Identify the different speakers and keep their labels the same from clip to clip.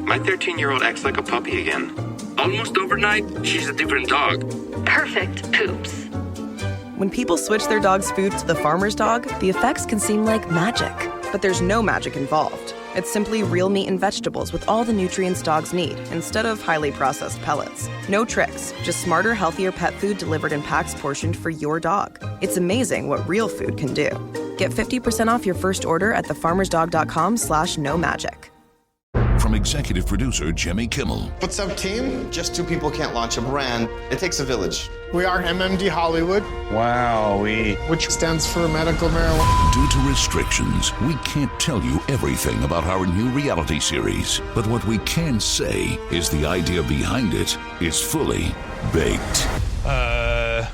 Speaker 1: My 13-year-old acts like a puppy again. Almost overnight, she's a different dog.
Speaker 2: Perfect poops.
Speaker 3: When people switch their dog's food to the farmer's dog, the effects can seem like magic. But there's no magic involved. It's simply real meat and vegetables with all the nutrients dogs need, instead of highly processed pellets. No tricks, just smarter, healthier pet food delivered in packs portioned for your dog. It's amazing what real food can do. Get 50% off your first order at thefarmersdog.com/no-magic.
Speaker 4: From executive producer Jimmy Kimmel.
Speaker 5: What's up, team? Just two people can't launch a brand. It takes a village.
Speaker 6: We are MMD Hollywood.
Speaker 7: Wowee.
Speaker 6: Which stands for medical marijuana.
Speaker 4: Due to restrictions, we can't tell you everything about our new reality series. But what we can say is the idea behind it is fully baked.
Speaker 7: I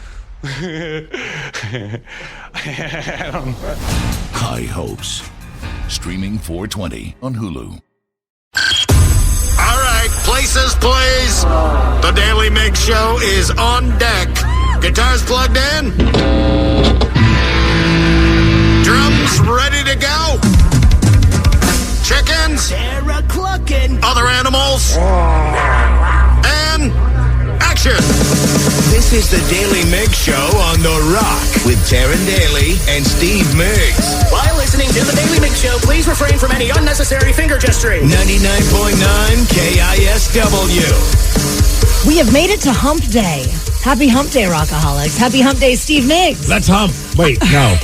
Speaker 7: don't know.
Speaker 4: High Hopes. Streaming 4/20 on Hulu.
Speaker 8: All right, places, please. The Daly Migs Show is on deck. Guitars plugged in. Drums ready to go. Chickens. Other animals. And action. This is the Daly Migs Show on The Rock with Taryn Daly and Steve Migs.
Speaker 9: While listening to the Daly Migs Show, please refrain from any unnecessary finger gesturing.
Speaker 8: 99.9 KISW.
Speaker 10: We have made it to Hump Day. Happy Hump Day, Rockaholics. Happy Hump Day, Steve Migs.
Speaker 11: Let's hump. Wait, no.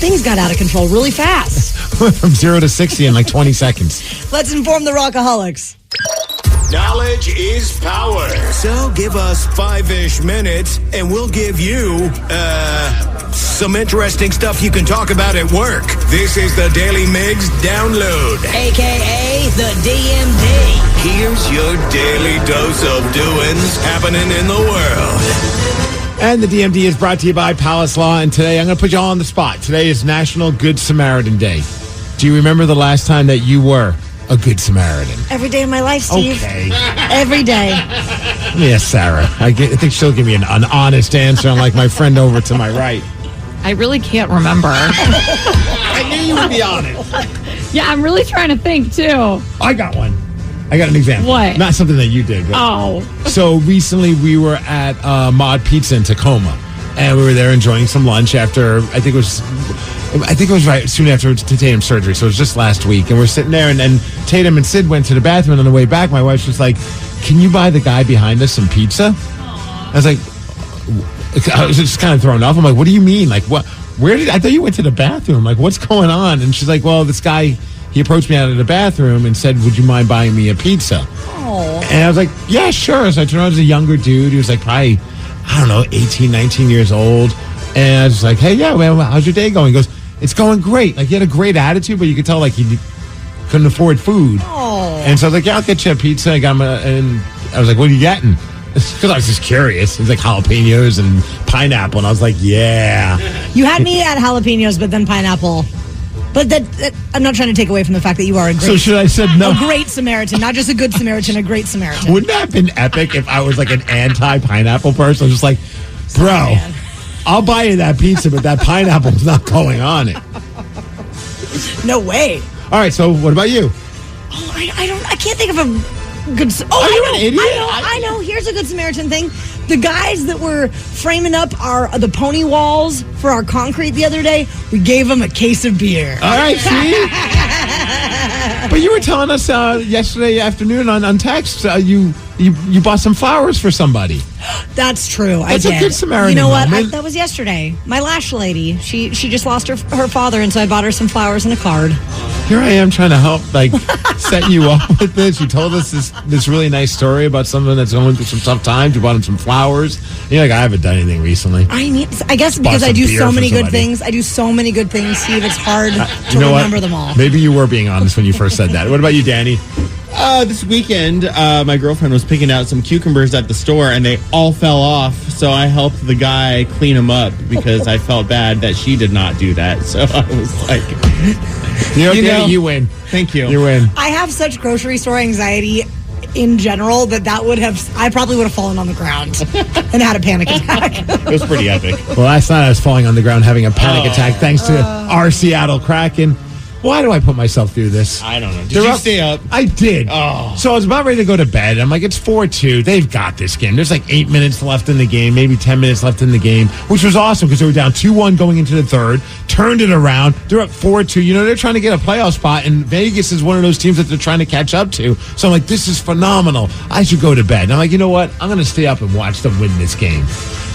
Speaker 10: Things got out of control really fast.
Speaker 11: From 0 to 60 in like 20 seconds.
Speaker 10: Let's inform the Rockaholics.
Speaker 8: Knowledge is power. So give us 5-ish minutes and we'll give you, some interesting stuff you can talk about at work. This is the Daly Migs Download.
Speaker 10: AKA the DMD.
Speaker 8: Here's your daily dose of doings happening in the world.
Speaker 11: And the DMD is brought to you by Palace Law. And today, I'm going to put you all on the spot. Today is National Good Samaritan Day. Do you remember the last time that you were a Good Samaritan?
Speaker 10: Every day of my life, Steve.
Speaker 11: Okay.
Speaker 10: Every day.
Speaker 11: Let me ask Sarah. I think she'll give me an honest answer, unlike my friend over to my right.
Speaker 12: I really can't remember.
Speaker 11: I knew you would be honest.
Speaker 12: Yeah, I'm really trying to think, too.
Speaker 11: I got one. I got an example.
Speaker 12: What?
Speaker 11: Not something that you did. But.
Speaker 12: Oh.
Speaker 11: So recently we were at Mod Pizza in Tacoma, and we were there enjoying some lunch after, I think it was right soon after Tatum's surgery. So it was just last week, and we're sitting there, and Tatum and Sid went to the bathroom, and on the way back, my wife was like, "Can you buy the guy behind us some pizza?" I was like, I was just kind of thrown off. I'm like, "What do you mean? Like, what? Where did I thought you went to the bathroom? Like, what's going on?" And she's like, "Well, this guy." He approached me out of the bathroom and said, "Would you mind buying me a pizza?"
Speaker 10: Oh.
Speaker 11: And I was like, "Yeah, sure." So I turned around, as a younger dude. He was like probably, I don't know, 18, 19 years old. And I was like, "Hey, yeah, man, how's your day going?" He goes, "It's going great." Like, he had a great attitude, but you could tell, like, he couldn't afford food.
Speaker 10: Oh.
Speaker 11: And so I was like, "Yeah, I'll get you a pizza." I got him and I was like, "What are you getting?" Because I was just curious. It's like jalapenos and pineapple. And I was like, "Yeah."
Speaker 10: You had me at jalapenos, but then pineapple. But that I'm not trying to take away from the fact that you are a great.
Speaker 11: So should I said no?
Speaker 10: A great Samaritan, not just a good Samaritan, a great Samaritan.
Speaker 11: Wouldn't that have been epic if I was like an anti-pineapple person? I was just like, bro, I'll buy you that pizza, but that pineapple's not going on it.
Speaker 10: No way.
Speaker 11: All right, so what about you?
Speaker 10: Oh, I can't think of a good. Oh,
Speaker 11: are you an idiot?
Speaker 10: I know. Here's a good Samaritan thing. The guys that were framing up the pony walls for our concrete the other day, we gave them a case of beer.
Speaker 11: All right, see? But you were telling us yesterday afternoon on text you bought some flowers for somebody.
Speaker 10: That's true.
Speaker 11: That's
Speaker 10: I did.
Speaker 11: a good Samaritan.
Speaker 10: You know what?
Speaker 11: Moment.
Speaker 10: That was yesterday. My lash lady. She just lost her father, and so I bought her some flowers and a card.
Speaker 11: Here I am trying to help, like, set you up with this. You told us this really nice story about someone that's going through some tough times. You bought him some flowers. And you're like, I haven't done anything recently.
Speaker 10: I guess because I do so many good things. I do so many good things, Steve. It's hard to remember them all.
Speaker 11: Maybe you were being honest when you first said that. What about you, Danny?
Speaker 13: This weekend, my girlfriend was picking out some cucumbers at the store, and they all fell off. So I helped the guy clean them up because I felt bad that she did not do that. So I was like,
Speaker 11: you win.
Speaker 13: Thank you.
Speaker 11: You win.
Speaker 10: I have such grocery store anxiety in general I probably would have fallen on the ground and had a panic attack.
Speaker 13: It was pretty epic.
Speaker 11: Well, last night I was falling on the ground having a panic attack thanks to our Seattle Kraken. Why do I put myself through this?
Speaker 13: I don't know. Did you stay up?
Speaker 11: I did.
Speaker 13: Oh.
Speaker 11: So I was about ready to go to bed. I'm like, it's 4-2. They've got this game. There's like 8 minutes left in the game, maybe 10 minutes left in the game, which was awesome because they were down 2-1 going into the third, turned it around. They're up 4-2. You know, they're trying to get a playoff spot, and Vegas is one of those teams that they're trying to catch up to. So I'm like, this is phenomenal. I should go to bed. And I'm like, you know what? I'm going to stay up and watch them win this game.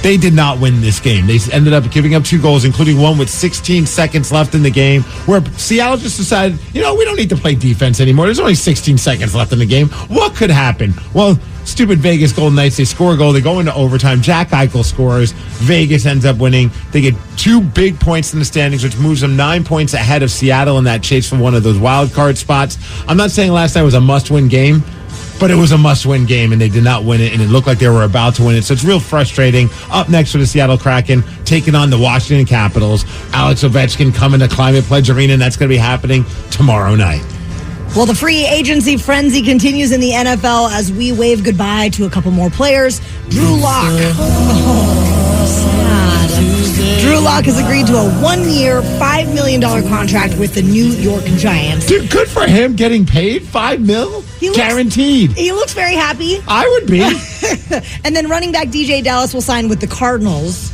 Speaker 11: They did not win this game. They ended up giving up 2 goals, including one with 16 seconds left in the game, where Seattle just decided, you know, we don't need to play defense anymore. There's only 16 seconds left in the game. What could happen? Well, stupid Vegas Golden Knights, they score a goal. They go into overtime. Jack Eichel scores. Vegas ends up winning. They get 2 big points in the standings, which moves them 9 points ahead of Seattle in that chase from one of those wild card spots. I'm not saying last night was a must-win game, but it was a must-win game, and they did not win it, and it looked like they were about to win it. So it's real frustrating. Up next for the Seattle Kraken, taking on the Washington Capitals. Alex Ovechkin coming to Climate Pledge Arena, and that's going to be happening tomorrow night.
Speaker 10: Well, the free agency frenzy continues in the NFL as we wave goodbye to a couple more players. Drew Lock. Sad. Drew Lock has agreed to a 1-year, $5 million contract with the New York Giants.
Speaker 11: Dude, good for him getting paid $5 million. Guaranteed.
Speaker 10: He looks very happy.
Speaker 11: I would be.
Speaker 10: And then running back DJ Dallas will sign with the Cardinals.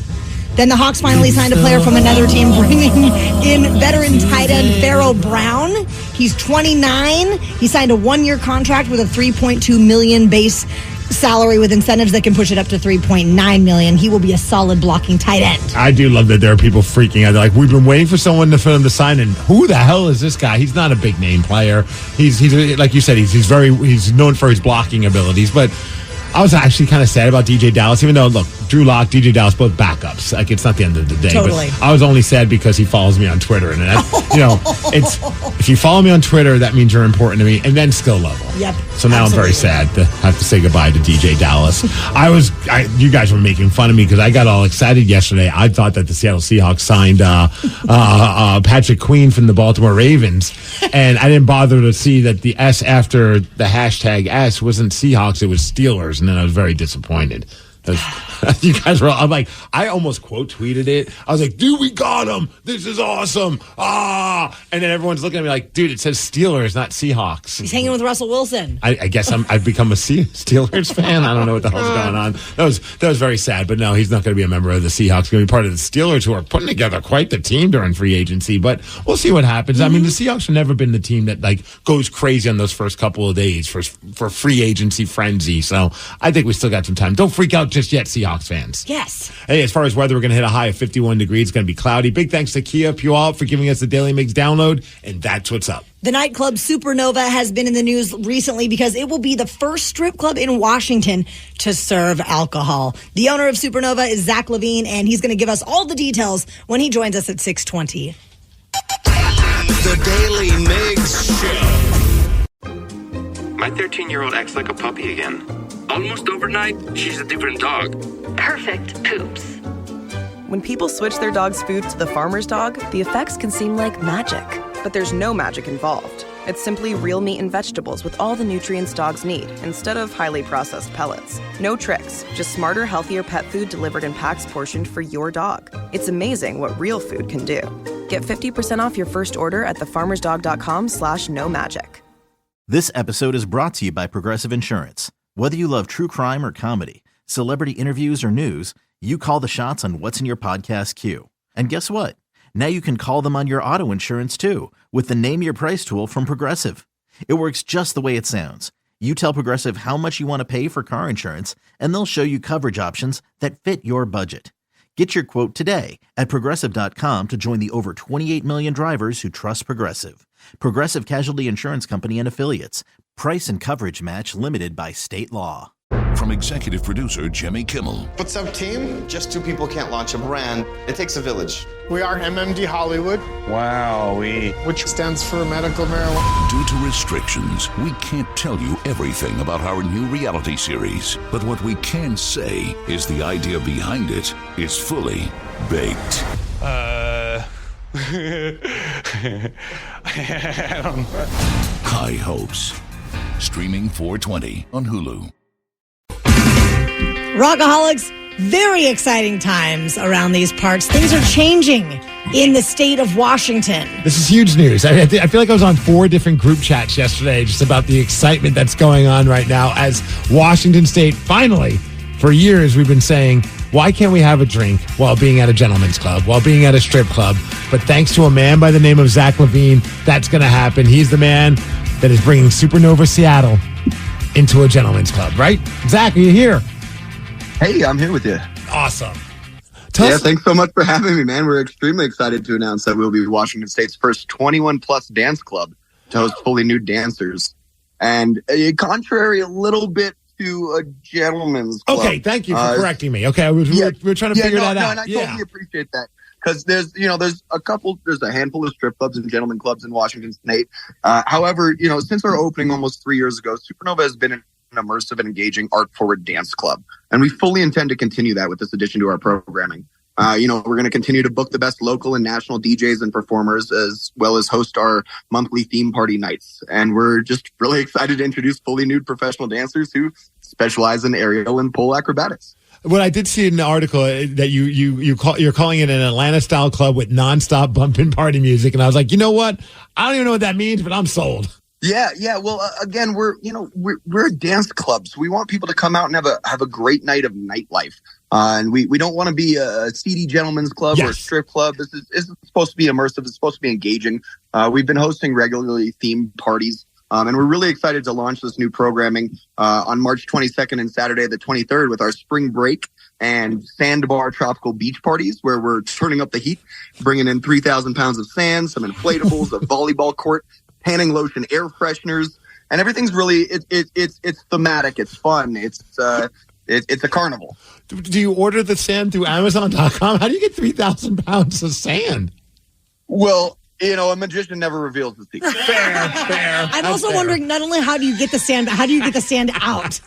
Speaker 10: Then the Hawks finally signed a player from another team, bringing in veteran tight end Pharaoh Brown. He's 29. He signed a 1-year contract with a $3.2 million base salary with incentives that can push it up to $3.9 million. He will be a solid blocking tight end.
Speaker 11: I do love that there are people freaking out. They're like, we've been waiting for someone for him to sign, and who the hell is this guy? He's not a big name player. He's like you said, he's known for his blocking abilities, but I was actually kind of sad about DJ Dallas, even though, look, Drew Lock, DJ Dallas, both backups. Like, it's not the end of the day.
Speaker 10: Totally.
Speaker 11: But I was only sad because he follows me on Twitter. And, you know, if you follow me on Twitter, that means you're important to me. And then skill level.
Speaker 10: Yep.
Speaker 11: So now absolutely. I'm very sad to have to say goodbye to DJ Dallas. You guys were making fun of me because I got all excited yesterday. I thought that the Seattle Seahawks signed Patrick Queen from the Baltimore Ravens. And I didn't bother to see that the S after the hashtag S wasn't Seahawks, it was Steelers. And then I was very disappointed. You guys were, I'm like, I almost quote tweeted it. I was like, dude, we got him. This is awesome. And then everyone's looking at me like, dude, it says Steelers, not Seahawks.
Speaker 10: He's hanging with Russell Wilson.
Speaker 11: I guess I've become a Steelers fan. I don't know what the hell's going on. That was very sad. But no, he's not going to be a member of the Seahawks. He's going to be part of the Steelers, who are putting together quite the team during free agency. But we'll see what happens. I mean, the Seahawks have never been the team that like goes crazy on those first couple of days for free agency frenzy. So I think we still got some time. Don't freak out just yet, Seahawks fans.
Speaker 10: Yes.
Speaker 11: Hey, as far as weather, we're going to hit a high of 51 degrees. It's going to be cloudy. Big thanks to Kia Puyallup for giving us the Daily Migs download. And that's what's up.
Speaker 10: The nightclub Supernova has been in the news recently because it will be the first strip club in Washington to serve alcohol. The owner of Supernova is Zach Levine, and he's going to give us all the details when he joins us at 6:20.
Speaker 8: The Daily Migs Show.
Speaker 1: My 13-year-old acts like a puppy again. Almost overnight, she's a different dog.
Speaker 2: Perfect poops.
Speaker 3: When people switch their dog's food to the farmer's dog, the effects can seem like magic. But there's no magic involved. It's simply real meat and vegetables with all the nutrients dogs need, instead of highly processed pellets. No tricks, just smarter, healthier pet food delivered in packs portioned for your dog. It's amazing what real food can do. Get 50% off your first order at thefarmersdog.com/no-magic.
Speaker 14: This episode is brought to you by Progressive Insurance. Whether you love true crime or comedy, celebrity interviews or news, you call the shots on what's in your podcast queue. And guess what? Now you can call them on your auto insurance too with the Name Your Price tool from Progressive. It works just the way it sounds. You tell Progressive how much you want to pay for car insurance, and they'll show you coverage options that fit your budget. Get your quote today at Progressive.com to join the over 28 million drivers who trust Progressive. Progressive Casualty Insurance Company and Affiliates. Price and coverage match limited by state law.
Speaker 4: From executive producer Jimmy Kimmel.
Speaker 5: What's up, team? Just 2 people can't launch a brand. It takes a village.
Speaker 6: We are MMD Hollywood.
Speaker 7: Wowee.
Speaker 6: Which stands for medical marijuana.
Speaker 4: Due to restrictions, we can't tell you everything about our new reality series. But what we can say is the idea behind it is fully baked.
Speaker 7: I don't know.
Speaker 4: High Hopes. Streaming 4/20 on Hulu.
Speaker 10: Rockaholics, very exciting times around these parts. Things are changing in the state of Washington.
Speaker 11: This is huge news. I feel like I was on 4 different group chats yesterday just about the excitement that's going on right now as Washington State finally, for years we've been saying, why can't we have a drink while being at a gentleman's club, while being at a strip club? But thanks to a man by the name of Zach Levine, that's going to happen. He's the man that is bringing Supernova Seattle into a gentleman's club, right? Zach, are you here?
Speaker 15: Hey, I'm here with you.
Speaker 11: Awesome.
Speaker 15: Thanks so much for having me, man. We're extremely excited to announce that we'll be Washington State's first 21-plus dance club to host fully nude dancers. And contrary a little bit to a gentleman's club.
Speaker 11: Okay, thank you for correcting me. Okay, we were trying to figure that out.
Speaker 15: And I totally appreciate that. Because there's a handful of strip clubs and gentleman clubs in Washington State. However, since our opening almost 3 years ago, Supernova has been an immersive and engaging art-forward dance club. And we fully intend to continue that with this addition to our programming. We're going to continue to book the best local and national DJs and performers, as well as host our monthly theme party nights. And we're just really excited to introduce fully nude professional dancers who specialize in aerial and pole acrobatics.
Speaker 11: Well, I did see in the article that you're calling it an Atlanta-style club with nonstop bumping party music, and I was like, you know what? I don't even know what that means, but I'm sold.
Speaker 15: Yeah. Well, again, we're a dance club, so we want people to come out and have a great night of nightlife. And we don't want to be a seedy gentleman's club or a strip club. This is supposed to be immersive. It's supposed to be engaging. We've been hosting regularly themed parties. And we're really excited to launch this new programming on March 22nd and Saturday the 23rd with our spring break and sandbar tropical beach parties, where we're turning up the heat, bringing in 3,000 pounds of sand, some inflatables, a volleyball court, tanning lotion, air fresheners, and everything's really it's thematic. It's fun. It's a carnival.
Speaker 11: Do you order the sand through Amazon.com? How do you get 3,000 pounds of sand?
Speaker 15: Well, a magician never reveals the secret.
Speaker 11: Fair.
Speaker 10: I'm also wondering, not only how do you get the sand, but how do you get the sand out?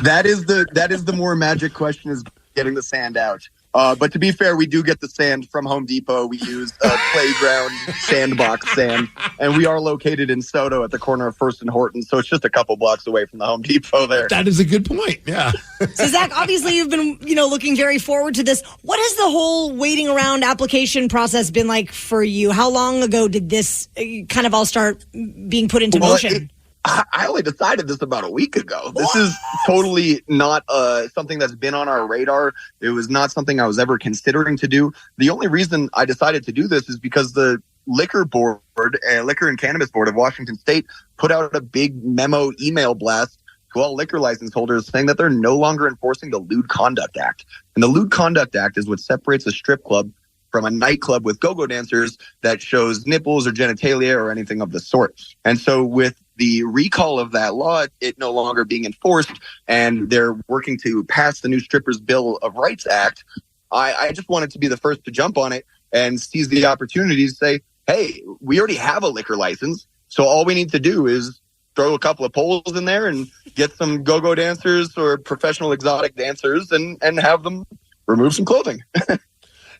Speaker 15: That is the more magic question, is getting the sand out. But to be fair, we do get the sand from Home Depot. We use playground sandbox sand, and we are located in Soto at the corner of First and Horton, so it's just a couple blocks away from the Home Depot there.
Speaker 11: That is a good point. Yeah.
Speaker 10: So Zach, obviously you've been looking very forward to this. What has the whole waiting around application process been like for you? How long ago did this kind of all start being put into motion?
Speaker 15: I only decided this about a week ago. This is totally not something that's been on our radar. It was not something I was ever considering to do. The only reason I decided to do this is because the Liquor and Cannabis Board of Washington State put out a big memo email blast to all liquor license holders saying that they're no longer enforcing the Lewd Conduct Act. And the Lewd Conduct Act is what separates a strip club from a nightclub with go-go dancers that shows nipples or genitalia or anything of the sort. And so with the recall of that law, it no longer being enforced, and they're working to pass the new Strippers Bill of Rights Act, I just wanted to be the first to jump on it and seize the opportunity to say, hey, we already have a liquor license, so all we need to do is throw a couple of poles in there and get some go-go dancers or professional exotic dancers and have them remove some clothing.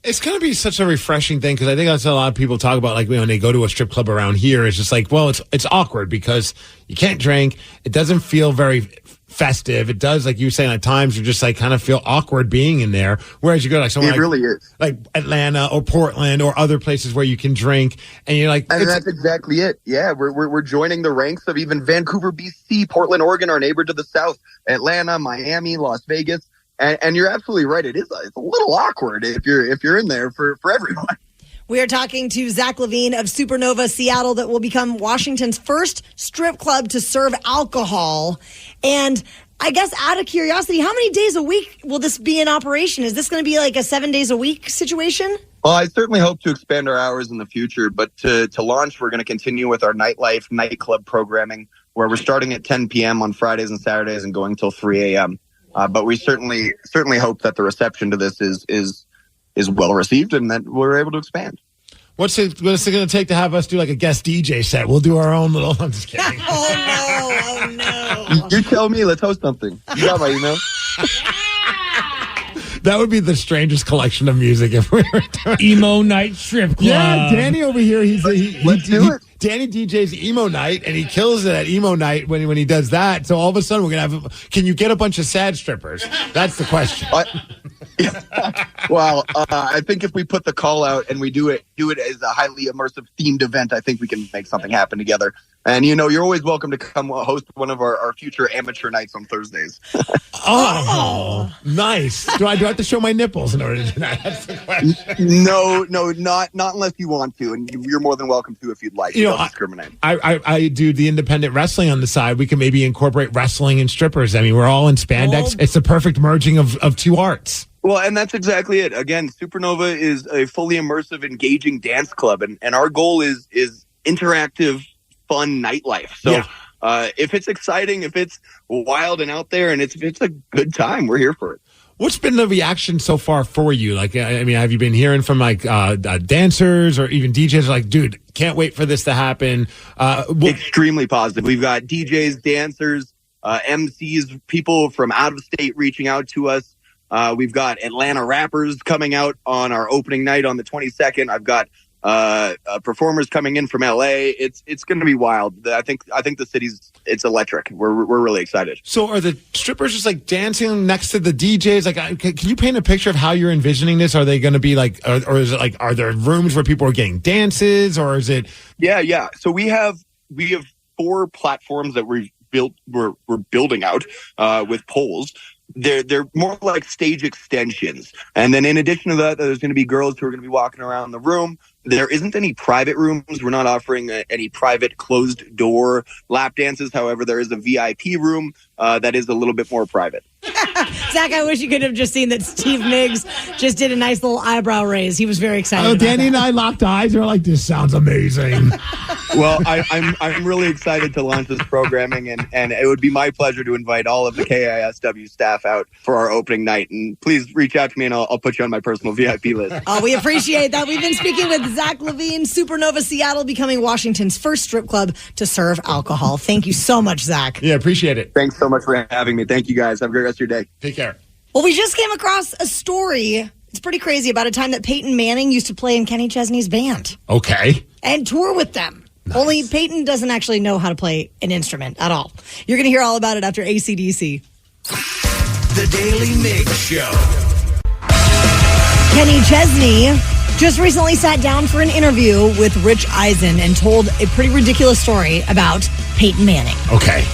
Speaker 11: It's going to be such a refreshing thing, because I think that's a lot of people talk about, like when they go to a strip club around here. It's just like, well, it's awkward because you can't drink. It doesn't feel very festive. It does, like you were saying, at times you just like kind of feel awkward being in there. Whereas you go like somewhere like Atlanta or Portland or other places where you can drink, and you're like,
Speaker 15: and that's exactly it. Yeah, we're joining the ranks of even Vancouver, BC, Portland, Oregon, our neighbor to the south, Atlanta, Miami, Las Vegas. And you're absolutely right. It's a little awkward if you're in there for everyone.
Speaker 10: We are talking to Zach Levine of Supernova Seattle, that will become Washington's first strip club to serve alcohol. And I guess out of curiosity, how many days a week will this be in operation? Is this going to be like a 7 days a week situation?
Speaker 15: Well, I certainly hope to expand our hours in the future. But to launch, we're going to continue with our nightclub programming, where we're starting at 10 p.m. on Fridays and Saturdays and going till 3 a.m. But we certainly hope that the reception to this is well received and that we're able to expand.
Speaker 11: What's it going to take to have us do like a guest DJ set? We'll do our own little. I'm just kidding.
Speaker 10: Oh no!
Speaker 15: You tell me. Let's host something. You got my email.
Speaker 11: That would be the strangest collection of music if we were doing
Speaker 16: emo night strip club.
Speaker 11: Yeah, Danny over here.
Speaker 15: Let's do it.
Speaker 11: Danny DJs emo night, and he kills it at emo night when he does that. So all of a sudden, we're gonna have. Can you get a bunch of sad strippers? That's the question.
Speaker 15: Well, I think if we put the call out and we do it as a highly immersive themed event, I think we can make something happen together. And, you're always welcome to come host one of our future amateur nights on Thursdays.
Speaker 11: Oh, nice. Do I have to show my nipples in order to do that? That's the question.
Speaker 15: No, not unless you want to. And you're more than welcome to if you'd like. Don't discriminate.
Speaker 11: I do the independent wrestling on the side. We can maybe incorporate wrestling and strippers. I mean, we're all in spandex. It's the perfect merging of two arts.
Speaker 15: Well, and that's exactly it. Again, Supernova is a fully immersive, engaging dance club. And our goal is interactive, fun nightlife. So if it's exciting, if it's wild and out there, and it's a good time, we're here for it.
Speaker 11: What's been the reaction so far for you? Like, I mean, have you been hearing from dancers or even DJs like, dude, can't wait for this to happen?
Speaker 15: Extremely positive. We've got DJs, dancers, MCs, people from out of state reaching out to us. We've got Atlanta rappers coming out on our opening night on the 22nd. I've got performers coming in from LA. It's going to be wild. I think the it's electric. We're really excited.
Speaker 11: So are the strippers just like dancing next to the DJs? Like, can you paint a picture of how you're envisioning this? Are they going to be like, or is it like, are there rooms where people are getting dances, or is it?
Speaker 15: Yeah. So we have 4 platforms that we're building out with poles. They're more like stage extensions. And then in addition to that, there's going to be girls who are going to be walking around the room. There isn't any private rooms. We're not offering any private closed door lap dances. However, there is a VIP room that is a little bit more private.
Speaker 10: Zach, I wish you could have just seen that Steve Migs just did a nice little eyebrow raise. He was very excited.
Speaker 11: Oh, Danny and I locked eyes. We're like, this sounds amazing.
Speaker 15: Well, I'm really excited to launch this programming, and it would be my pleasure to invite all of the KISW staff out for our opening night. And please reach out to me, and I'll put you on my personal VIP list.
Speaker 10: Oh, we appreciate that. We've been speaking with Zach Levine, Supernova Seattle, becoming Washington's first strip club to serve alcohol. Thank you so much, Zach.
Speaker 11: Yeah, appreciate it.
Speaker 15: Thanks so much for having me. Thank you, guys. Have a great rest of your day.
Speaker 11: Take care.
Speaker 10: Well, we just came across a story. It's pretty crazy about a time that Peyton Manning used to play in Kenny Chesney's band.
Speaker 11: Okay.
Speaker 10: And tour with them. Nice. Only Peyton doesn't actually know how to play an instrument at all. You're going to hear all about it after AC/DC.
Speaker 8: The Daily Migs Show.
Speaker 10: Kenny Chesney just recently sat down for an interview with Rich Eisen and told a pretty ridiculous story about Peyton Manning.
Speaker 11: Okay.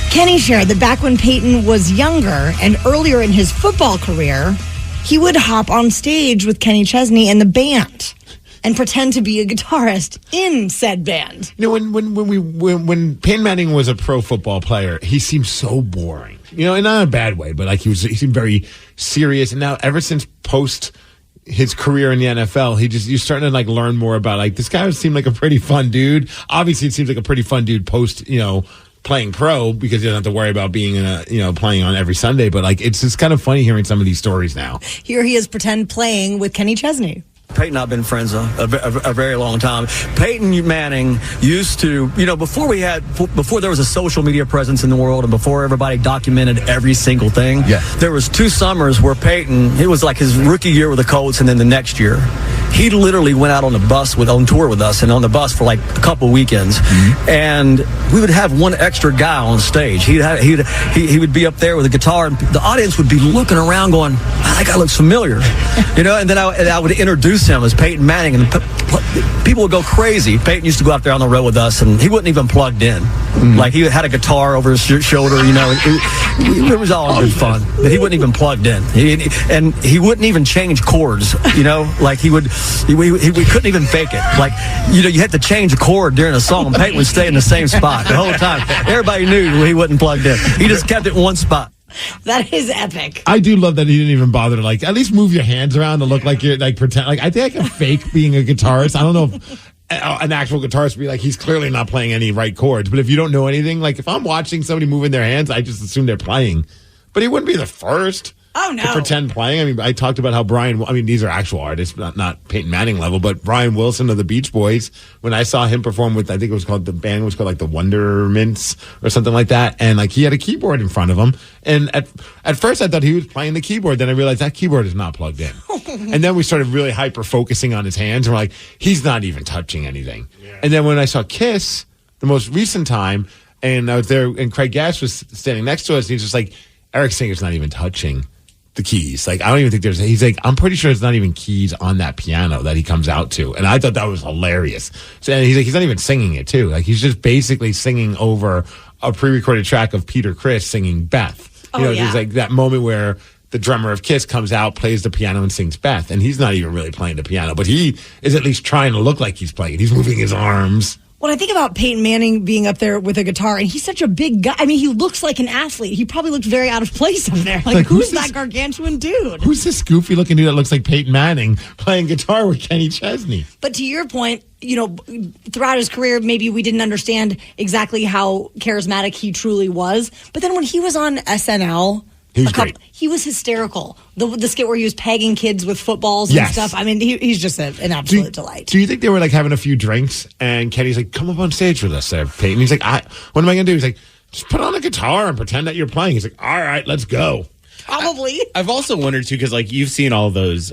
Speaker 10: Kenny shared that back when Peyton was younger and earlier in his football career, he would hop on stage with Kenny Chesney and the band and pretend to be a guitarist in said band.
Speaker 11: You know, when Peyton Manning was a pro football player, he seemed so boring. You know, and not in a bad way, but like he seemed very serious. And now, ever since post his career in the NFL, you're starting to like learn more about like this guy seemed like a pretty fun dude. Obviously, it seems like a pretty fun dude post, playing pro, because you don't have to worry about being playing on every Sunday. But like, it's just kind of funny hearing some of these stories now.
Speaker 10: Here he is pretend playing with Kenny Chesney.
Speaker 16: Peyton and I have been friends a very long time. Peyton Manning used to, before there was a social media presence in the world and before everybody documented every single thing, there was 2 summers where Peyton, it was like his rookie year with the Colts, and then the next year, he literally went out on the bus on tour with us, and on the bus for like a couple weekends, and we would have one extra guy on stage. He would be up there with a guitar, and the audience would be looking around going, that guy looks familiar, and then I would introduce him as Peyton Manning, and people would go crazy. Peyton used to go out there on the road with us, and he wasn't even plugged in. Like, he had a guitar over his shoulder, it was all good fun, but he wasn't even plugged in. He wouldn't even change chords, like we couldn't even fake it. Like, you had to change a chord during a song, and Peyton would stay in the same spot the whole time. Everybody knew he wasn't plugged in. He just kept it in one spot.
Speaker 10: That is epic.
Speaker 11: I do love that he didn't even bother to like at least move your hands around to look like you're like pretend. Like, I think I can fake being a guitarist. I don't know if an actual guitarist would be like, he's clearly not playing any right chords. But if you don't know anything, like if I'm watching somebody moving their hands, I just assume they're playing. But he wouldn't be the first.
Speaker 10: Oh, no.
Speaker 11: To pretend playing. I mean, I talked about how these are actual artists, not Peyton Manning level, but Brian Wilson of the Beach Boys, when I saw him perform with, I think the band was called like the Wondermints or something like that. And like, he had a keyboard in front of him. And at first I thought he was playing the keyboard. Then I realized that keyboard is not plugged in. And then we started really hyper focusing on his hands. And we're like, he's not even touching anything. Yeah. And then when I saw Kiss, the most recent time, and I was there, and Craig Gass was standing next to us, and he's just like, Eric Singer's not even touching the keys. Like, I don't even think he's like, I'm pretty sure it's not even keys on that piano that he comes out to. And I thought that was hilarious. So, and he's like, he's not even singing it too. Like, he's just basically singing over a pre-recorded track of Peter Criss singing Beth. There's like that moment where the drummer of KISS comes out, plays the piano, and sings Beth. And he's not even really playing the piano, but he is at least trying to look like he's playing. He's moving his arms.
Speaker 10: When I think about Peyton Manning being up there with a guitar, and he's such a big guy. I mean, he looks like an athlete. He probably looked very out of place up there. Like who's that gargantuan dude?
Speaker 11: Who's this goofy looking dude that looks like Peyton Manning playing guitar with Kenny Chesney?
Speaker 10: But to your point, throughout his career, maybe we didn't understand exactly how charismatic he truly was. But then when he was on SNL... He was hysterical. The skit where he was pegging kids with footballs and stuff. I mean, he's just an absolute delight.
Speaker 11: Do you think they were like having a few drinks and Kenny's like, come up on stage with us there, Peyton? He's like, what am I going to do? He's like, just put on a guitar and pretend that you're playing. He's like, all right, let's go.
Speaker 10: Probably.
Speaker 13: I've also wondered, too, because, like, you've seen all those.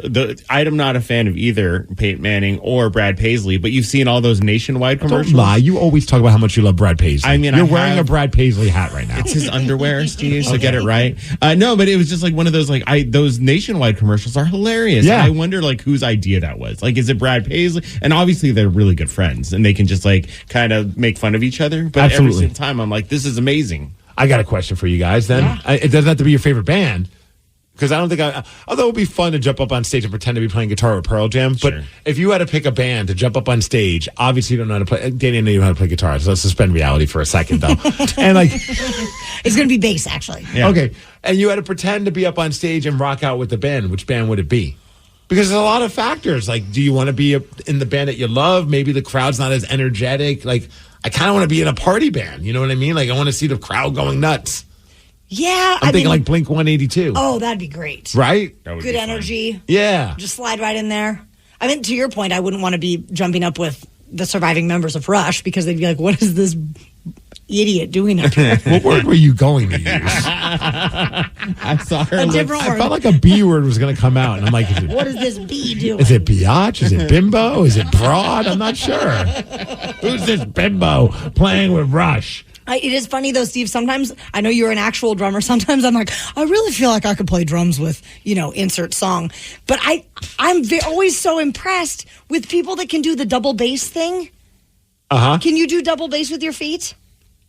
Speaker 13: I'm not a fan of either Peyton Manning or Brad Paisley, but you've seen all those Nationwide commercials.
Speaker 11: Don't lie. You always talk about how much you love Brad Paisley.
Speaker 13: I mean,
Speaker 11: you're wearing a Brad Paisley hat right now.
Speaker 13: It's his underwear, Steve, so get it right. No, but it was just like one of those, like, those Nationwide commercials are hilarious.
Speaker 11: Yeah.
Speaker 13: I wonder, like, whose idea that was. Like, is it Brad Paisley? And obviously, they're really good friends, and they can just, like, kind of make fun of each other. But every single time, I'm like, this is amazing.
Speaker 11: I got a question for you guys, then.
Speaker 10: Yeah.
Speaker 11: It doesn't have to be your favorite band. Because I don't think although it would be fun to jump up on stage and pretend to be playing guitar with Pearl Jam, but if you had to pick a band to jump up on stage, obviously you don't know how to play. Danny didn't know how to play guitar, so let's suspend reality for a second, though. And like,
Speaker 10: it's going to be bass, actually.
Speaker 11: Yeah. Okay, and you had to pretend to be up on stage and rock out with the band. Which band would it be? Because there's a lot of factors. Like, do you want to be in the band that you love? Maybe the crowd's not as energetic. Like, I kind of want to be in a party band. You know what I mean? Like, I want to see the crowd going nuts.
Speaker 10: Yeah.
Speaker 11: I'm thinking like Blink 182.
Speaker 10: Oh, that'd be great.
Speaker 11: Right?
Speaker 10: Good energy.
Speaker 11: Yeah.
Speaker 10: Just slide right in there. I mean, to your point, I wouldn't want to be jumping up with the surviving members of Rush because they'd be like, what is this idiot doing up here?
Speaker 11: What word were you going to use?
Speaker 13: I saw her.
Speaker 10: A different word.
Speaker 11: I felt like a B word was going to come out. And I'm like,
Speaker 10: what is this B doing?
Speaker 11: Is it biatch? Is it bimbo? Is it broad? I'm not sure. Who's this bimbo playing with Rush?
Speaker 10: It is funny, though, Steve. Sometimes, I know you're an actual drummer. Sometimes I'm like, I really feel like I could play drums with, insert song. But I'm always so impressed with people that can do the double bass thing.
Speaker 11: Uh-huh.
Speaker 10: Can you do double bass with your feet?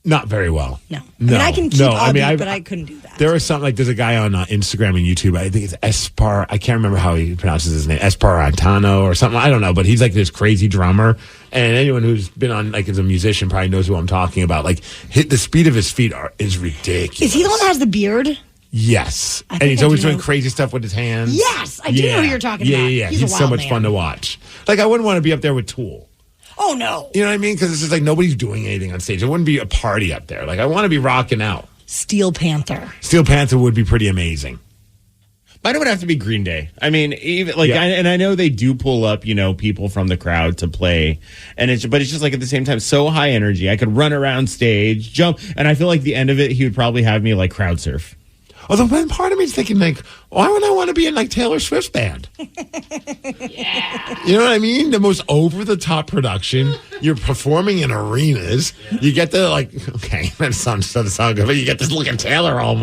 Speaker 11: Not very well.
Speaker 10: No. I mean, I can keep beat, but I couldn't do that.
Speaker 11: There was something like, there's a guy on Instagram and YouTube, I think it's Espar, I can't remember how he pronounces his name, Esperantano or something, I don't know, but he's like this crazy drummer, and anyone who's been on, like, as a musician probably knows who I'm talking about. Like, the speed of his feet is ridiculous.
Speaker 10: Is he the one that has the beard?
Speaker 11: Yes. And he's always doing crazy stuff with his hands.
Speaker 10: Yes, I do know who you're talking about.
Speaker 11: Yeah.
Speaker 10: He's
Speaker 11: so much fun to watch. Like, I wouldn't want to be up there with Tool.
Speaker 10: Oh, no.
Speaker 11: You know what I mean? Because it's just like nobody's doing anything on stage. It wouldn't be a party up there. Like, I want to be rocking out.
Speaker 10: Steel Panther.
Speaker 11: Steel Panther would be pretty amazing.
Speaker 13: Mine would have to be Green Day. I mean, even like, I know they do pull up, people from the crowd to play, but it's just like at the same time so high energy. I could run around stage, jump, and I feel like the end of it, he would probably have me like crowd surf.
Speaker 11: Although one part of me is thinking, like, why would I want to be in, like, Taylor Swift's band?
Speaker 10: Yeah.
Speaker 11: You know what I mean? The most over-the-top production. You're performing in arenas. You get the, like, okay, that sounds good, but you get to look at Taylor all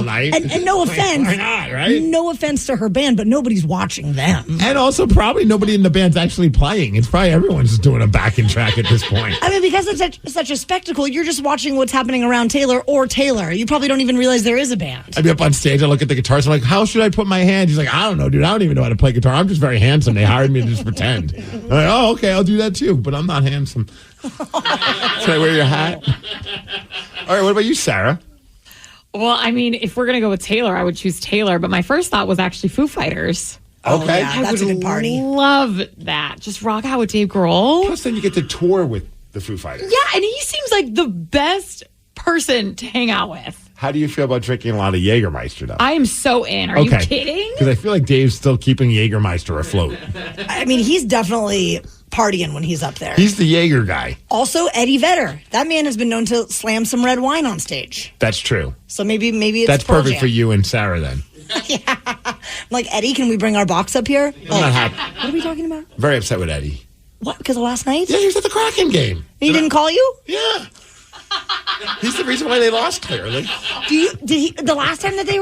Speaker 11: night.
Speaker 10: And no offense.
Speaker 11: Why not, right?
Speaker 10: No offense to her band, but nobody's watching them.
Speaker 11: And also probably nobody in the band's actually playing. It's probably everyone's just doing a backing track at this point.
Speaker 10: I mean, because it's such a spectacle, you're just watching what's happening around Taylor or Taylor. You probably don't even realize there is a band.
Speaker 11: I'd be up on stage, I look at the guitars, I'm like, how should I put my hand? He's like, I don't know, dude. I don't even know how to play guitar. I'm just very handsome. They hired me to just pretend. I'm like, oh, okay, I'll do that too, but I'm not handsome. Should I wear your hat? All right, what about you, Sarah?
Speaker 12: Well, I mean, if we're going to go with Taylor, I would choose Taylor, but my first thought was actually Foo Fighters.
Speaker 11: Okay.
Speaker 10: Yeah, that's a good party.
Speaker 12: Love that. Just rock out with Dave Grohl.
Speaker 11: Plus, then you get to tour with the Foo Fighters.
Speaker 12: Yeah, and he seems like the best person to hang out with.
Speaker 11: How do you feel about drinking a lot of Jägermeister, though?
Speaker 12: I am so in. Are you kidding?
Speaker 11: Because I feel like Dave's still keeping Jägermeister afloat.
Speaker 10: I mean, he's definitely partying when he's up there.
Speaker 11: He's the Jaeger guy.
Speaker 10: Also, Eddie Vedder. That man has been known to slam some red wine on stage.
Speaker 11: That's true.
Speaker 10: So maybe it's
Speaker 11: That's
Speaker 10: Pearl
Speaker 11: perfect
Speaker 10: Jam.
Speaker 11: for you and Sarah, then.
Speaker 10: Yeah. I'm like, Eddie, can we bring our box up here?
Speaker 11: I'm not happy.
Speaker 10: What are we talking about?
Speaker 11: Very upset with Eddie.
Speaker 10: What? Because of last night?
Speaker 11: Yeah, he was at the Kraken game.
Speaker 10: He didn't call you?
Speaker 11: Yeah. He's the reason why they lost, clearly.
Speaker 10: The last time that he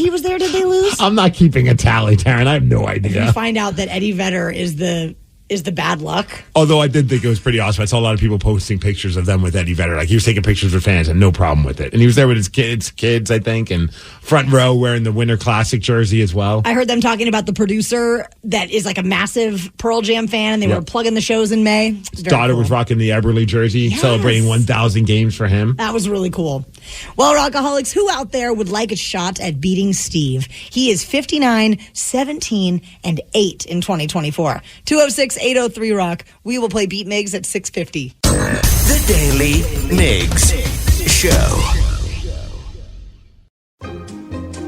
Speaker 10: was there, did they lose?
Speaker 11: I'm not keeping a tally, Taryn. I have no idea.
Speaker 10: You find out that Eddie Vedder is the bad luck.
Speaker 11: Although I did think it was pretty awesome. I saw a lot of people posting pictures of them with Eddie Vedder. Like, he was taking pictures with fans and no problem with it. And he was there with his kids, I think, and front row wearing the Winter Classic jersey as well.
Speaker 10: I heard them talking about the producer that is like a massive Pearl Jam fan, and they were plugging the shows in May.
Speaker 11: His daughter was rocking the Eberle jersey, celebrating 1,000 games for him.
Speaker 10: That was really cool. Well, Rockaholics, who out there would like a shot at beating Steve? He is 59, 17, and 8 in 2024. 206-803-ROCK. We will play Beat Migs at 6:50.
Speaker 8: The Daily Migs Show.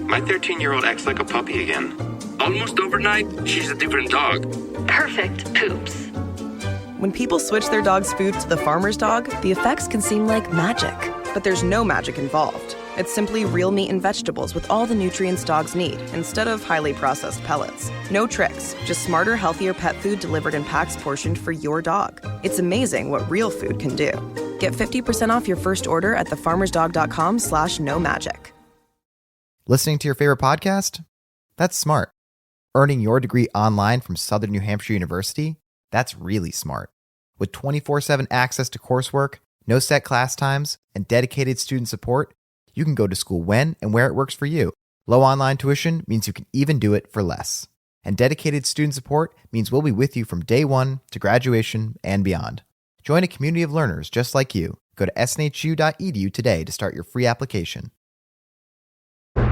Speaker 1: My 13-year-old acts like a puppy again. Almost overnight, she's a different dog.
Speaker 2: Perfect poops.
Speaker 3: When people switch their dog's food to the farmer's dog, the effects can seem like magic. But there's no magic involved. It's simply real meat and vegetables with all the nutrients dogs need, instead of highly processed pellets. No tricks, just smarter, healthier pet food delivered in packs portioned for your dog. It's amazing what real food can do. Get 50% off your first order at thefarmersdog.com/no-magic.
Speaker 17: Listening to your favorite podcast? That's smart. Earning your degree online from Southern New Hampshire University? That's really smart. With 24/7 access to coursework, no set class times, and dedicated student support, you can go to school when and where it works for you. Low online tuition means you can even do it for less. And dedicated student support means we'll be with you from day one to graduation and beyond. Join a community of learners just like you. Go to snhu.edu today to start your free application.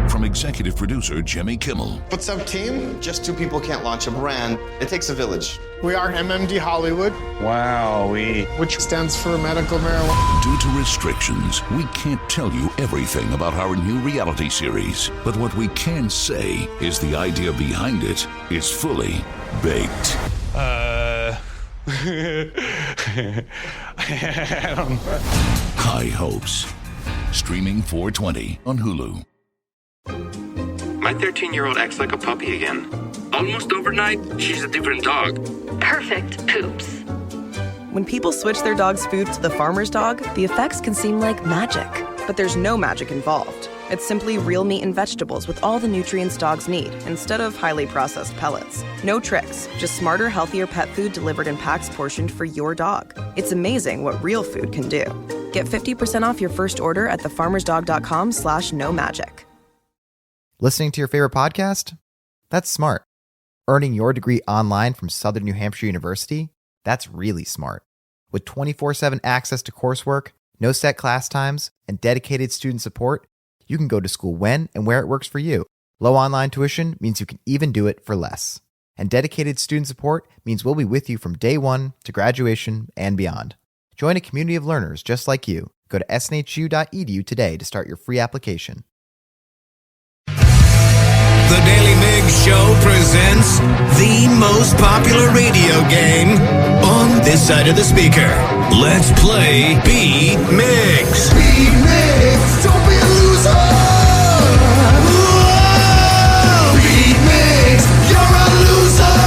Speaker 4: From executive producer Jimmy Kimmel.
Speaker 5: What's up, team? Just two people can't launch a brand. It takes a village.
Speaker 6: We are MMD Hollywood.
Speaker 7: Wow,
Speaker 6: which stands for medical marijuana.
Speaker 4: Due to restrictions, we can't tell you everything about our new reality series. But what we can say is the idea behind it is fully baked. High Hopes. Streaming 4/20 on Hulu.
Speaker 1: My 13-year-old acts like a puppy again. Almost overnight, she's a different dog.
Speaker 2: Perfect poops.
Speaker 3: When people switch their dog's food to the farmer's dog, the effects can seem like magic. But there's no magic involved. It's simply real meat and vegetables with all the nutrients dogs need, instead of highly processed pellets. No tricks, just smarter, healthier pet food delivered in packs portioned for your dog. It's amazing what real food can do. Get 50% off your first order at thefarmersdog.com/no-magic.
Speaker 17: Listening to your favorite podcast? That's smart. Earning your degree online from Southern New Hampshire University? That's really smart. With 24/7 access to coursework, no set class times, and dedicated student support, you can go to school when and where it works for you. Low online tuition means you can even do it for less. And dedicated student support means we'll be with you from day one to graduation and beyond. Join a community of learners just like you. Go to snhu.edu today to start your free application.
Speaker 8: The Daily Migs Show presents the most popular radio game on this side of the speaker. Let's play Beat Migs. Beat Migs, don't be a loser. Whoa! Beat Migs, you're a loser.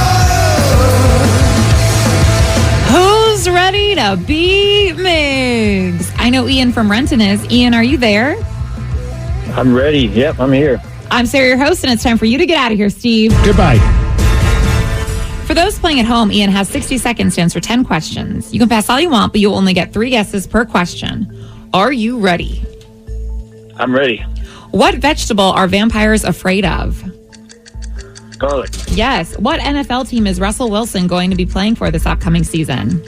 Speaker 12: Who's ready to beat Migs? I know Ian from Renton is. Ian, are you there?
Speaker 18: I'm ready. Yep, I'm here.
Speaker 12: I'm Sarah, your host, and it's time for you to get out of here, Steve.
Speaker 11: Goodbye.
Speaker 12: For those playing at home, Ian has 60 seconds to answer 10 questions. You can pass all you want, but you'll only get 3 guesses per question. Are you ready?
Speaker 18: I'm ready.
Speaker 12: What vegetable are vampires afraid of?
Speaker 18: Garlic.
Speaker 12: Yes. What NFL team is Russell Wilson going to be playing for this upcoming season?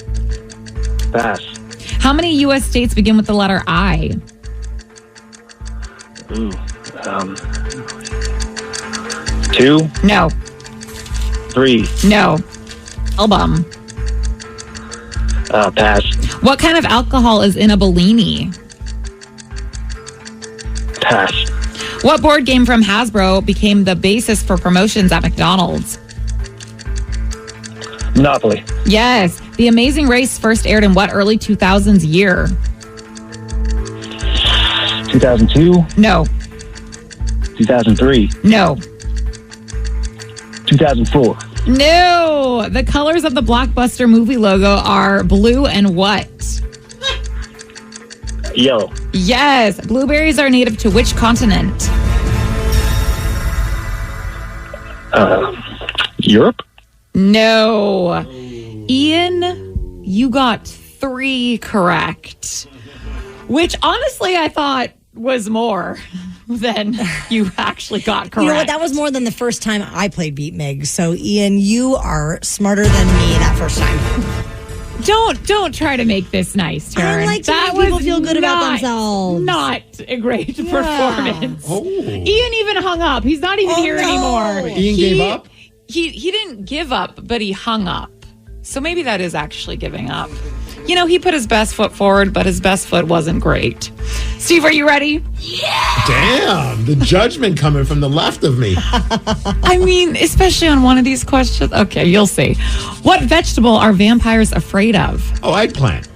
Speaker 18: Pass.
Speaker 12: How many U.S. states begin with the letter I?
Speaker 18: Ooh. 2?
Speaker 12: No.
Speaker 18: 3?
Speaker 12: No. Album.
Speaker 18: Pass.
Speaker 12: What kind of alcohol is in a Bellini?
Speaker 18: Pass.
Speaker 12: What board game from Hasbro became the basis for promotions at McDonald's?
Speaker 18: Monopoly.
Speaker 12: Yes. The Amazing Race first aired in what early 2000s year?
Speaker 18: 2002?
Speaker 12: No.
Speaker 18: 2003?
Speaker 12: No.
Speaker 18: 2004?
Speaker 12: No. The colors of the Blockbuster movie logo are blue and what?
Speaker 18: Yellow.
Speaker 12: Yes. Blueberries are native to which continent?
Speaker 18: Europe?
Speaker 12: No. Ian, you got 3 correct. Which, honestly, I thought was more than you actually got correct.
Speaker 10: You know what? That was more than the first time I played Beat Migs. So, Ian, you are smarter than me that first time.
Speaker 12: Don't try to make this nice, Taryn.
Speaker 10: I like to
Speaker 12: that
Speaker 10: make people feel good about themselves.
Speaker 12: Not a great performance. Oh. Ian even hung up. He's not even here anymore.
Speaker 11: Ian gave up?
Speaker 12: He didn't give up, but he hung up. So maybe that is actually giving up. You know, he put his best foot forward, but his best foot wasn't great. Steve, are you ready?
Speaker 11: Yeah! Damn, the judgment coming from the left of me.
Speaker 12: I mean, especially on one of these questions. Okay, you'll see. What vegetable are vampires afraid of?
Speaker 11: Oh, eggplant.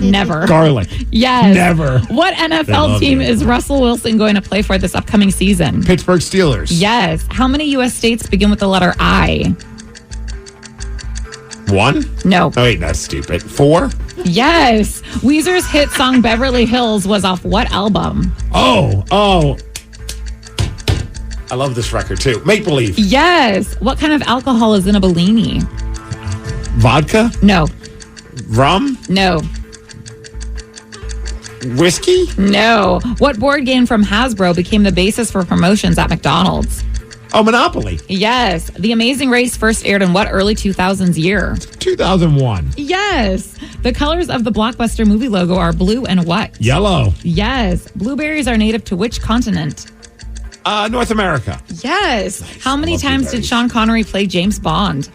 Speaker 12: Never.
Speaker 11: Garlic.
Speaker 12: Yes.
Speaker 11: Never.
Speaker 12: What NFL team is Russell Wilson going to play for this upcoming season?
Speaker 11: Pittsburgh Steelers.
Speaker 12: Yes. How many U.S. states begin with the letter I?
Speaker 11: 1?
Speaker 12: No.
Speaker 11: Oh, wait, that's stupid. 4?
Speaker 12: Yes. Weezer's hit song Beverly Hills was off what album?
Speaker 11: Oh. I love this record, too. Make Believe.
Speaker 12: Yes. What kind of alcohol is in a Bellini?
Speaker 11: Vodka?
Speaker 12: No.
Speaker 11: Rum?
Speaker 12: No.
Speaker 11: Whiskey?
Speaker 12: No. What board game from Hasbro became the basis for promotions at McDonald's?
Speaker 11: Oh, Monopoly.
Speaker 12: Yes. The Amazing Race first aired in what early 2000s year?
Speaker 11: 2001.
Speaker 12: Yes. The colors of the Blockbuster movie logo are blue and what?
Speaker 11: Yellow.
Speaker 12: Yes. Blueberries are native to which continent?
Speaker 11: North America.
Speaker 12: Yes.
Speaker 11: Nice.
Speaker 12: How many times did Sean Connery play James Bond?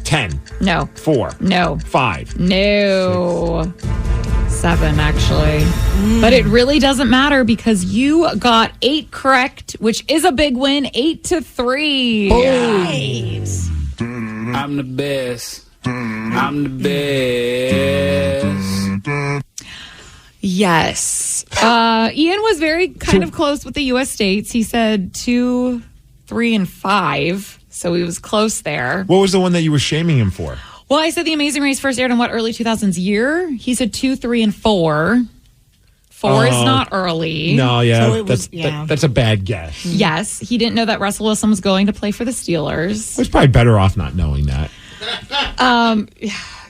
Speaker 11: 10.
Speaker 12: No.
Speaker 11: 4.
Speaker 12: No.
Speaker 11: 5.
Speaker 12: No. 7, actually. But it really doesn't matter because you got 8 correct, which is a big win, 8-3.
Speaker 10: Nice.
Speaker 19: I'm the best. I'm the best.
Speaker 12: Yes. Ian was very kind of close with the U.S. states. He said 2, 3, and 5. So he was close there.
Speaker 11: What was the one that you were shaming him for?
Speaker 12: Well, I said The Amazing Race first aired in what early 2000s year? He said 2, 3, and 4. 4 is not early.
Speaker 11: No, yeah.
Speaker 10: So it was-
Speaker 11: that's a bad guess.
Speaker 12: Yes. He didn't know that Russell Wilson was going to play for the Steelers.
Speaker 11: I was probably better off not knowing that.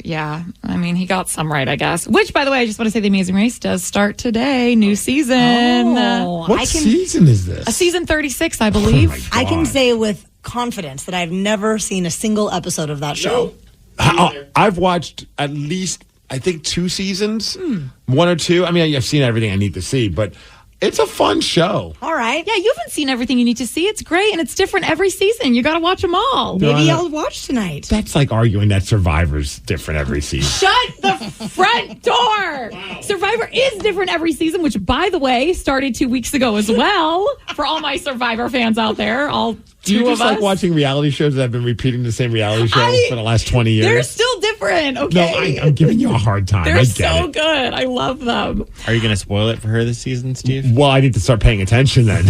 Speaker 12: Yeah. I mean, he got some right, I guess. Which, by the way, I just want to say The Amazing Race does start today. New season.
Speaker 11: What season is this?
Speaker 12: Season 36, I believe.
Speaker 10: I can say with confidence that I've never seen a single episode of that show.
Speaker 11: I've watched at least, I think, 2 seasons. 1 or 2. I mean, I've seen everything I need to see, but it's a fun show.
Speaker 10: All right.
Speaker 12: Yeah, you haven't seen everything you need to see. It's great, and it's different every season. You got to watch them all.
Speaker 10: Maybe I'll watch tonight.
Speaker 11: That's like arguing that Survivor's different every season.
Speaker 12: Shut the front door. Wow. Survivor is different every season, which, by the way, started 2 weeks ago as well. For all my Survivor fans out there, all
Speaker 11: Do you
Speaker 12: two
Speaker 11: just
Speaker 12: of us.
Speaker 11: like watching reality shows that have been repeating the same reality show for the last 20 years?
Speaker 12: They're still different,
Speaker 11: No,
Speaker 12: okay?
Speaker 11: I'm giving you a hard time.
Speaker 12: They're
Speaker 11: I get
Speaker 12: so
Speaker 11: it.
Speaker 12: good. I love them.
Speaker 13: Are you going to spoil it for her this season, Steve?
Speaker 11: Well, I need to start paying attention then.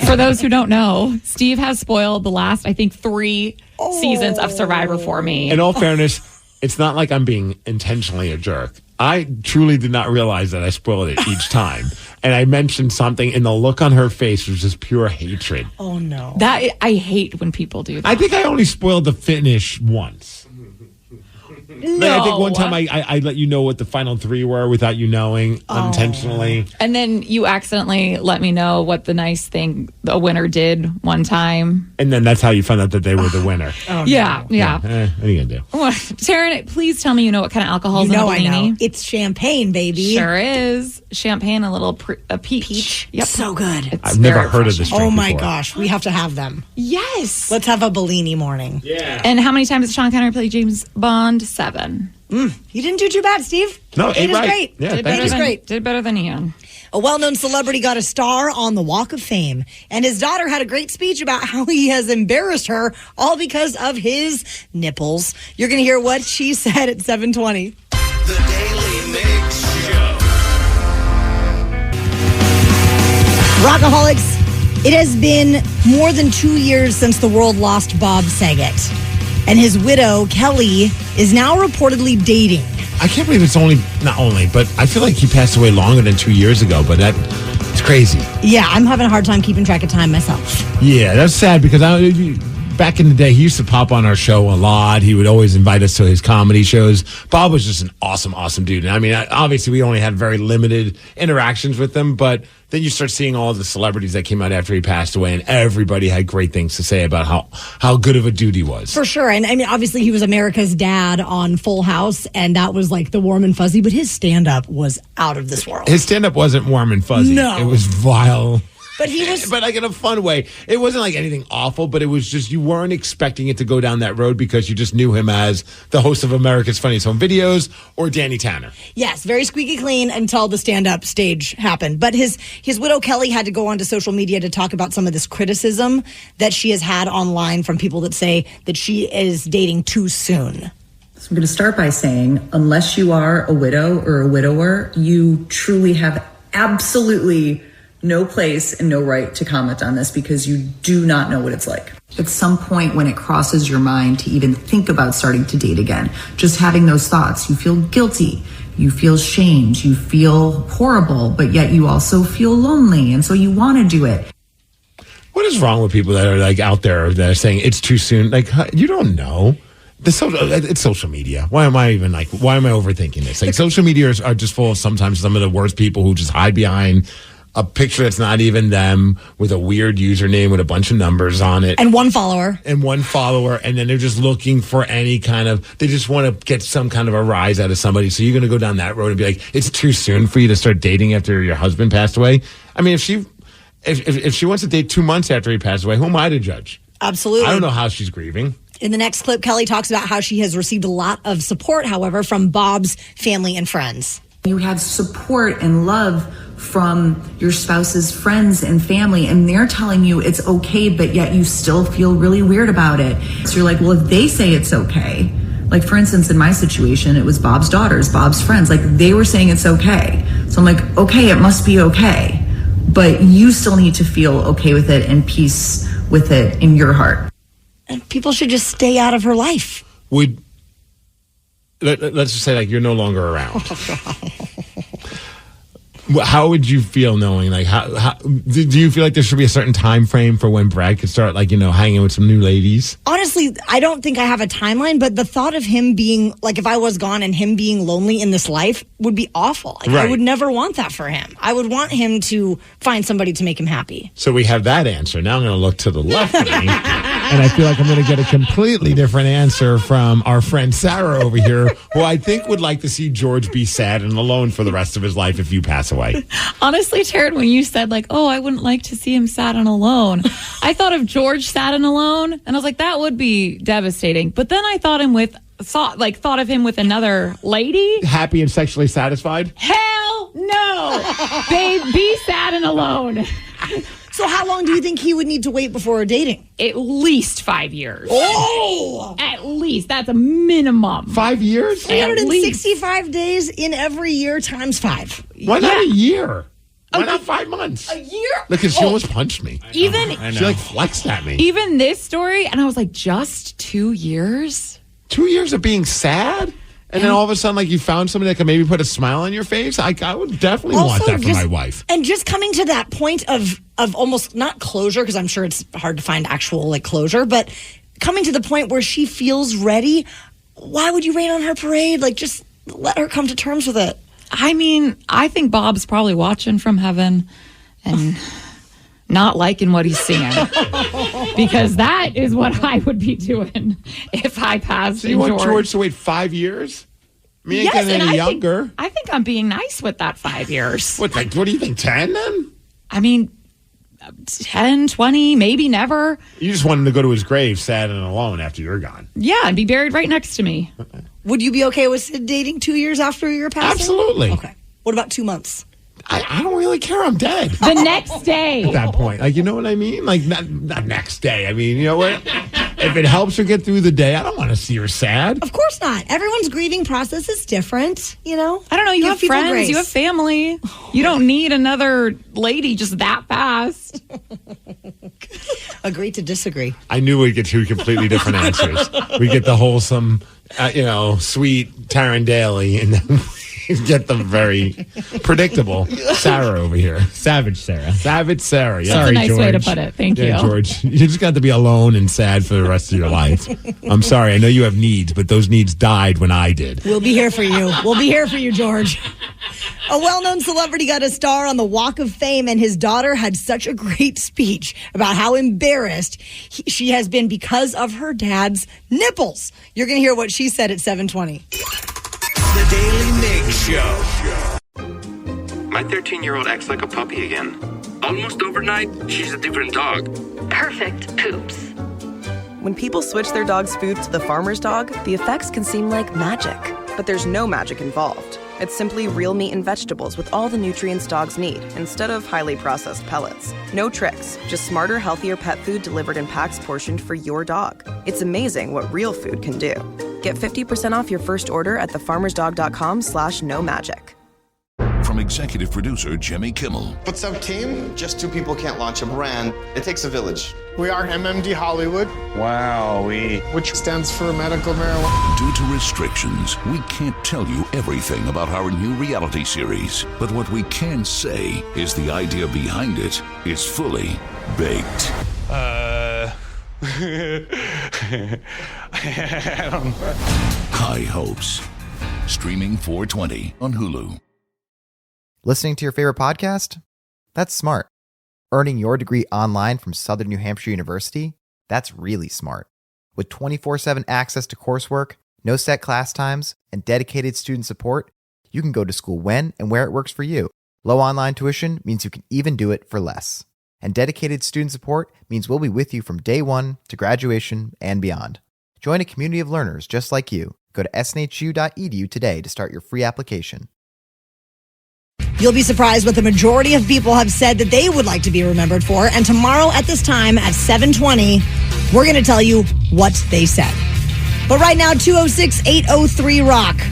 Speaker 12: For those who don't know, Steve has spoiled the last, I think, 3 seasons of Survivor for me.
Speaker 11: In all fairness, it's not like I'm being intentionally a jerk. I truly did not realize that I spoiled it each time. And I mentioned something, and the look on her face was just pure hatred.
Speaker 10: Oh, no.
Speaker 12: That I hate when people do that.
Speaker 11: I think I only spoiled the finish once. Like, I think one time I let you know what the final 3 were without you knowing unintentionally.
Speaker 12: And then you accidentally let me know what the nice thing a winner did one time.
Speaker 11: And then that's how you found out that they were the winner.
Speaker 12: Yeah.
Speaker 11: What are you going to do?
Speaker 12: Taryn, please tell me you know what kind of alcohol is in a
Speaker 10: I
Speaker 12: Bellini.
Speaker 10: know. It's champagne, baby.
Speaker 12: Sure is. Champagne, a little peach. Yep.
Speaker 10: So good.
Speaker 12: It's
Speaker 11: I've never
Speaker 12: very
Speaker 11: heard of this drink
Speaker 10: Oh, my
Speaker 11: before.
Speaker 10: gosh. We have to have them.
Speaker 12: Yes.
Speaker 10: Let's have a Bellini morning.
Speaker 11: Yeah.
Speaker 12: And how many times did Sean Connery play James Bond? 7.
Speaker 10: You didn't do too bad, Steve.
Speaker 11: No,
Speaker 10: 8
Speaker 11: ain't
Speaker 10: is
Speaker 11: right.
Speaker 10: great.
Speaker 11: Yeah,
Speaker 12: Did
Speaker 11: thank you.
Speaker 10: great.
Speaker 12: Did better than Ian.
Speaker 10: A well-known celebrity got a star on the Walk of Fame, and his daughter had a great speech about how he has embarrassed her all because of his nipples. You're going to hear what she said at 7:20.
Speaker 8: The Daily Migs Show.
Speaker 10: Rockaholics, it has been more than 2 years since the world lost Bob Saget. And his widow, Kelly, is now reportedly dating
Speaker 11: I can't believe it's not only, but I feel like he passed away longer than 2 years ago, but it's crazy.
Speaker 10: Yeah, I'm having a hard time keeping track of time myself.
Speaker 11: Yeah, that's sad because back in the day, he used to pop on our show a lot. He would always invite us to his comedy shows. Bob was just an awesome, awesome dude. And I mean, obviously, we only had very limited interactions with him, but then you start seeing all the celebrities that came out after he passed away, and everybody had great things to say about how good of a dude he was.
Speaker 10: For sure. And I mean, obviously, he was America's dad on Full House, and that was like the warm and fuzzy, but his stand-up was out of this world.
Speaker 11: His stand-up wasn't warm and fuzzy.
Speaker 10: No.
Speaker 11: It was vile.
Speaker 10: But he was,
Speaker 11: but like in a fun way. It wasn't like anything awful, but it was just you weren't expecting it to go down that road because you just knew him as the host of America's Funniest Home Videos or Danny Tanner.
Speaker 10: yes, very squeaky clean until the stand-up stage happened. But his widow, Kelly, had to go onto social media to talk about some of this criticism that she has had online from people that say that she is dating too soon.
Speaker 20: So I'm going to start by saying, unless you are a widow or a widower, you truly have absolutely no place and no right to comment on this because you do not know what it's like. At some point when it crosses your mind to even think about starting to date again, just having those thoughts, you feel guilty, you feel shamed, you feel horrible, but yet you also feel lonely, and so you want to do it.
Speaker 11: What is wrong with people that are like out there that are saying it's too soon? Like, you don't know. It's social media. Why am I overthinking this? Like, social media are just full of sometimes some of the worst people who just hide behind a picture that's not even them with a weird username with a bunch of numbers on it.
Speaker 10: And one follower.
Speaker 11: And then they're just looking for they just want to get some kind of a rise out of somebody. So you're going to go down that road and be like, it's too soon for you to start dating after your husband passed away. I mean, if she wants to date 2 months after he passed away, who am I to judge?
Speaker 10: Absolutely.
Speaker 11: I don't know how she's grieving.
Speaker 10: In the next clip, Kelly talks about how she has received a lot of support, however, from Bob's family and friends.
Speaker 20: You have support and love from your spouse's friends and family, and they're telling you it's okay, but yet you still feel really weird about it. So you're like, well, if they say it's okay, like for instance, in my situation, it was Bob's daughters, Bob's friends, like they were saying it's okay. So I'm like, okay, it must be okay, but you still need to feel okay with it and peace with it in your heart.
Speaker 10: And people should just stay out of her life.
Speaker 11: Let's just say like you're no longer around. How would you feel knowing, like, how do you feel like there should be a certain time frame for when Brad could start, like, hanging with some new ladies?
Speaker 10: Honestly, I don't think I have a timeline, but the thought of him being, like, if I was gone and him being lonely in this life would be awful. Like,
Speaker 11: right.
Speaker 10: I would never want that for him. I would want him to find somebody to make him happy.
Speaker 11: So we have that answer. Now I'm going to look to the left of me, and I feel like I'm going to get a completely different answer from our friend Sarah over here, who I think would like to see George be sad and alone for the rest of his life if you pass away.
Speaker 12: Honestly, Taryn, when you said like, oh, I wouldn't like to see him sad and alone, I thought of George sad and alone, and I was like, that would be devastating. But then I thought of him with another lady,
Speaker 11: happy and sexually satisfied.
Speaker 12: Hell no, babe, be sad and alone.
Speaker 10: So how long do you think he would need to wait before dating?
Speaker 12: At least 5 years.
Speaker 10: Oh!
Speaker 12: At least. That's a minimum.
Speaker 11: 5 years?
Speaker 10: 365 days in every year times 5.
Speaker 11: Why not a year? Why not 5 months?
Speaker 10: A year?
Speaker 11: Look, she almost punched me.
Speaker 12: She
Speaker 11: like flexed at me.
Speaker 12: Even this story, and I was like, just 2 years?
Speaker 11: 2 years of being sad? And then all of a sudden, like, you found somebody that could maybe put a smile on your face? I would definitely want that for my wife.
Speaker 10: And just coming to that point of almost not closure, because I'm sure it's hard to find actual, like, closure, but coming to the point where she feels ready, why would you rain on her parade? Like, just let her come to terms with it.
Speaker 12: I mean, I think Bob's probably watching from heaven and not liking what he's seeing. Because that is what I would be doing if I passed.
Speaker 11: So you want George to wait 5 years? Me ain't getting any younger.
Speaker 12: I think I'm being nice with that 5 years.
Speaker 11: What do you think, 10 then?
Speaker 12: I mean, 10, 20, maybe never.
Speaker 11: You just want him to go to his grave sad and alone after you're gone.
Speaker 12: Yeah, and be buried right next to me.
Speaker 10: Would you be okay with Sid dating 2 years after your passing?
Speaker 11: Absolutely.
Speaker 10: Okay. What about 2 months?
Speaker 11: I don't really care. I'm dead.
Speaker 12: The next day.
Speaker 11: At that point. Like, you know what I mean? Like, not next day. I mean, you know what? If it helps her get through the day, I don't want to see her sad.
Speaker 10: Of course not. Everyone's grieving process is different, you know?
Speaker 12: I don't know. You
Speaker 10: Give
Speaker 12: have
Speaker 10: people
Speaker 12: friends.
Speaker 10: grace.
Speaker 12: You have family. You don't need another lady just that fast.
Speaker 10: Agree to disagree.
Speaker 11: I knew we'd get two completely different answers. We get the wholesome, sweet Taryn Daly, and then we get the very predictable Sarah over here.
Speaker 13: Savage Sarah.
Speaker 11: Savage Sarah. Yeah.
Speaker 12: That's
Speaker 11: Sorry,
Speaker 12: a nice
Speaker 11: George.
Speaker 12: way to put it. Thank you.
Speaker 11: George. You just got to be alone and sad for the rest of your life. I'm sorry. I know you have needs, but those needs died when I did.
Speaker 10: We'll be here for you. We'll be here for you, George. A well-known celebrity got a star on the Walk of Fame, and his daughter had such a great speech about how embarrassed she has been because of her dad's nipples. You're going to hear what she said at 7:20.
Speaker 8: The Daily Migs Show.
Speaker 1: My 13-year-old acts like a puppy again. Almost overnight, she's a different dog.
Speaker 2: Perfect poops.
Speaker 3: When people switch their dog's food to the farmer's dog, the effects can seem like magic. But there's no magic involved. It's simply real meat and vegetables with all the nutrients dogs need, instead of highly processed pellets. No tricks, just smarter, healthier pet food delivered in packs portioned for your dog. It's amazing what real food can do. Get 50% off your first order at thefarmersdog.com/no magic.
Speaker 4: From executive producer Jimmy Kimmel.
Speaker 5: What's up, team? Just two people can't launch a brand. It takes a village.
Speaker 6: We are MMD Hollywood.
Speaker 7: Wow,
Speaker 6: which stands for medical marijuana.
Speaker 4: Due to restrictions, we can't tell you everything about our new reality series. But what we can say is the idea behind it is fully baked. High Hopes. Streaming 4/20 on Hulu.
Speaker 17: Listening to your favorite podcast? That's smart. Earning your degree online from Southern New Hampshire University? That's really smart. With 24/7 access to coursework, no set class times, and dedicated student support, you can go to school when and where it works for you. Low online tuition means you can even do it for less. And dedicated student support means we'll be with you from day one to graduation and beyond. Join a community of learners just like you. Go to snhu.edu today to start your free application.
Speaker 10: You'll be surprised what the majority of people have said that they would like to be remembered for. And tomorrow at this time at 7:20, we're going to tell you what they said. But right now, 206-803-ROCK.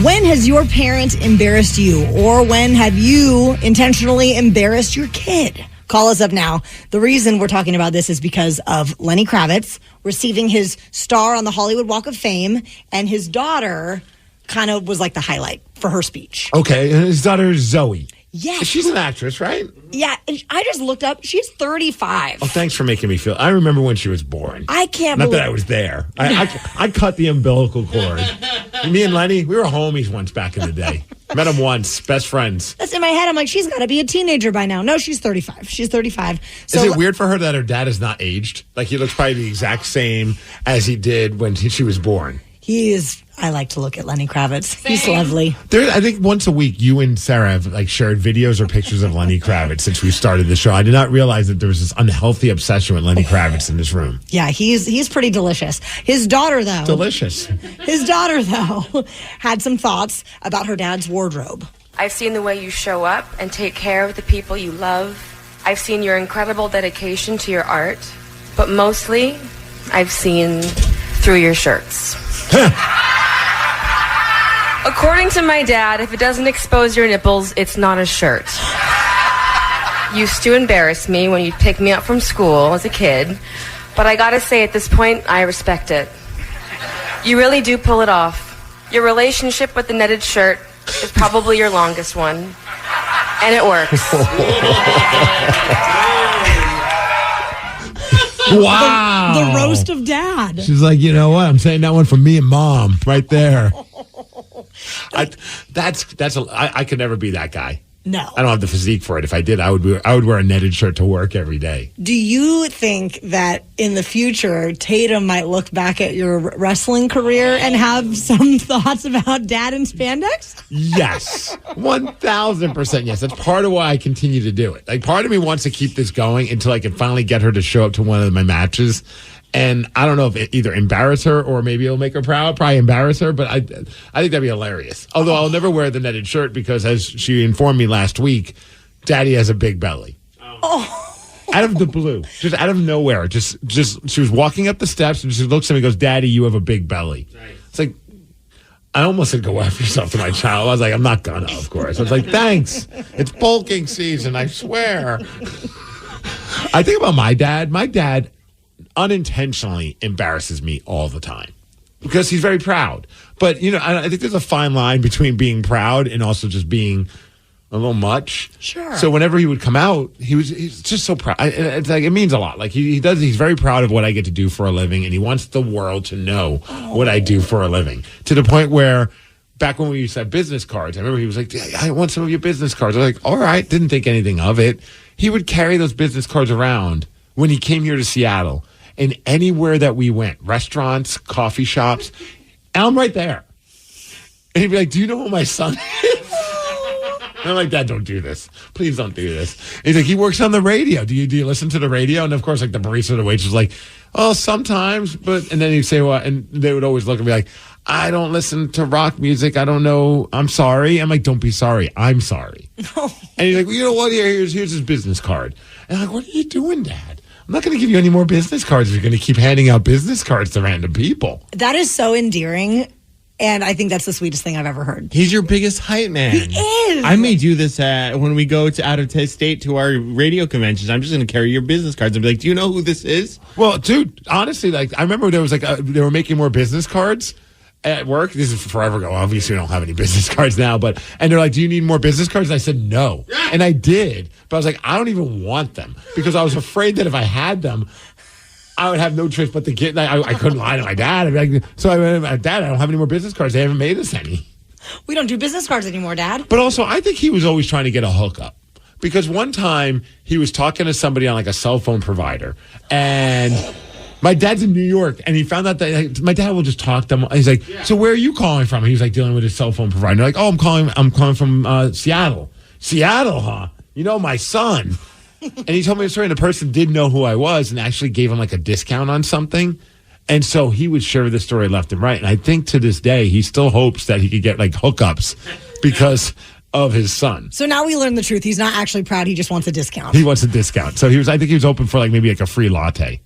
Speaker 10: When has your parent embarrassed you? Or when have you intentionally embarrassed your kid? Call us up now. The reason we're talking about this is because of Lenny Kravitz receiving his star on the Hollywood Walk of Fame, and his daughter kind of was like the highlight for her speech.
Speaker 11: Okay, and his daughter is Zoe.
Speaker 10: Yes.
Speaker 11: She's an actress, right?
Speaker 10: Yeah, and I just looked up. She's 35.
Speaker 11: Oh, thanks for making me feel. I remember when she was born.
Speaker 10: I can't
Speaker 11: Not
Speaker 10: believe
Speaker 11: that I was there. I cut the umbilical cord. Me and Lenny, we were homies once back in the day. Met him once, best friends.
Speaker 10: That's in my head. I'm like, she's got to be a teenager by now. No, she's 35. She's 35. So,
Speaker 11: is it weird for her that her dad is not aged? Like, he looks probably the exact same as he did when she was born.
Speaker 10: He is. I like to look at Lenny Kravitz. He's lovely.
Speaker 11: I think once a week, you and Sarah have shared videos or pictures of Lenny Kravitz since we started the show. I did not realize that there was this unhealthy obsession with Lenny Kravitz in this room.
Speaker 10: Yeah, he's pretty delicious. His daughter, though.
Speaker 11: Delicious.
Speaker 10: His daughter, though, had some thoughts about her dad's wardrobe.
Speaker 21: I've seen the way you show up and take care of the people you love. I've seen your incredible dedication to your art. But mostly, I've seen through your shirts. According to my dad, if it doesn't expose your nipples, it's not a shirt. Used to embarrass me when you'd pick me up from school as a kid, but I gotta say at this point, I respect it. You really do pull it off. Your relationship with the netted shirt is probably your longest one, and it works.
Speaker 11: Wow.
Speaker 10: The roast of dad.
Speaker 11: She's like, you know what? I'm saying that one for me and mom right there. I could never be that guy.
Speaker 10: No.
Speaker 11: I don't have the physique for it. If I did, I would wear a netted shirt to work every day.
Speaker 10: Do you think that in the future, Tatum might look back at your wrestling career and have some thoughts about dad in spandex?
Speaker 11: Yes. 1,000% yes. That's part of why I continue to do it. Like, part of me wants to keep this going until I can finally get her to show up to one of my matches. And I don't know if it either embarrass her or maybe it'll make her proud. Probably embarrass her, but I think that'd be hilarious. Although I'll never wear the netted shirt because, as she informed me last week, Daddy has a big belly.
Speaker 10: Oh.
Speaker 11: Out of the blue, just out of nowhere, just she was walking up the steps and she looks at me and goes, "Daddy, you have a big belly." Right. It's like, I almost said, "Go after yourself" to my child. I was like, I'm not gonna, of course. I was like, thanks. It's bulking season, I swear. I think about my dad. My dad unintentionally embarrasses me all the time because he's very proud. But, I think there's a fine line between being proud and also just being a little much.
Speaker 10: Sure.
Speaker 11: So whenever he would come out, he's just so proud. It's like, it means a lot. Like he's very proud of what I get to do for a living, and he wants the world to know what I do for a living, to the point where back when we used to have business cards, I remember he was like, I want some of your business cards. I was like, all right, didn't think anything of it. He would carry those business cards around when he came here to Seattle, and anywhere that we went, restaurants, coffee shops, and I'm right there. And he'd be like, do you know who my son is? And I'm like, Dad, don't do this. Please don't do this. And he's like, he works on the radio. Do you listen to the radio? And of course, like the barista or the waitress was like, oh, sometimes. And then he'd say, well, and they would always look at me like, I don't listen to rock music. I don't know. I'm sorry. I'm like, don't be sorry. I'm sorry. And he's like, well, you know what? Here's his business card. And I'm like, what are you doing, Dad? I'm not going to give you any more business cards if you're going to keep handing out business cards to random people.
Speaker 10: That is so endearing. And I think that's the sweetest thing I've ever heard.
Speaker 13: He's your biggest hype man.
Speaker 10: He is.
Speaker 13: I may do this when we go to out of state to our radio conventions. I'm just going to carry your business cards and be like, do you know who this is?
Speaker 11: Well, dude, honestly, like I remember there was like they were making more business cards at work. This is forever ago. Obviously, we don't have any business cards now. And they're like, do you need more business cards? And I said, no. And I did. But I was like, I don't even want them because I was afraid that if I had them, I would have no choice but to get. I couldn't lie to my dad. I'd be like, so I went, Dad, I don't have any more business cards. They haven't made us any.
Speaker 10: We don't do business cards anymore, Dad.
Speaker 11: But also, I think he was always trying to get a hookup because one time he was talking to somebody on like a cell phone provider, and my dad's in New York, and he found out that my dad will just talk to him. He's like, so where are you calling from? He was like dealing with his cell phone provider. They're like, oh, I'm calling from Seattle. Seattle, huh? You know, my son. And he told me a story, and the person did know who I was and actually gave him like a discount on something. And so he would share the story left and right. And I think to this day, he still hopes that he could get like hookups because of his son.
Speaker 10: So now we learn the truth. He's not actually proud. He just wants a discount.
Speaker 11: He wants a discount. So I think he was open for like maybe like a free latte.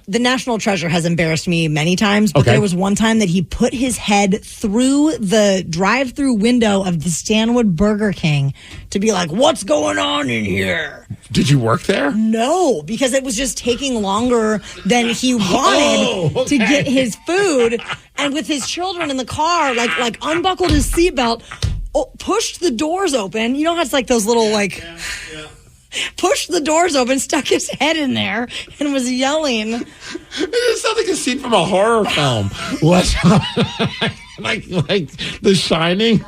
Speaker 10: The National Treasure has embarrassed me many times, but there was one time that he put his head through the drive-through window of the Stanwood Burger King to be like, what's going on in here?
Speaker 11: Did you work there?
Speaker 10: No, because it was just taking longer than he wanted to get his food. And with his children in the car, like unbuckled his seatbelt, pushed the doors open. You know how it's like those little pushed the doors open, stuck his head in there, and was yelling.
Speaker 11: It sounds like a scene from a horror film. What? like The Shining?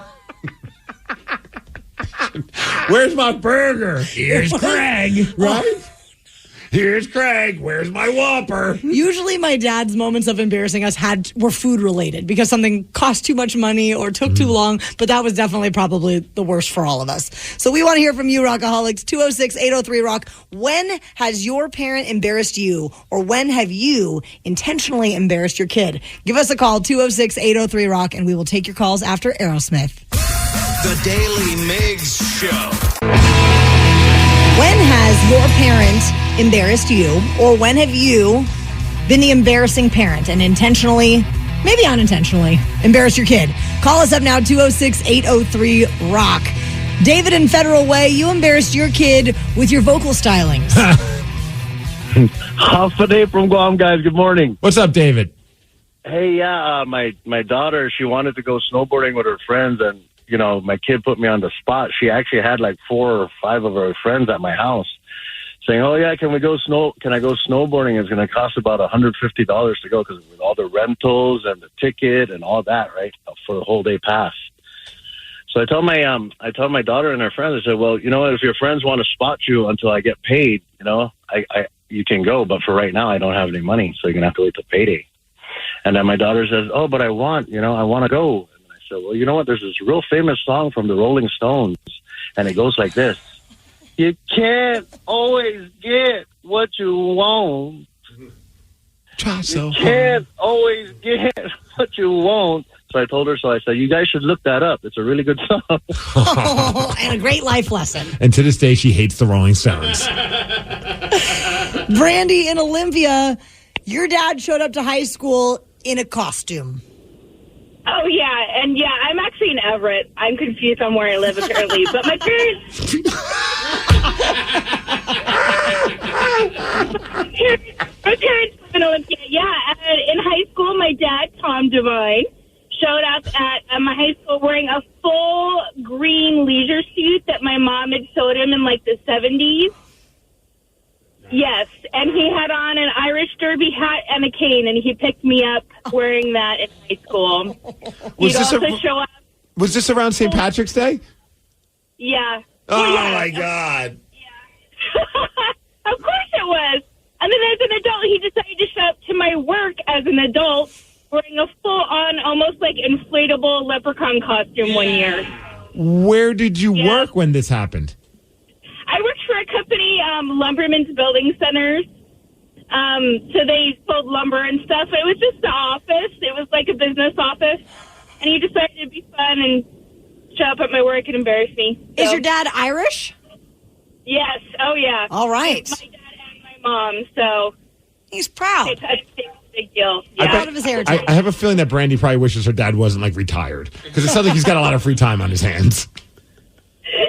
Speaker 11: Where's my burger? Here's Craig. Right? Here's Craig. Where's my Whopper?
Speaker 10: Usually my dad's moments of embarrassing us were food related because something cost too much money or took too long, but that was definitely probably the worst for all of us. So we want to hear from you, Rockaholics. 206-803-ROCK. When has your parent embarrassed you, or when have you intentionally embarrassed your kid? Give us a call, 206-803-ROCK, and we will take your calls after Aerosmith.
Speaker 8: The Daily Migs Show.
Speaker 10: When has your parent embarrassed you, or when have you been the embarrassing parent and intentionally, maybe unintentionally, embarrassed your kid? Call us up now, 206-803-ROCK. David in Federal Way, you embarrassed your kid with your vocal stylings.
Speaker 9: Hafade from Guam, guys. Good morning.
Speaker 11: What's up, David?
Speaker 9: Hey, yeah, my daughter, she wanted to go snowboarding with her friends, and you know, my kid put me on the spot. She actually had like 4 or 5 of her friends at my house saying, oh, yeah, can I go snowboarding? It's going to cost about $150 to go because with all the rentals and the ticket and all that, right, for the whole day pass. So I told my daughter and her friends, I said, well, you know what, if your friends want to spot you until I get paid, you know, you can go. But for right now, I don't have any money, so you're going to have to wait till payday. And then my daughter says, oh, but I want to go. So, well, you know what? There's this real famous song from the Rolling Stones, and it goes like this. You can't always get what you want.
Speaker 11: Try so
Speaker 9: hard. You can't always get what you want. So I told her, I said, you guys should look that up. It's a really good song.
Speaker 10: And a great life lesson.
Speaker 11: And to this day, she hates the Rolling Stones.
Speaker 10: Brandy in Olympia, your dad showed up to high school in a costume.
Speaker 22: Oh, yeah. And, yeah, I'm actually in Everett. I'm confused on where I live, apparently. But my parents... My parents live in Olympia. Yeah, in high school, my dad, Tom Devine, showed up at my high school wearing a full green leisure suit that my mom had sewed him in like the 70s. Yes, and he had on an Irish Derby hat and a cane, and he picked me up wearing that in high school. He'd also show up.
Speaker 11: Was this around St. Patrick's Day?
Speaker 22: Yeah.
Speaker 11: Oh,
Speaker 22: yeah.
Speaker 11: my God.
Speaker 22: Of course it was. And then as an adult, he decided to show up to my work as an adult wearing a full-on, almost like inflatable leprechaun costume one year.
Speaker 11: Where did you work when this happened?
Speaker 22: I worked for a company, Lumberman's Building Centers. So they sold lumber and stuff. It was just the office. It was like a business office. And he decided it'd be fun and show up at my work and embarrass me. So.
Speaker 10: Is your dad Irish?
Speaker 22: Yes. Oh, yeah.
Speaker 10: All right.
Speaker 22: My dad and my mom, so.
Speaker 10: He's proud.
Speaker 22: It's a big deal. Yeah.
Speaker 10: Proud of his heritage.
Speaker 11: I have a feeling that Brandy probably wishes her dad wasn't, like, retired. Because it sounds like he's got a lot of free time on his hands.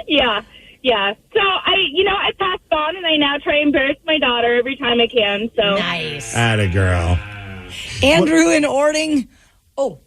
Speaker 22: Yeah. Yeah. So, I passed on, and I now try to embarrass my daughter every time I can. So
Speaker 10: nice.
Speaker 11: Atta girl.
Speaker 10: Andrew in Ording. Oh.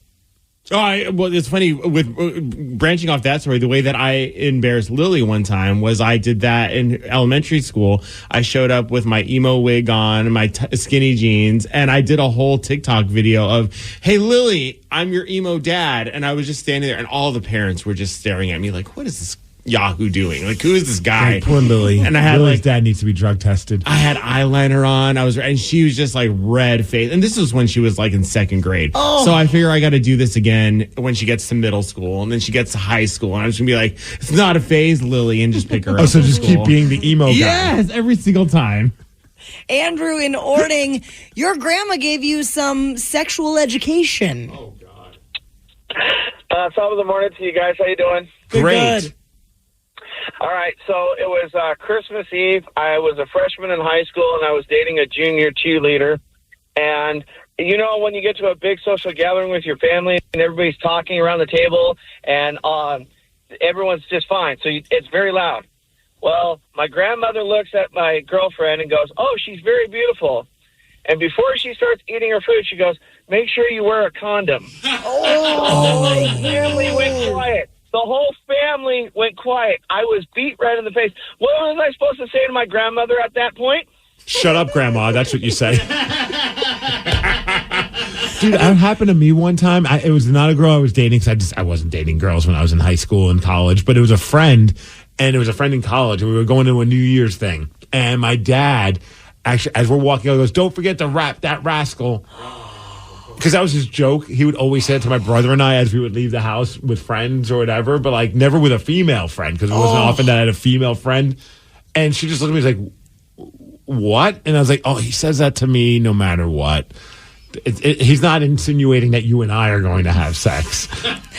Speaker 13: Well, it's funny with branching off that story. The way that I embarrassed Lily one time was I did that in elementary school. I showed up with my emo wig on and my skinny jeans, and I did a whole TikTok video of, "Hey, Lily, I'm your emo dad," and I was just standing there, and all the parents were just staring at me like, "What is this Yahoo doing? Like, who is this guy?"
Speaker 11: Hey, poor Lily.
Speaker 13: And I had
Speaker 11: Lily's dad needs to be drug tested.
Speaker 13: I had eyeliner on. And she was just like red faced. And this was when she was like in second grade.
Speaker 10: Oh.
Speaker 13: So I figure I got to do this again when she gets to middle school, and then she gets to high school, and I'm just gonna be like, "It's not a phase, Lily," and just pick her up.
Speaker 11: Oh, so
Speaker 13: at
Speaker 11: just
Speaker 13: school.
Speaker 11: keep being the emo guy.
Speaker 13: Yes, every single time.
Speaker 10: Andrew in Ording, your grandma gave you some sexual education.
Speaker 13: Oh,
Speaker 14: Top of the morning to you guys. How you doing?
Speaker 11: Great.
Speaker 14: All right, so it was Christmas Eve. I was a freshman in high school, and I was dating a junior cheerleader. And, when you get to a big social gathering with your family and everybody's talking around the table and everyone's just fine, so it's very loud. Well, my grandmother looks at my girlfriend and goes, "Oh, she's very beautiful." And before she starts eating her food, she goes, "Make sure you wear a condom."
Speaker 10: Oh,
Speaker 14: my family went quiet. The whole family went quiet. I was beat right in the face. What was I supposed to say to my grandmother at that point?
Speaker 11: Shut up, Grandma. That's what you say. Dude, that happened to me one time. It was not a girl I was dating, because I wasn't dating girls when I was in high school and college, but it was a friend, and it was a friend in college, and we were going to a New Year's thing. And my dad, actually, as we're walking, he goes, "Don't forget to rap that rascal." Because that was his joke. He would always say it to my brother and I as we would leave the house with friends or whatever, but like never with a female friend, because it wasn't often that I had a female friend. And she just looked at me like, "What?" And I was like, "Oh, he says that to me no matter what. He's not insinuating that you and I are going to have sex."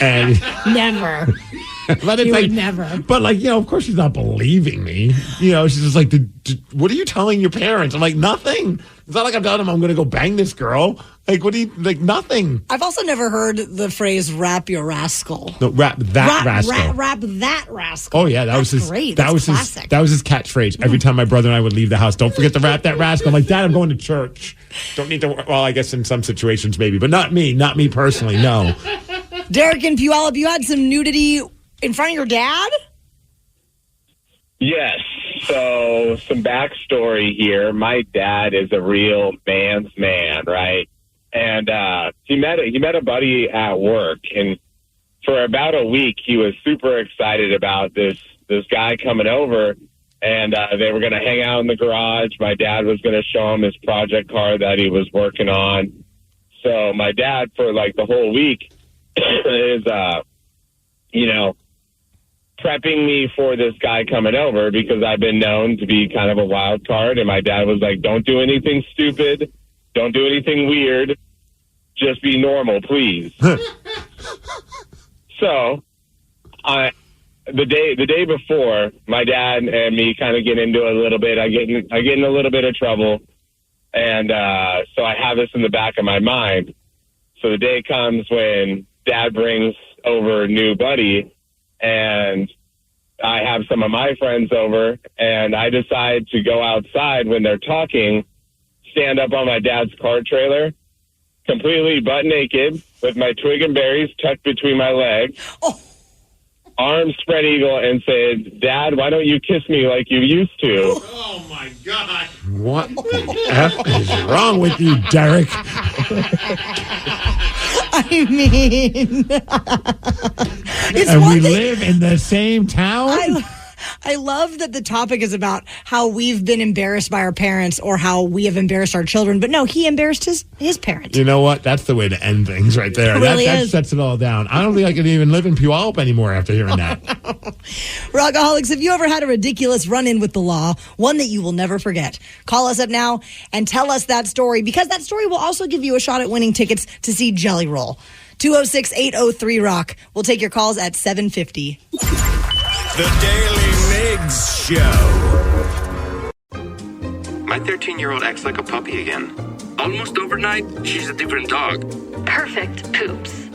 Speaker 11: And
Speaker 10: never.
Speaker 11: But it's
Speaker 10: You
Speaker 11: like,
Speaker 10: would never.
Speaker 11: But like, of course she's not believing me. She's just like, "What are you telling your parents?" I'm like, "Nothing. It's not like I'm telling them I'm going to go bang this girl. Like, what do you, like, nothing."
Speaker 10: I've also never heard the phrase "rap your rascal."
Speaker 11: No, rap that rascal.
Speaker 10: Rap that rascal.
Speaker 11: Oh yeah,
Speaker 10: That's great.
Speaker 11: That
Speaker 10: That's
Speaker 11: was
Speaker 10: classic.
Speaker 11: that was his catchphrase. Every time my brother and I would leave the house, "Don't forget to rap that rascal." I'm like, "Dad, I'm going to church. Don't need to." Well, I guess in some situations maybe, but not me personally. No.
Speaker 10: Derek and Puyallup, you had some nudity in front of your dad?
Speaker 14: Yes. So some backstory here. My dad is a real man's man, right? And he met a buddy at work, and for about a week he was super excited about this guy coming over, and they were going to hang out in the garage. My dad was going to show him his project car that he was working on. So my dad, for like the whole week, is prepping me for this guy coming over, because I've been known to be kind of a wild card. And my dad was like, "Don't do anything stupid. Don't do anything weird. Just be normal, please." So the day before, my dad and me kind of get into a little bit. I get in a little bit of trouble. And so I have this in the back of my mind. So the day comes when Dad brings over a new buddy, and I have some of my friends over, and I decide to go outside when they're talking
Speaker 15: stand up on my dad's car trailer, completely butt naked, with my twig and berries tucked between my legs, arms spread eagle, and said, "Dad, why don't you kiss me like you used to?"
Speaker 8: Oh, my God.
Speaker 11: What the F is wrong with you, Derek?
Speaker 10: I mean,
Speaker 11: and we live in the same town?
Speaker 10: I love that the topic is about how we've been embarrassed by our parents or how we have embarrassed our children. But no, he embarrassed his parents.
Speaker 11: You know what? That's the way to end things right there.
Speaker 10: It really
Speaker 11: that
Speaker 10: is.
Speaker 11: sets it all down. I don't think I can even live in Puyallup anymore after hearing that.
Speaker 10: Rockaholics, have you ever had a ridiculous run-in with the law, one that you will never forget? Call us up now and tell us that story, because that story will also give you a shot at winning tickets to see Jelly Roll. 206-803-ROCK. We'll take your calls at 7:50.
Speaker 8: The Daily Migs Show.
Speaker 1: My 13-year-old acts like a puppy again. Almost overnight, she's a different dog.
Speaker 2: Perfect poops.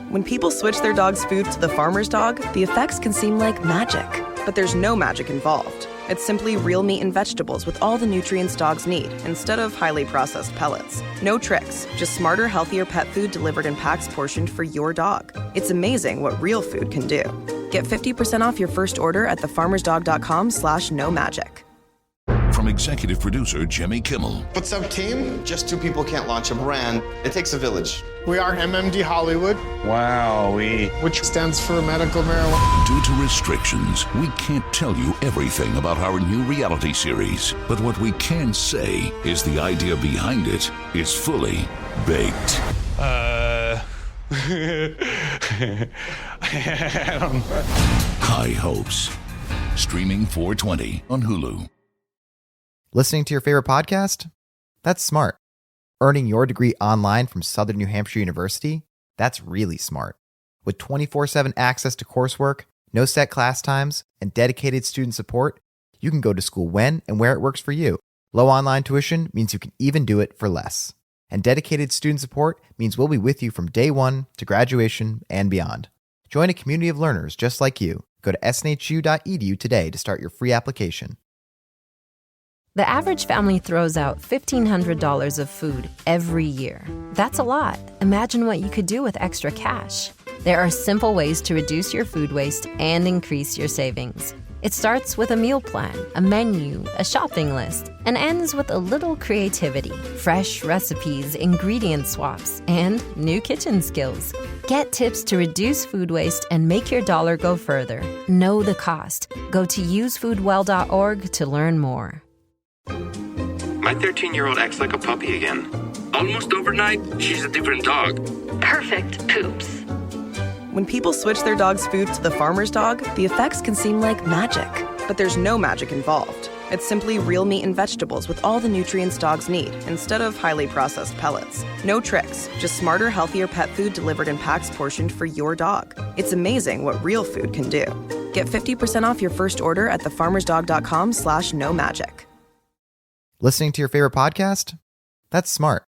Speaker 3: When people switch their dog's food to the farmer's dog, the effects can seem like magic. But there's no magic involved. It's simply real meat and vegetables with all the nutrients dogs need, instead of highly processed pellets. No tricks, just smarter, healthier pet food delivered in packs portioned for your dog. It's amazing what real food can do. Get 50% off your first order at thefarmersdog.com/no-magic.
Speaker 4: From executive producer Jimmy Kimmel,
Speaker 5: What's up, team? Just two people can't launch a brand. It takes a village.
Speaker 6: We are MMD Hollywood,
Speaker 7: Wowee.
Speaker 6: which stands for medical marijuana.
Speaker 4: due to restrictions, we can't tell you everything about our new reality series. But what we can say is the idea behind it is fully baked.
Speaker 7: I don't know.
Speaker 4: High Hopes. Streaming 4/20 on Hulu.
Speaker 17: Listening to your favorite podcast? That's smart. Earning your degree online from Southern New Hampshire University? That's really smart. With 24/7 access to coursework, no set class times, and dedicated student support, you can go to school when and where it works for you. Low online tuition means you can even do it for less. And dedicated student support means we'll be with you from day one to graduation and beyond. Join a community of learners just like you. Go to snhu.edu today to start your free application.
Speaker 16: The average family throws out $1,500 of food every year. That's a lot. Imagine what you could do with extra cash. There are simple ways to reduce your food waste and increase your savings. It starts with a meal plan, a menu, a shopping list, and ends with a little creativity, fresh recipes, ingredient swaps, and new kitchen skills. Get tips to reduce food waste and make your dollar go further. Know the cost. Go to usefoodwell.org to learn more.
Speaker 1: My 13-year-old acts like a puppy again. Almost overnight, she's a different dog.
Speaker 2: Perfect poops.
Speaker 3: When people switch their dog's food to the farmer's dog, the effects can seem like magic. But there's no magic involved. It's simply real meat and vegetables with all the nutrients dogs need, instead of highly processed pellets. No tricks, just smarter, healthier pet food delivered in packs portioned for your dog. It's amazing what real food can do. Get 50% off your first order at thefarmersdog.com/no-magic.
Speaker 17: Listening to your favorite podcast? That's smart.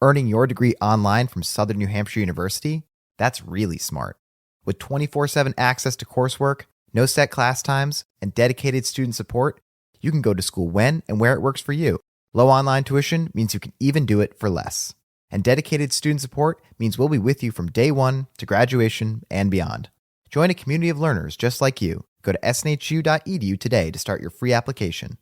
Speaker 17: Earning your degree online from Southern New Hampshire University? That's really smart. With 24/7 access to coursework, no set class times, and dedicated student support, you can go to school when and where it works for you. Low online tuition means you can even do it for less. And dedicated student support means we'll be with you from day one to graduation and beyond. Join a community of learners just like you. Go to snhu.edu today to start your free application.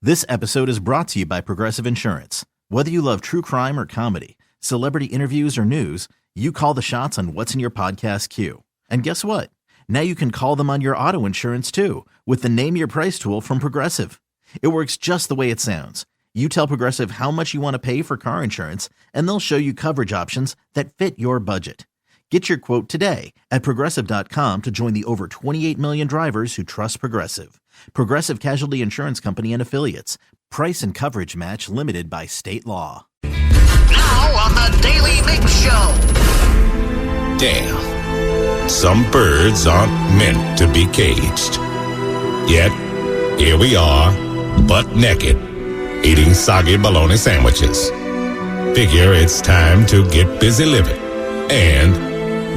Speaker 23: This episode is brought to you by Progressive Insurance. Whether you love true crime or comedy, celebrity interviews or news, you call the shots on what's in your podcast queue. And guess what? Now you can call them on your auto insurance too with the Name Your Price tool from Progressive. It works just the way it sounds. You tell Progressive how much you want to pay for car insurance, and they'll show you coverage options that fit your budget. Get your quote today at Progressive.com to join the over 28 million drivers who trust Progressive. Progressive Casualty Insurance Company and Affiliates. Price and coverage match limited by state law.
Speaker 8: Now on the Daily Migs Show. Damn. Some birds aren't meant to be caged. Yet, here we are, butt naked, eating soggy bologna sandwiches. Figure it's time to get busy living and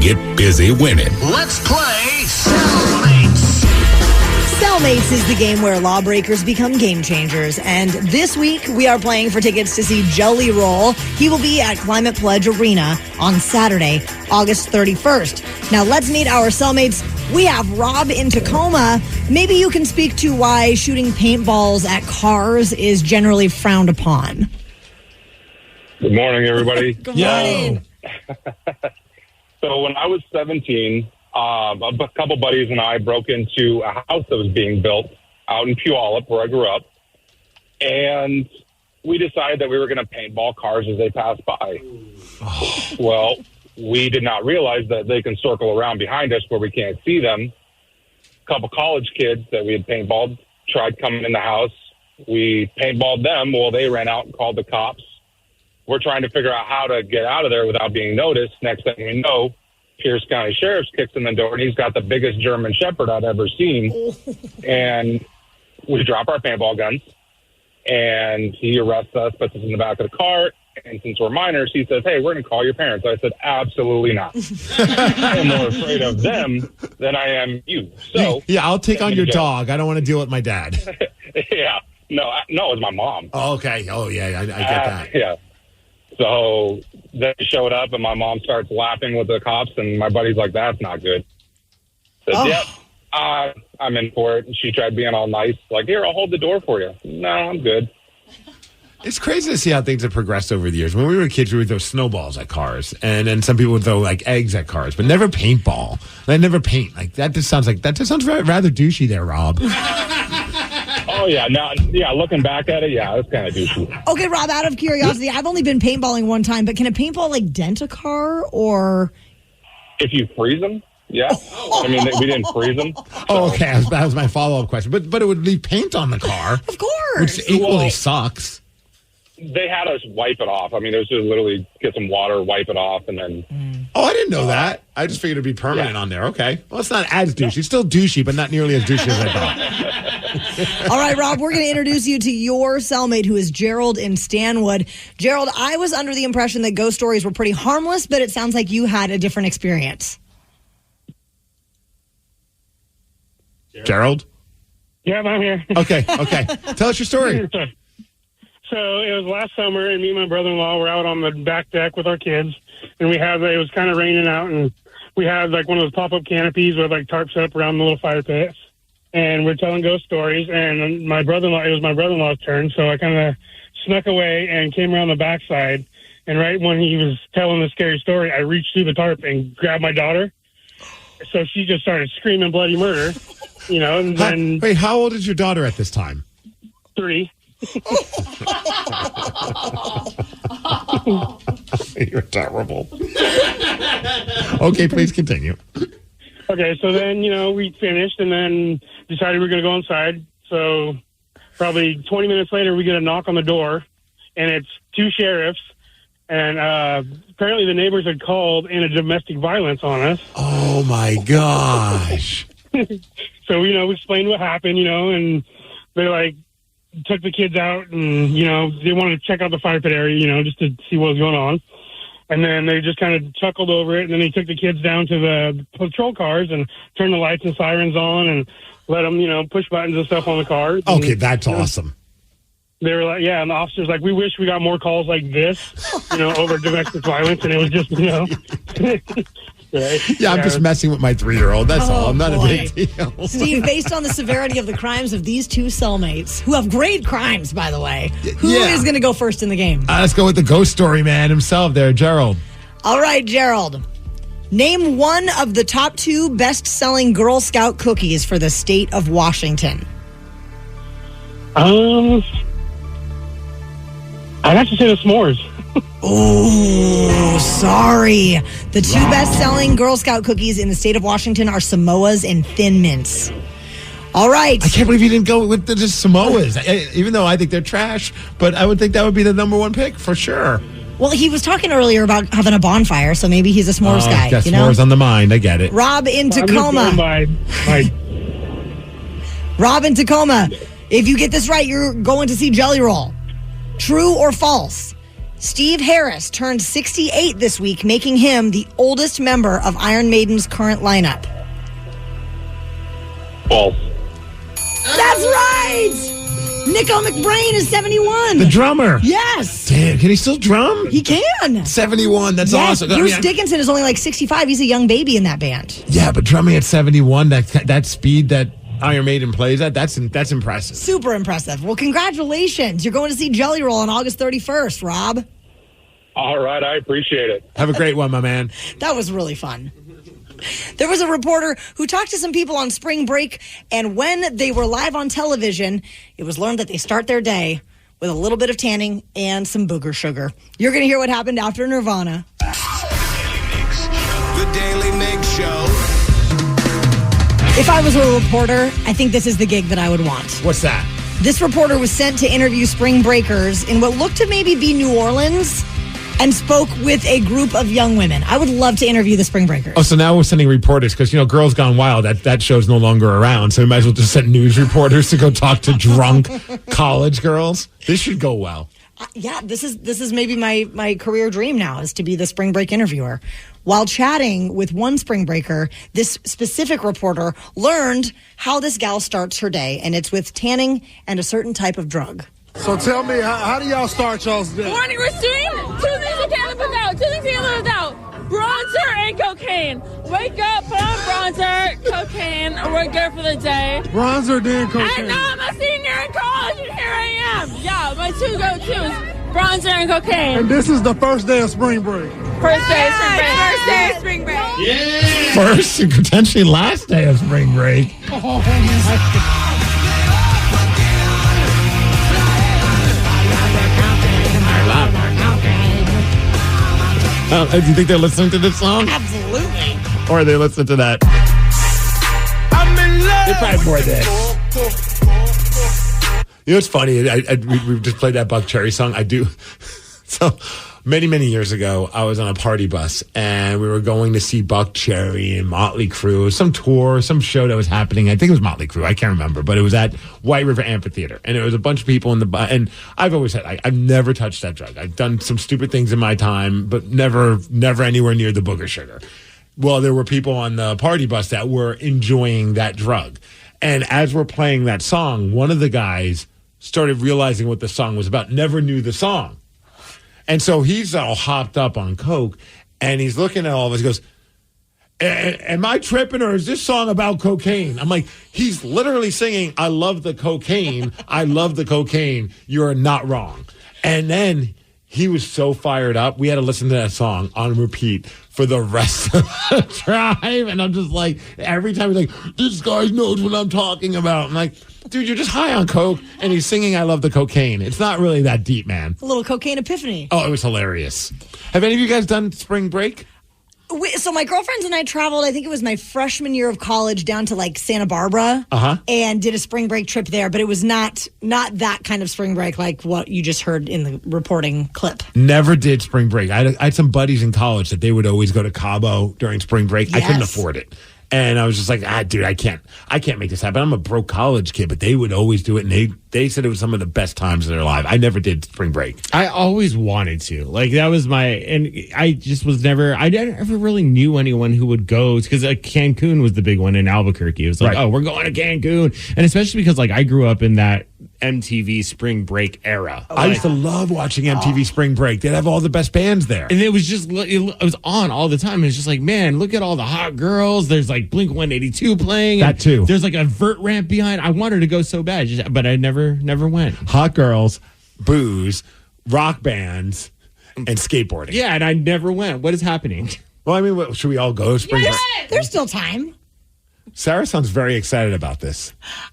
Speaker 8: get busy winning.
Speaker 10: Let's play Cellmates. Cellmates is the game where lawbreakers become game changers. And this week, we are playing for tickets to see Jelly Roll. He will be at Climate Pledge Arena on Saturday, August 31st. Now, let's meet our cellmates. We have Rob in Tacoma. Maybe you can speak to why shooting paintballs at cars is generally frowned upon.
Speaker 18: Good morning, everybody.
Speaker 10: Good morning.
Speaker 18: So when I was 17, a couple buddies and I broke into a house that was being built out in Puyallup, where I grew up, and we decided that we were going to paintball cars as they passed by. Well, we did not realize that they can circle around behind us where we can't see them. A couple college kids that we had paintballed tried coming in the house. We paintballed them. Well, they ran out and called the cops. We're trying to figure out how to get out of there without being noticed. Next thing we know, Pierce County Sheriff's kicks in the door, and he's got the biggest German Shepherd I've ever seen. And we drop our paintball guns, and he arrests us, puts us in the back of the car. And since we're minors, he says, "Hey, we're going to call your parents." I said, "Absolutely not. I'm more afraid of them than I am you." So
Speaker 11: yeah, I'll take on your dog. I don't want to deal with my dad.
Speaker 18: Yeah. No, it was my mom.
Speaker 11: Oh, okay. Oh, yeah, I get that.
Speaker 18: Yeah. So they showed up, and my mom starts laughing with the cops, and my buddy's like, "That's not good." Said, "Yep, I'm in for it." And she tried being all nice, like, "Here, I'll hold the door for you." "No, I'm good."
Speaker 11: It's crazy to see how things have progressed over the years. When we were kids, we would throw snowballs at cars, and then some people would throw like eggs at cars, but never paintball. They never paint. Like that just sounds rather douchey there, Rob.
Speaker 18: Oh yeah, looking back at it, it's kind of douchey.
Speaker 10: Okay, Rob, out of curiosity, I've only been paintballing one time, but can a paintball like dent a car or?
Speaker 18: If you freeze them, yeah. I mean, we didn't freeze them. So.
Speaker 11: Oh, okay. That was my follow-up question. But it would leave paint on the car.
Speaker 10: Of course.
Speaker 11: Which equally sucks.
Speaker 18: They had us wipe it off. I mean, it was just literally get some water, wipe it off, and then...
Speaker 11: Oh, I didn't know that. I just figured it'd be permanent on there. Okay. Well, it's not as douchey. It's still douchey, but not nearly as douchey as I thought.
Speaker 10: All right, Rob, we're going to introduce you to your cellmate, who is Gerald in Stanwood. Gerald, I was under the impression that ghost stories were pretty harmless, but it sounds like you had a different experience.
Speaker 11: Gerald?
Speaker 19: Yeah, I'm here.
Speaker 11: Okay. Tell us your story.
Speaker 19: So it was last summer, and me and my brother-in-law were out on the back deck with our kids, and it was kind of raining out, and we had like one of those pop-up canopies with like tarps set up around the little fire pit, and we're telling ghost stories, and it was my brother-in-law's turn, so I kind of snuck away and came around the backside, and right when he was telling the scary story, I reached through the tarp and grabbed my daughter, so she just started screaming bloody murder, and then...
Speaker 11: Wait, how old is your daughter at this time?
Speaker 19: 3.
Speaker 11: You're terrible. Okay, please continue.
Speaker 19: Okay, so then, we finished and then decided we were going to go inside. So probably 20 minutes later, we get a knock on the door, and it's 2 sheriffs. And apparently the neighbors had called in a domestic violence on us.
Speaker 11: Oh, my gosh.
Speaker 19: So, we explained what happened, and they're took the kids out and, they wanted to check out the fire pit area, just to see what was going on. And then they just kind of chuckled over it. And then they took the kids down to the patrol cars and turned the lights and sirens on and let them, push buttons and stuff on the car.
Speaker 11: Okay, that's awesome.
Speaker 19: They were like, yeah, and the officer's like, we wish we got more calls like this, over domestic violence. And it was just, Right.
Speaker 11: Yeah, I'm just messing with my 3-year-old. That's all. I'm not a big deal.
Speaker 10: Steve, based on the severity of the crimes of these 2 cellmates, who have great crimes, by the way, who is going to go first in the game?
Speaker 11: Let's go with the ghost story man himself there, Gerald.
Speaker 10: All right, Gerald. Name one of the top 2 best-selling Girl Scout cookies for the state of Washington.
Speaker 19: I'd have to say the s'mores.
Speaker 10: Oh, sorry. The 2 best-selling Girl Scout cookies in the state of Washington are Samoas and Thin Mints. All right.
Speaker 11: I can't believe you didn't go with the Samoas, even though I think they're trash, but I would think that would be the number 1 pick for sure.
Speaker 10: Well, he was talking earlier about having a bonfire, so maybe he's a s'mores guy.
Speaker 11: Got s'mores on the mind. I get it.
Speaker 10: Rob in Tacoma. Rob in Tacoma. If you get this right, you're going to see Jelly Roll. True or false? Steve Harris turned 68 this week, making him the oldest member of Iron Maiden's current lineup.
Speaker 18: False.
Speaker 10: That's right. Nico McBrain is 71.
Speaker 11: The drummer.
Speaker 10: Yes.
Speaker 11: Damn, can he still drum?
Speaker 10: He can.
Speaker 11: 71, that's
Speaker 10: yes,
Speaker 11: awesome.
Speaker 10: Bruce Dickinson is only like 65. He's a young baby in that band.
Speaker 11: Yeah, but drumming at 71, that speed that Iron Maiden plays at, that's impressive.
Speaker 10: Super impressive. Well, congratulations. You're going to see Jelly Roll on August 31st, Rob.
Speaker 18: All right, I appreciate it.
Speaker 11: Have a great one, my man.
Speaker 10: That was really fun. There was a reporter who talked to some people on spring break, and when they were live on television, it was learned that they start their day with a little bit of tanning and some booger sugar. You're going to hear what happened after Nirvana.
Speaker 8: The Daily Migs Show.
Speaker 10: If I was a reporter, I think this is the gig that I would want.
Speaker 11: What's that?
Speaker 10: This reporter was sent to interview spring breakers in what looked to maybe be New Orleans and spoke with a group of young women. I would love to interview the spring breakers.
Speaker 11: Oh, so now we're sending reporters because, Girls Gone Wild, that show's no longer around. So we might as well just send news reporters to go talk to drunk college girls. This should go well.
Speaker 10: Yeah, this is maybe my career dream now, is to be the spring break interviewer. While chatting with one spring breaker, this specific reporter learned how this gal starts her day, and it's with tanning and a certain type of drug.
Speaker 6: So tell me, how do y'all start y'all's day?
Speaker 12: Morning routine, 2 things you can't live without. 2 things you can't live without. Bronzer and cocaine. Wake up, put on bronzer, cocaine, and we're good for the day.
Speaker 6: Bronzer, then cocaine.
Speaker 12: And now I'm a senior in college, and here I am. Yeah, my 2 go-tos, bronzer and cocaine.
Speaker 6: And this is the first day of spring break.
Speaker 12: First day of spring break. First day of spring break.
Speaker 11: Yeah. First and potentially last day of spring break.
Speaker 6: Oh, my God.
Speaker 11: Do you think they're listening to this song?
Speaker 10: Absolutely.
Speaker 11: Or are they listening to that?
Speaker 8: I'm in love.
Speaker 11: They probably more this. It's funny. We just played that Buck Cherry song. I do. So many years ago, I was on a party bus and we were going to see Buck Cherry and Motley Crue, some tour, some show that was happening. I think it was Motley Crue. I can't remember, but it was at White River Amphitheater, and it was a bunch of people in the bus. And I've always said I've never touched that drug. I've done some stupid things in my time, but never anywhere near the booger sugar. Well, there were people on the party bus that were enjoying that drug, and as we're playing that song, one of the guys started realizing what the song was about. Never knew the song. And so he's all hopped up on coke, and he's looking at all of us. He goes, am I tripping, or is this song about cocaine? I'm like, he's literally singing, I love the cocaine. I love the cocaine. You're not wrong. And then he was so fired up. We had to listen to that song on repeat for the rest of the drive. And I'm just like, every time he's like, this guy knows what I'm talking about. I'm like, dude, you're just high on coke, and he's singing I love the cocaine. It's not really that deep, man.
Speaker 10: A little cocaine epiphany.
Speaker 11: Oh, it was hilarious. Have any of you guys done spring break?
Speaker 10: So my girlfriends and I traveled, I think it was my freshman year of college, down to like Santa Barbara and did a spring break trip there. But it was not that kind of spring break like what you just heard in the reporting clip.
Speaker 11: Never did spring break. I had some buddies in college that they would always go to Cabo during spring break.
Speaker 10: Yes.
Speaker 11: I couldn't afford it. And I was just like, dude, I can't make this happen. I'm a broke college kid, but they would always do it. And they said it was some of the best times of their life. I never did spring break.
Speaker 13: I always wanted to. Like, that was and I just was never really knew anyone who would go, because Cancun was the big one in Albuquerque. It was like, oh, we're going to Cancun. And especially because, like, I grew up in that MTV spring break era.
Speaker 11: I used to love watching MTV spring break. They'd have all the best bands there.
Speaker 13: And it was just, it was on all the time. And it's just like, man, look at all the hot girls. There's like Blink 182 playing.
Speaker 11: That too.
Speaker 13: There's like a vert ramp behind. I wanted to go so bad, but I never went.
Speaker 11: Hot girls, booze, rock bands, and skateboarding.
Speaker 13: Yeah, and I never went. What is happening?
Speaker 11: Well, I mean, should we all go spring break?
Speaker 10: There's still time.
Speaker 11: Sarah sounds very excited about this.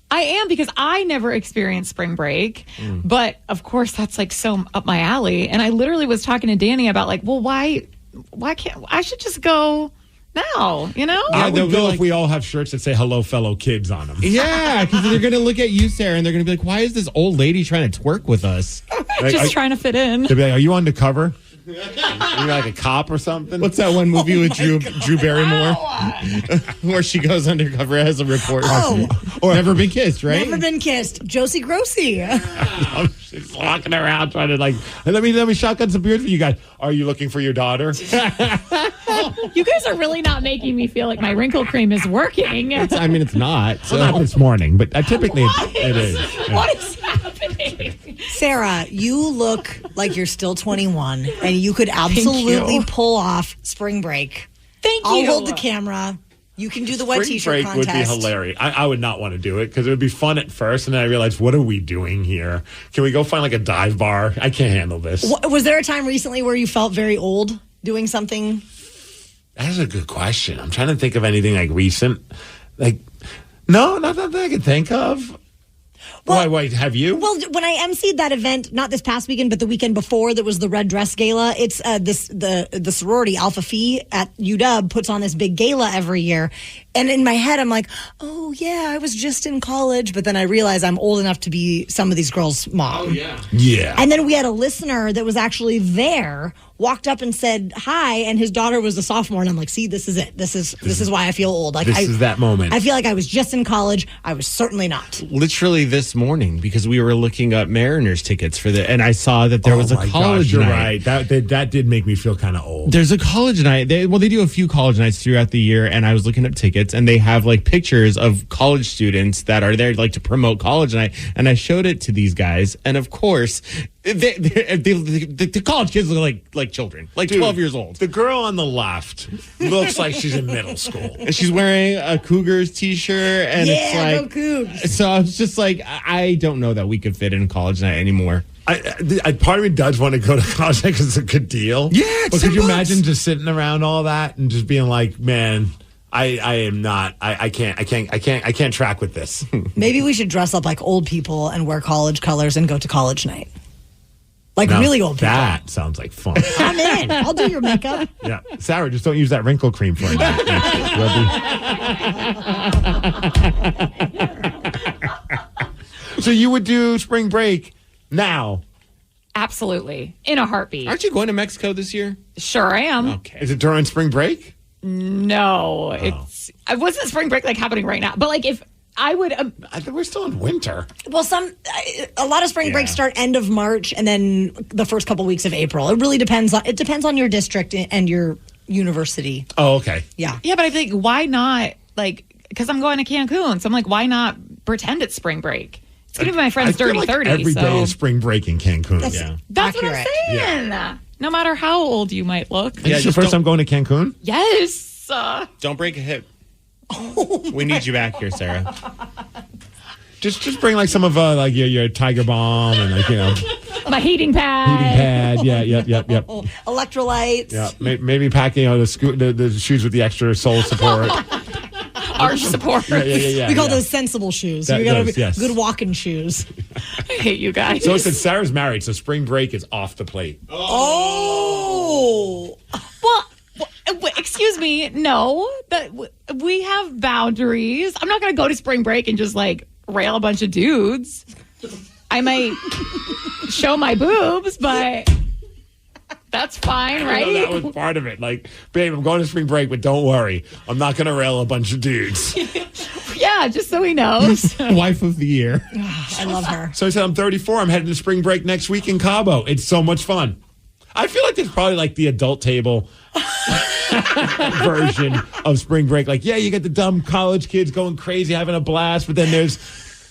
Speaker 20: I am, because I never experienced spring break, but of course that's like so up my alley. And I literally was talking to Danny about like, well, why can't I should just go now, you know?
Speaker 11: I would go if we all have shirts that say hello fellow kids on them.
Speaker 13: Yeah, because they're going to look at you, Sarah, and they're going to be like, why is this old lady trying to twerk with us?
Speaker 20: Just trying to fit in.
Speaker 11: They'll be like, are you undercover? You're like a cop or something?
Speaker 13: What's that one movie with Drew Barrymore? Where she goes undercover as a reporter. Or Never Been Kissed, right?
Speaker 10: Never Been Kissed. Josie Grossi.
Speaker 11: She's walking around trying to like, let me shotgun some beers for you guys. Are you looking for your daughter?
Speaker 10: Oh
Speaker 20: You guys are really not making me feel like my wrinkle cream is working.
Speaker 13: It's not. So.
Speaker 11: Well, not this morning, but typically it is. Yeah.
Speaker 20: What is happening?
Speaker 10: Sarah, you look like you're still 21, and you could absolutely pull off spring break.
Speaker 20: Thank you.
Speaker 10: I'll hold the camera. You can do the wet
Speaker 11: Spring
Speaker 10: t-shirt
Speaker 11: break
Speaker 10: contest.
Speaker 11: would be hilarious. I would not want to do it because it would be fun at first, and then I realized, what are we doing here? Can we go find like a dive bar? I can't handle this.
Speaker 10: Was there a time recently where you felt very old doing something?
Speaker 11: That's a good question. I'm trying to think of anything like recent. Like, no, not that I could think of.
Speaker 10: Well,
Speaker 11: why, have you?
Speaker 10: Well, when I emceed that event, not this past weekend, but the weekend before, that was the Red Dress Gala. It's the sorority Alpha Phi at UW puts on this big gala every year. And in my head, I'm like, oh, yeah, I was just in college. But then I realize I'm old enough to be some of these girls' mom.
Speaker 11: Oh, yeah. Yeah.
Speaker 10: And then we had a listener that was actually there, walked up and said hi, and his daughter was a sophomore. And I'm like, see, this is it. This is why I feel old. Like,
Speaker 11: this is that moment.
Speaker 10: I feel like I was just in college. I was certainly not.
Speaker 13: Literally this morning, because we were looking up Mariners tickets and I saw that there was a college
Speaker 11: you're
Speaker 13: night.
Speaker 11: right. That did make me feel kind of old.
Speaker 13: There's a college night. They do a few college nights throughout the year, and I was looking up tickets, and they have like pictures of college students that are there like to promote college night, and I showed it to these guys, and of course, the college kids look like children, like 12 years old.
Speaker 11: The girl on the left looks like she's in middle school.
Speaker 13: And she's wearing a Cougars t-shirt, and it's like,
Speaker 10: go Cougs.
Speaker 13: So I was just like, I don't know that we could fit in college night anymore.
Speaker 11: Part of me does want to go to college night because it's a good deal.
Speaker 13: Yeah,
Speaker 11: but could you imagine just sitting around all that and just being like, man, I am not. I can't track with this.
Speaker 10: Maybe we should dress up like old people and wear college colors and go to college night. Like
Speaker 11: Now,
Speaker 10: really old people.
Speaker 11: That sounds like fun.
Speaker 10: I'm in. I'll do your makeup.
Speaker 11: Yeah. Sarah, just don't use that wrinkle cream for it. So you would do spring break now?
Speaker 20: Absolutely. In a heartbeat.
Speaker 13: Aren't you going to Mexico this year?
Speaker 20: Sure I am.
Speaker 13: Okay.
Speaker 11: Is it during spring break?
Speaker 20: No. It wasn't spring break like happening right now. But like if I would...
Speaker 11: I think we're still in winter.
Speaker 10: Well, a lot of spring breaks start end of March and then the first couple weeks of April. It really depends on your district and your university.
Speaker 11: Oh, okay.
Speaker 10: Yeah.
Speaker 20: Yeah, but I think why not, like, because I'm going to Cancun, so I'm like, why not pretend it's spring break? It's going to be my friend's dirty 30.
Speaker 11: Every day is spring break in Cancun.
Speaker 20: That's what I'm saying. Yeah. No matter how old you might look.
Speaker 11: Is this your first time going to Cancun?
Speaker 20: Yes.
Speaker 13: Don't break a hip. We need you back here, Sarah.
Speaker 11: Just bring like some of like your Tiger Balm and like
Speaker 20: my heating pad.
Speaker 11: Yeah. Yep.
Speaker 10: Electrolytes.
Speaker 11: Yeah. Maybe pack the shoes with the extra sole support.
Speaker 20: Arch support.
Speaker 11: Yeah.
Speaker 10: We call those sensible shoes. You got to be good walking shoes.
Speaker 20: I hate you guys.
Speaker 11: So since Sarah's married, so spring break is off the plate.
Speaker 10: Oh.
Speaker 20: Well, excuse me. No, that we have boundaries. I'm not going to go to spring break and just like rail a bunch of dudes. I might show my boobs, but that's fine, right?
Speaker 11: That was part of it. Like, babe, I'm going to spring break, but don't worry. I'm not going to rail a bunch of dudes.
Speaker 20: Yeah, just so he knows.
Speaker 13: Wife of the year.
Speaker 10: I love her.
Speaker 11: So I said, I'm 34. I'm heading to spring break next week in Cabo. It's so much fun. I feel like there's probably like the adult table version of spring break. Like, yeah, you get the dumb college kids going crazy, having a blast, but then there's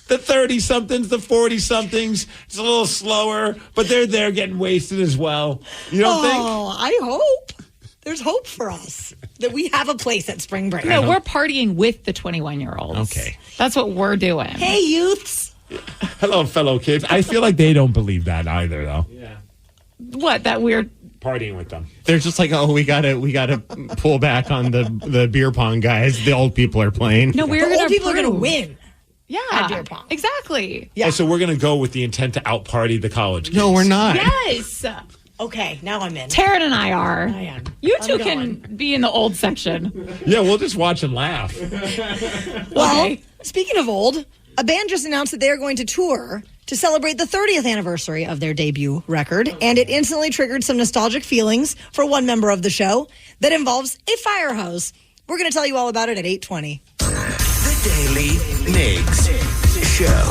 Speaker 11: the 30-somethings, the 40-somethings. It's a little slower, but they're there getting wasted as well. You don't think?
Speaker 10: Oh, I hope. There's hope for us that we have a place at spring break.
Speaker 20: No, we're partying with the 21-year-olds.
Speaker 13: Okay.
Speaker 20: That's what we're doing.
Speaker 10: Hey, youths.
Speaker 11: Hello, fellow kids. I feel like they don't believe that either, though.
Speaker 13: Yeah.
Speaker 20: What, that weird...
Speaker 11: Partying with them.
Speaker 13: They're just like, oh, we gotta pull back on the beer pong guys. The old people are playing.
Speaker 20: No,
Speaker 10: The old people are going to win.
Speaker 20: Yeah.
Speaker 10: At beer pong.
Speaker 20: Exactly.
Speaker 10: Yeah.
Speaker 11: Oh, so we're going to go with the intent to out-party the college kids.
Speaker 13: No, we're not.
Speaker 20: Yes.
Speaker 10: Okay, now I'm in.
Speaker 20: Taryn and I are.
Speaker 10: I am.
Speaker 20: You
Speaker 10: I'm
Speaker 20: two
Speaker 10: going.
Speaker 20: can be in the old section.
Speaker 11: Yeah, we'll just watch and laugh.
Speaker 10: Well, speaking of old, a band just announced that they are going to tour to celebrate the 30th anniversary of their debut record, and it instantly triggered some nostalgic feelings for one member of the show that involves a fire hose. We're going to tell you all about it at 8:20.
Speaker 8: The Daly Migs Show.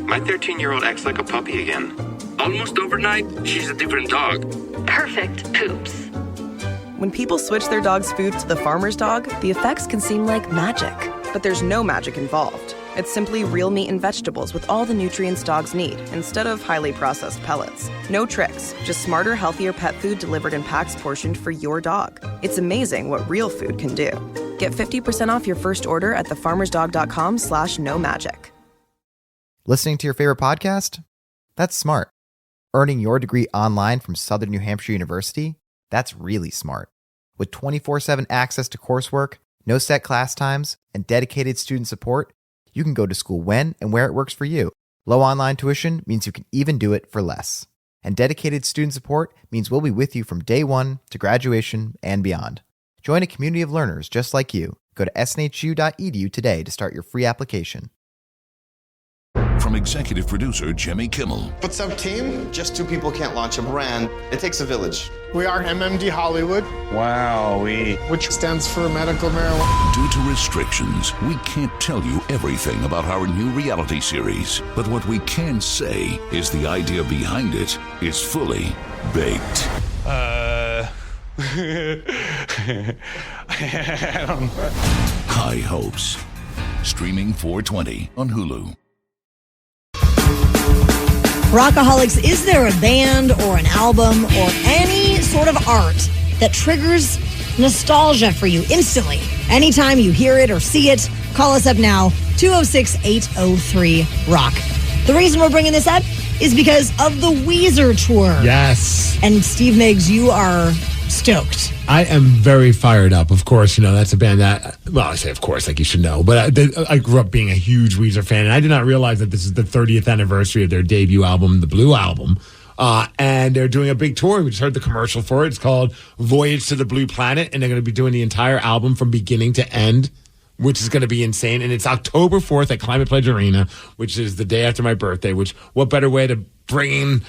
Speaker 1: My 13-year-old acts like a puppy again. Almost overnight, she's a different dog.
Speaker 2: Perfect poops.
Speaker 3: When people switch their dog's food to the farmer's dog, the effects can seem like magic. But there's no magic involved. It's simply real meat and vegetables with all the nutrients dogs need, instead of highly processed pellets. No tricks, just smarter, healthier pet food delivered in packs portioned for your dog. It's amazing what real food can do. Get 50% off your first order at thefarmersdog.com/no magic.
Speaker 17: Listening to your favorite podcast? That's smart. Earning your degree online from Southern New Hampshire University? That's really smart. With 24/7 access to coursework, no set class times, and dedicated student support, you can go to school when and where it works for you. Low online tuition means you can even do it for less. And dedicated student support means we'll be with you from day one to graduation and beyond. Join a community of learners just like you. Go to snhu.edu today to start your free application.
Speaker 4: From executive producer Jimmy Kimmel.
Speaker 5: What's up, team? Just two people can't launch a brand. It takes a village.
Speaker 6: We are MMD Hollywood.
Speaker 7: Wow-wee.
Speaker 6: Which stands for medical marijuana.
Speaker 4: Due to restrictions, we can't tell you everything about our new reality series. But what we can say is the idea behind it is fully baked.
Speaker 7: I don't know.
Speaker 4: High Hopes. Streaming 4/20 on Hulu.
Speaker 10: Rockaholics, is there a band or an album or any sort of art that triggers nostalgia for you instantly? Anytime you hear it or see it, call us up now, 206-803-ROCK. The reason we're bringing this up is because of the Weezer tour.
Speaker 11: Yes.
Speaker 10: And Steve Migs, you are stoked.
Speaker 11: I am very fired up. Of course, that's a band that, well, I say of course, like you should know, but I grew up being a huge Weezer fan, and I did not realize that this is the 30th anniversary of their debut album, the Blue Album. And they're doing a big tour. We just heard the commercial for it. It's called Voyage to the Blue Planet, and they're going to be doing the entire album from beginning to end, which is going to be insane. And it's October 4th at Climate Pledge Arena, which is the day after my birthday, which what better way to bring in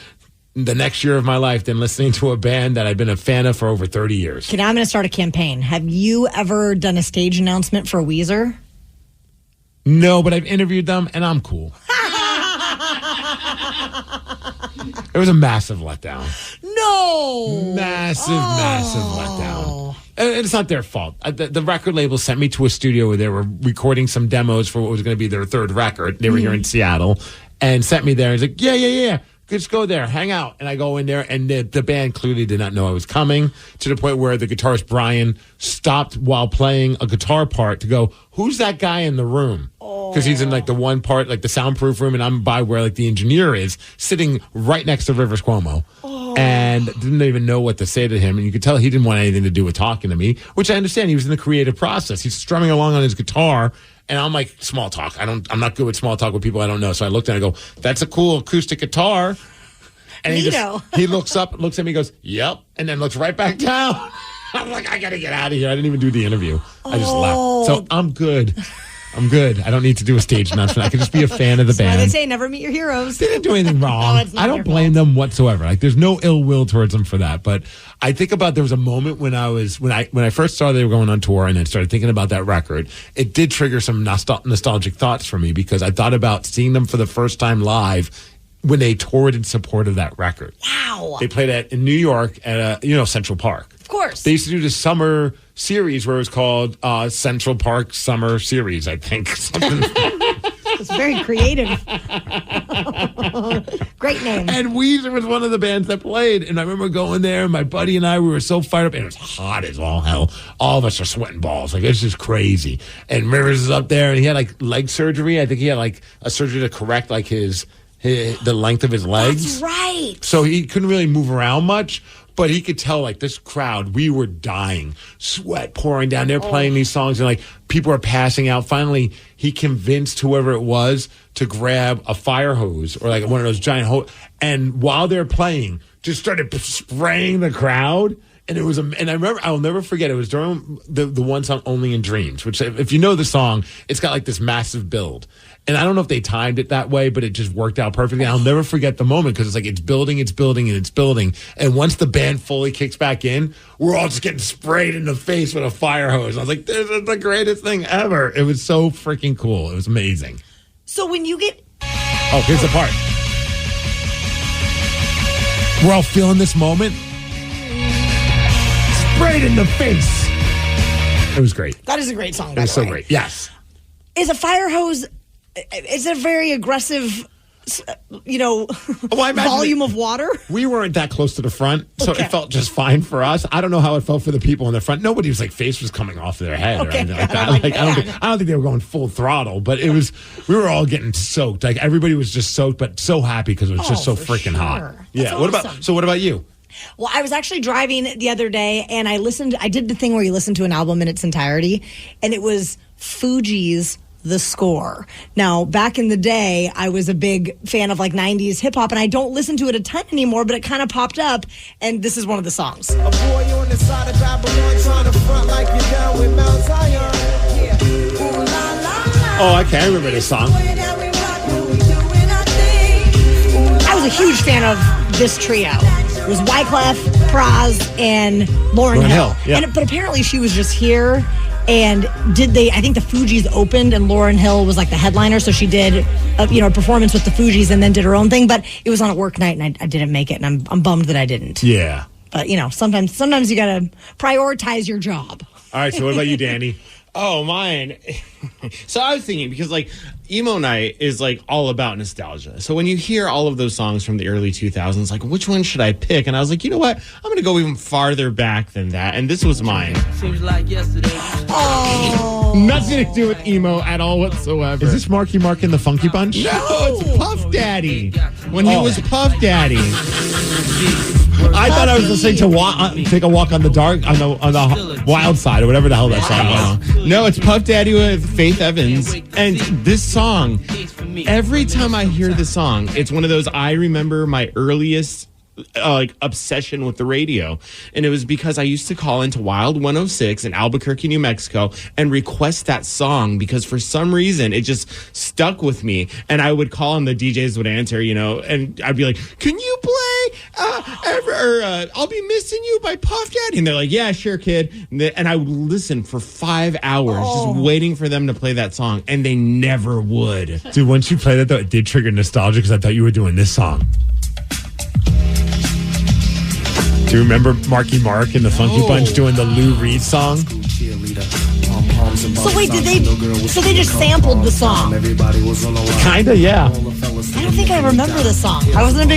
Speaker 11: the next year of my life than listening to a band that I've been a fan of for over 30 years.
Speaker 10: Okay, now I'm going to start a campaign. Have you ever done a stage announcement for Weezer?
Speaker 11: No, but I've interviewed them, and I'm cool. It was a massive letdown.
Speaker 10: No!
Speaker 11: Massive letdown. And it's not their fault. The record label sent me to a studio where they were recording some demos for what was going to be their third record. They were here in Seattle, and sent me there. He's like, yeah. Just go there, hang out. And I go in there, and the band clearly did not know I was coming, to the point where the guitarist Brian stopped while playing a guitar part to go, who's that guy in the room? Because he's in like the one part, like the soundproof room, and I'm by where like the engineer is, sitting right next to Rivers Cuomo. And didn't even know what to say to him. And you could tell he didn't want anything to do with talking to me, which I understand. He was in the creative process. He's strumming along on his guitar. And I'm like, small talk. I'm not good with small talk with people I don't know. So I looked and I go, that's a cool acoustic guitar. And he looks up, looks at me, goes, yep. And then looks right back down. I'm like, I got to get out of here. I didn't even do the interview. I just left. So I'm good. I don't need to do a stage announcement. I can just be a fan of the band.
Speaker 10: They say never meet your heroes.
Speaker 11: They didn't do anything wrong. I don't blame them whatsoever. Like, there's no ill will towards them for that. But I think about, there was a moment when I first saw they were going on tour, and then started thinking about that record. It did trigger some nostalgic thoughts for me, because I thought about seeing them for the first time live when they toured in support of that record.
Speaker 10: Wow.
Speaker 11: They played in New York at Central Park.
Speaker 10: Of course.
Speaker 11: They used to do this summer series where it was called Central Park Summer Series, I think.
Speaker 10: It's very creative. Great name.
Speaker 11: And Weezer was one of the bands that played. And I remember going there, and my buddy and I, we were so fired up. And it was hot as all hell. All of us are sweating balls. Like, it's just crazy. And Rivers is up there, and he had like leg surgery. I think he had like a surgery to correct like the length of his legs.
Speaker 10: That's right.
Speaker 11: So he couldn't really move around much. But he could tell, like, this crowd, we were dying, sweat pouring down. They're playing these songs, and, like, people are passing out. Finally, he convinced whoever it was to grab a fire hose or, like, one of those giant hose. And while they're playing, just started spraying the crowd. And it was, and I remember, I'll never forget, it was during the one song, Only in Dreams, which, if you know the song, it's got, like, this massive build. And I don't know if they timed it that way, but it just worked out perfectly. I'll never forget the moment, because it's like it's building. And once the band fully kicks back in, we're all just getting sprayed in the face with a fire hose. I was like, this is the greatest thing ever. It was so freaking cool. It was amazing.
Speaker 10: So when you get...
Speaker 11: Oh, here's the part. We're all feeling this moment. sprayed in the face. It was great.
Speaker 10: That is a great song,
Speaker 11: It
Speaker 10: by
Speaker 11: was
Speaker 10: the
Speaker 11: so
Speaker 10: way.
Speaker 11: great. Yes.
Speaker 10: Is a fire hose, is it a very aggressive, volume of water?
Speaker 11: We weren't that close to the front, so
Speaker 10: Okay.
Speaker 11: it felt just fine for us. I don't know how it felt for the people in the front. Nobody's face was coming off their head or anything like that. I don't think they were going full throttle, but it was. We were all getting soaked. Everybody was just soaked, but so happy because it was just so freaking hot. Yeah.
Speaker 10: That's
Speaker 11: What about you?
Speaker 10: Well, I was actually driving the other day, and I did the thing where you listen to an album in its entirety, and it was Fugees' The Score. Now, back in the day, I was a big fan of 90s hip hop, and I don't listen to it a ton anymore, but it kind of popped up, and this is one of the songs.
Speaker 9: A boy on the side of Babylon trying to front like you're down with Mount Zion. Yeah. Ooh, la, la.
Speaker 11: Oh, okay, I remember this song.
Speaker 10: I was a huge fan of this trio. It was Wyclef, Praz, and Lauryn Hill.
Speaker 11: Yeah.
Speaker 10: But apparently she was just here. And I think the Fugees opened and Lauryn Hill was the headliner. So she did a performance with the Fugees and then did her own thing. But it was on a work night and I didn't make it. And I'm bummed that I didn't.
Speaker 11: Yeah.
Speaker 10: But, sometimes you got to prioritize your job.
Speaker 11: All right, so what about you, Danny?
Speaker 13: Oh, mine. So I was thinking, because emo night is all about nostalgia. So when you hear all of those songs from the early 2000s, which one should I pick? And I was like, you know what? I'm going to go even farther back than that. And this was mine.
Speaker 9: Seems like yesterday.
Speaker 10: Oh.
Speaker 11: Nothing to do with emo at all whatsoever. Is this Marky Mark and the Funky Bunch?
Speaker 13: No, it's Puff Daddy. When he was Puff Daddy.
Speaker 11: I thought I was listening to Take a Walk on the Dark, on the Wild Side, or whatever the hell that song was.
Speaker 13: No, it's Puff Daddy with Faith Evans. And this song, every time I hear this song, it's one of those, I remember my earliest obsession with the radio. And it was because I used to call into Wild 106 in Albuquerque, New Mexico, and request that song because for some reason it just stuck with me. And I would call and the DJs would answer, and I'd be like, can you play I'll Be Missing You by Puff Daddy? And they're like, yeah, sure, kid. And I would listen for 5 hours just waiting for them to play that song. And they never would.
Speaker 11: Dude, once you played that, though, it did trigger nostalgia because I thought you were doing this song. Do you remember Marky Mark and the Funky Bunch doing the Lou Reed song?
Speaker 10: So wait, they just sampled the song?
Speaker 11: Kinda, yeah.
Speaker 10: I don't think I remember the song. I wasn't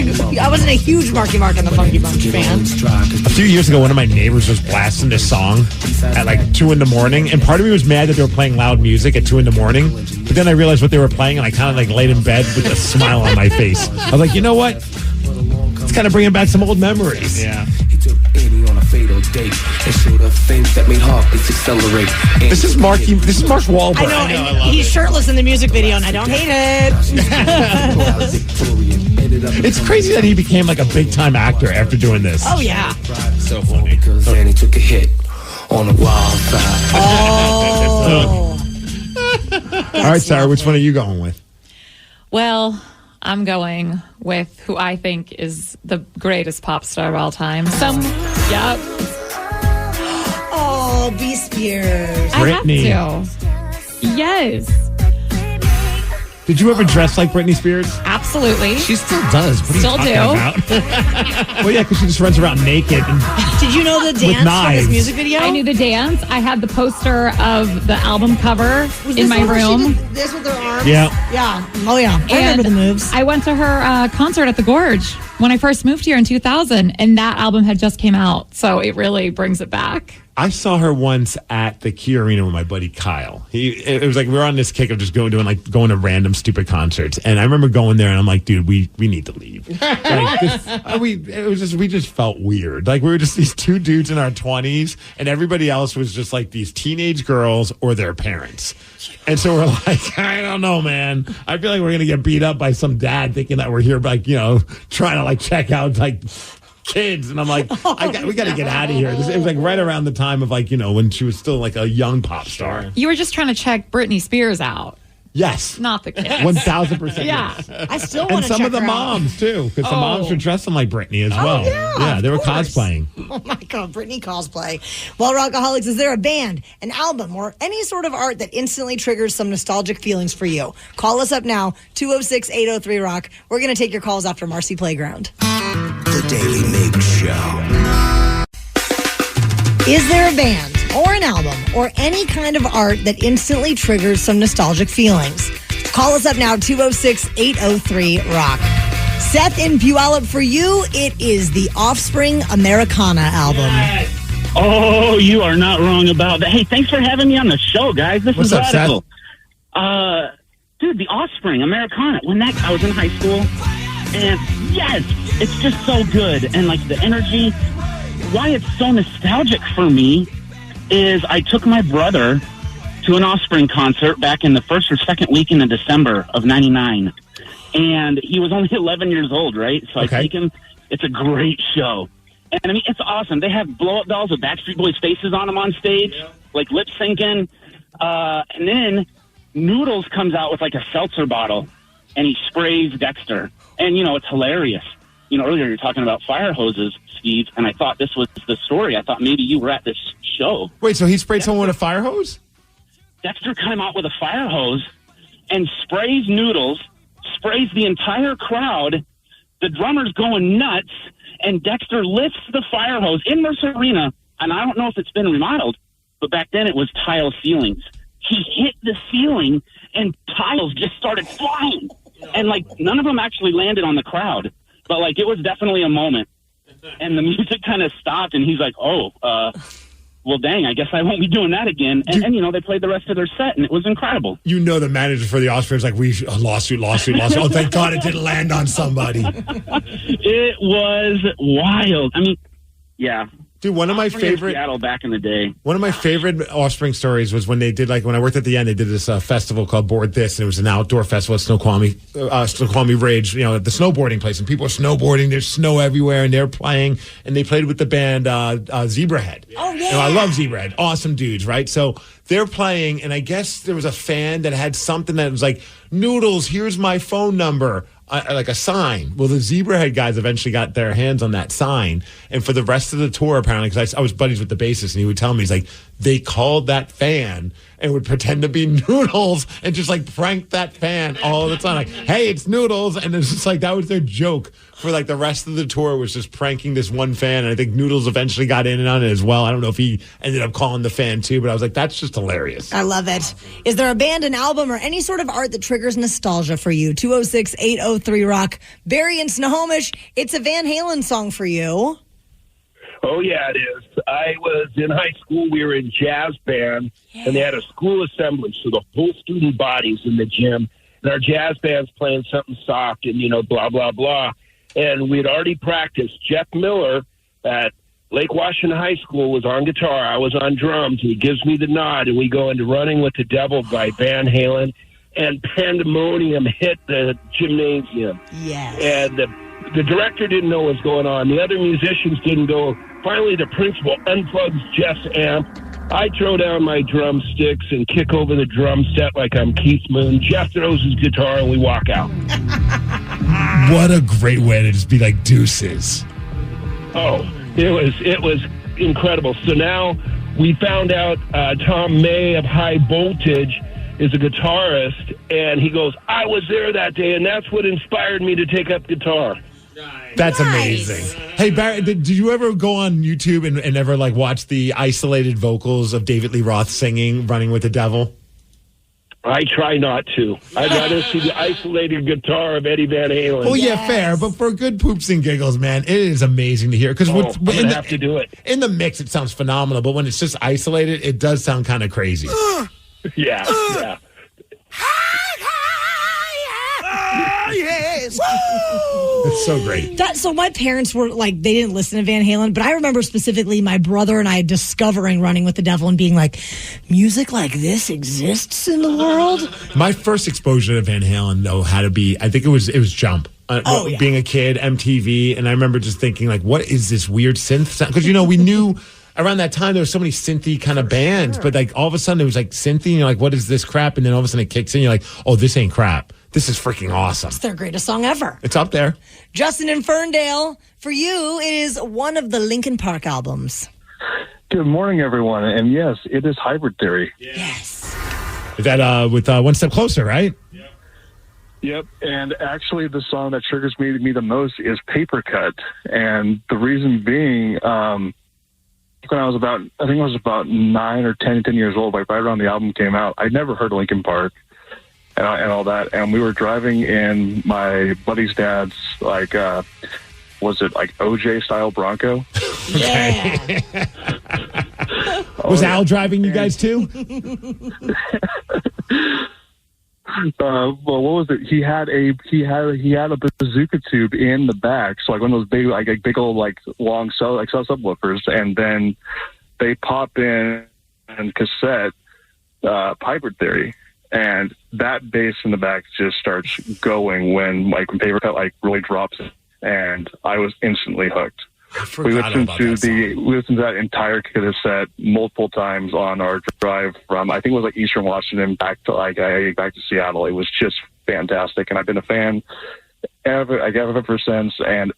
Speaker 10: a huge Marky Mark and the Funky Bunch fan.
Speaker 11: A few years ago, one of my neighbors was blasting this song at 2 in the morning, and part of me was mad that they were playing loud music at 2 in the morning, but then I realized what they were playing, and I kind of laid in bed with a smile on my face. I was like, you know what? It's kind of bringing back some old memories.
Speaker 13: Yeah.
Speaker 11: This is Mark Wahlberg.
Speaker 10: I know, and he's shirtless in the music video, and I don't hate it.
Speaker 11: It's crazy that he became a big-time actor after doing this.
Speaker 10: Oh, yeah.
Speaker 13: So funny.
Speaker 9: Danny took a hit on the wild side.
Speaker 10: Oh.
Speaker 11: All right, Sarah, which one are you going with?
Speaker 20: Well, I'm going with who I think is the greatest pop star of all time. Yep.
Speaker 10: Oh, B. Spears.
Speaker 11: Britney.
Speaker 20: I have to. Yes.
Speaker 11: Did you ever dress like Britney Spears?
Speaker 20: Absolutely.
Speaker 11: She still does. What are
Speaker 20: Still
Speaker 11: you talking about? Well, yeah, because she just runs around naked.
Speaker 10: Did you know the dance from this music video?
Speaker 20: I knew the dance. I had the poster of the album cover in my room.
Speaker 10: This with her arms?
Speaker 11: Yeah.
Speaker 10: Yeah. Oh, yeah. I remember the moves.
Speaker 20: I went to her concert at the Gorge when I first moved here in 2000, and that album had just came out. So it really brings it back.
Speaker 11: I saw her once at the Key Arena with my buddy Kyle. It was we were on this kick of just going to random stupid concerts, and I remember going there, and I'm like, dude, we need to leave. We just felt weird. We were just these two dudes in our 20s, and everybody else was just these teenage girls or their parents. And so we're like, I don't know, man. I feel like we're gonna get beat up by some dad thinking that we're here, trying to check out kids, and I'm like, we got to get out of here. It was right around the time of when she was still a young pop star.
Speaker 20: You were just trying to check Britney Spears out.
Speaker 11: Yes,
Speaker 20: not the kids.
Speaker 11: 1,000%.
Speaker 20: Yeah,
Speaker 11: yes.
Speaker 10: I still want
Speaker 11: and
Speaker 10: to
Speaker 11: some
Speaker 10: check
Speaker 11: of the
Speaker 10: her
Speaker 11: moms
Speaker 10: out.
Speaker 11: too, because the moms were dressing like Britney as well.
Speaker 10: Yeah,
Speaker 11: they were
Speaker 10: course.
Speaker 11: cosplaying.
Speaker 10: Oh my God, Britney cosplay. Well, Rockaholics, is there a band, an album, or any sort of art that instantly triggers some nostalgic feelings for you? Call us up now, 206-803-ROCK. We're going to take your calls after Marcy Playground.
Speaker 8: The Daily Migs Show.
Speaker 10: Is there a band or an album or any kind of art that instantly triggers some nostalgic feelings? Call us up now, 206-803-ROCK. Seth in Puyallup, for you, it is the Offspring Americana album.
Speaker 14: Yes. Oh, you are not wrong about that. Hey, thanks for having me on the show, guys. This is radical. Dude, the Offspring Americana. I was in high school, and yes, it's just so good. And like the energy, why it's so nostalgic for me is I took my brother to an Offspring concert back in the first or second weekend of December of '99. And he was only 11 years old, right? So I take him. It's a great show. And I mean, it's awesome. They have blow-up dolls with Backstreet Boys faces on them on stage, like lip syncing. And then Noodles comes out with like a seltzer bottle, and he sprays Dexter. And, it's hilarious. Earlier you were talking about fire hoses, Steve, and I thought this was the story. I thought maybe you were at this show.
Speaker 11: Wait, so he sprayed someone with a fire hose?
Speaker 14: Dexter came out with a fire hose and sprays Noodles, sprays the entire crowd. The drummer's going nuts, and Dexter lifts the fire hose in Mercer Arena, and I don't know if it's been remodeled, but back then it was tile ceilings. He hit the ceiling, and tiles just started flying. And, none of them actually landed on the crowd. But, it was definitely a moment. And the music kind of stopped, and he's like, well, dang, I guess I won't be doing that again. And they played the rest of their set, and it was incredible.
Speaker 11: The manager for the Offspring is like, lawsuit. Oh, thank God it didn't land on somebody.
Speaker 14: It was wild. I mean, yeah.
Speaker 11: Dude, one of my favorite
Speaker 14: Seattle back in the day.
Speaker 11: One of my favorite Offspring stories was when they did when I worked at the end, they did this festival called Board This, and it was an outdoor festival at Snoqualmie Ridge, at the snowboarding place, and people are snowboarding. There's snow everywhere, and they're playing, and they played with the band Zebrahead.
Speaker 10: Oh yeah,
Speaker 11: I love Zebrahead, awesome dudes, right? So they're playing, and I guess there was a fan that had something that was like, Noodles, here's my phone number. Like a sign. Well, the Zebrahead guys eventually got their hands on that sign. And for the rest of the tour, apparently, because I was buddies with the bassist, and he would tell me, he's like, they called that fan and would pretend to be Noodles and just prank that fan all the time. Like, hey, it's Noodles. And it's just that was their joke for the rest of the tour, was just pranking this one fan. And I think Noodles eventually got in on it as well. I don't know if he ended up calling the fan too, but I was like, that's just hilarious.
Speaker 10: I love it. Is there a band, an album, or any sort of art that triggers nostalgia for you? 206-803-ROCK. Barry in Snohomish, it's a Van Halen song for you.
Speaker 21: Oh, yeah, it is. I was in high school. We were in jazz band, and they had a school assembly, so the whole student body's in the gym, and our jazz band's playing something soft and, blah, blah, blah. And we'd already practiced. Jeff Miller at Lake Washington High School was on guitar. I was on drums, and he gives me the nod, and we go into Running with the Devil by Van Halen, and pandemonium hit the gymnasium.
Speaker 10: Yes.
Speaker 21: And the director didn't know what was going on. The other musicians didn't go. Finally, the principal unplugs Jeff's amp. I throw down my drumsticks and kick over the drum set like I'm Keith Moon. Jeff throws his guitar, and we walk out.
Speaker 11: What a great way to just be like deuces.
Speaker 21: Oh, it was incredible. So now we found out Tom May of High Voltage is a guitarist, and he goes, I was there that day, and that's what inspired me to take up guitar.
Speaker 11: That's amazing. Hey, Barry, did you ever go on YouTube and ever watch the isolated vocals of David Lee Roth singing Running with the Devil?
Speaker 21: I try not to. I'd rather see the isolated guitar of Eddie Van Halen.
Speaker 11: Well, yeah, fair, but for good poops and giggles, man, it is amazing to hear. Because
Speaker 21: I'm gonna have to do it.
Speaker 11: In the mix, it sounds phenomenal, but when it's just isolated, it does sound kind of crazy.
Speaker 21: Yeah.
Speaker 10: Yes.
Speaker 11: It's so great.
Speaker 10: So my parents were they didn't listen to Van Halen, but I remember specifically my brother and I discovering Running with the Devil and being like, music like this exists in the world.
Speaker 11: My first exposure to Van Halen, though, had to be, I think it was Jump. Being a kid, MTV, and I remember just thinking, what is this weird synth sound? Because, we knew around that time there were so many synthy kind of bands, but all of a sudden it was synthy, and you're like, what is this crap? And then all of a sudden it kicks in, you're like, oh, this ain't crap. This is freaking awesome.
Speaker 10: It's their greatest song ever.
Speaker 11: It's up there.
Speaker 10: Justin in Ferndale, for you, it is one of the Linkin Park albums.
Speaker 22: Good morning, everyone. And yes, it is Hybrid Theory.
Speaker 10: Yes.
Speaker 11: Is that with One Step Closer, right?
Speaker 22: Yep. And actually, the song that triggers me the most is Paper Cut. And the reason being, when I was about 9 or 10 years old, like right around the album came out. I'd never heard of Linkin Park and all that. And we were driving in my buddy's dad's, like, was it like OJ style Bronco?
Speaker 10: Yeah.
Speaker 11: Was Al driving you guys too?
Speaker 22: Well, what was it? He had a bazooka tube in the back, so like one of those big old long subwoofers, and then they pop in and cassette Hybrid Theory, and that bass in the back just starts going when Paper Cut really drops it, and I was instantly hooked. We listened to that entire cassette multiple times on our drive from, I think it was Eastern Washington back to Seattle. It was just fantastic, and I've been a fan ever since. And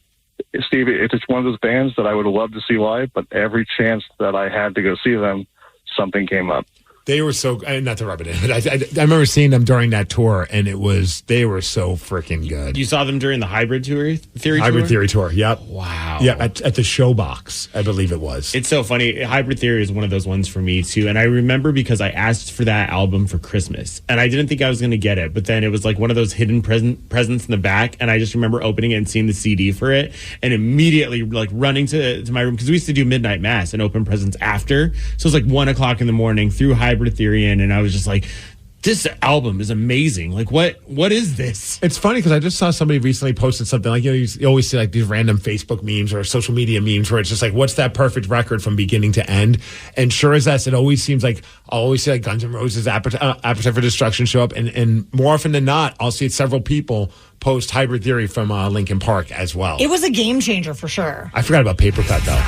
Speaker 22: Steve, it's one of those bands that I would love to see live, but every chance that I had to go see them, something came up.
Speaker 11: They were so, not to rub it in, but I remember seeing them during that tour, and they were so freaking good.
Speaker 13: You saw them during the Hybrid Theory tour?
Speaker 11: Hybrid Theory tour, yep.
Speaker 13: Wow.
Speaker 11: Yeah, at the Showbox, I believe it was.
Speaker 13: It's so funny. Hybrid Theory is one of those ones for me, too. And I remember because I asked for that album for Christmas, and I didn't think I was going to get it, but then it was like one of those hidden presents in the back, and I just remember opening it and seeing the CD for it, and immediately running to my room, because we used to do midnight mass and open presents after. So it was 1 o'clock in the morning, through Hybrid Theory in, and I was just like, this album is amazing. What is this?
Speaker 11: It's funny because I just saw somebody recently posted something you always see these random Facebook memes or social media memes where it's just what's that perfect record from beginning to end? And sure as that, it always seems I'll always see Guns N' Roses, Appetite for Destruction show up, and more often than not, I'll see several people post Hybrid Theory from Linkin Park as well.
Speaker 10: It was a game changer for sure.
Speaker 11: I forgot about Paper Cut though.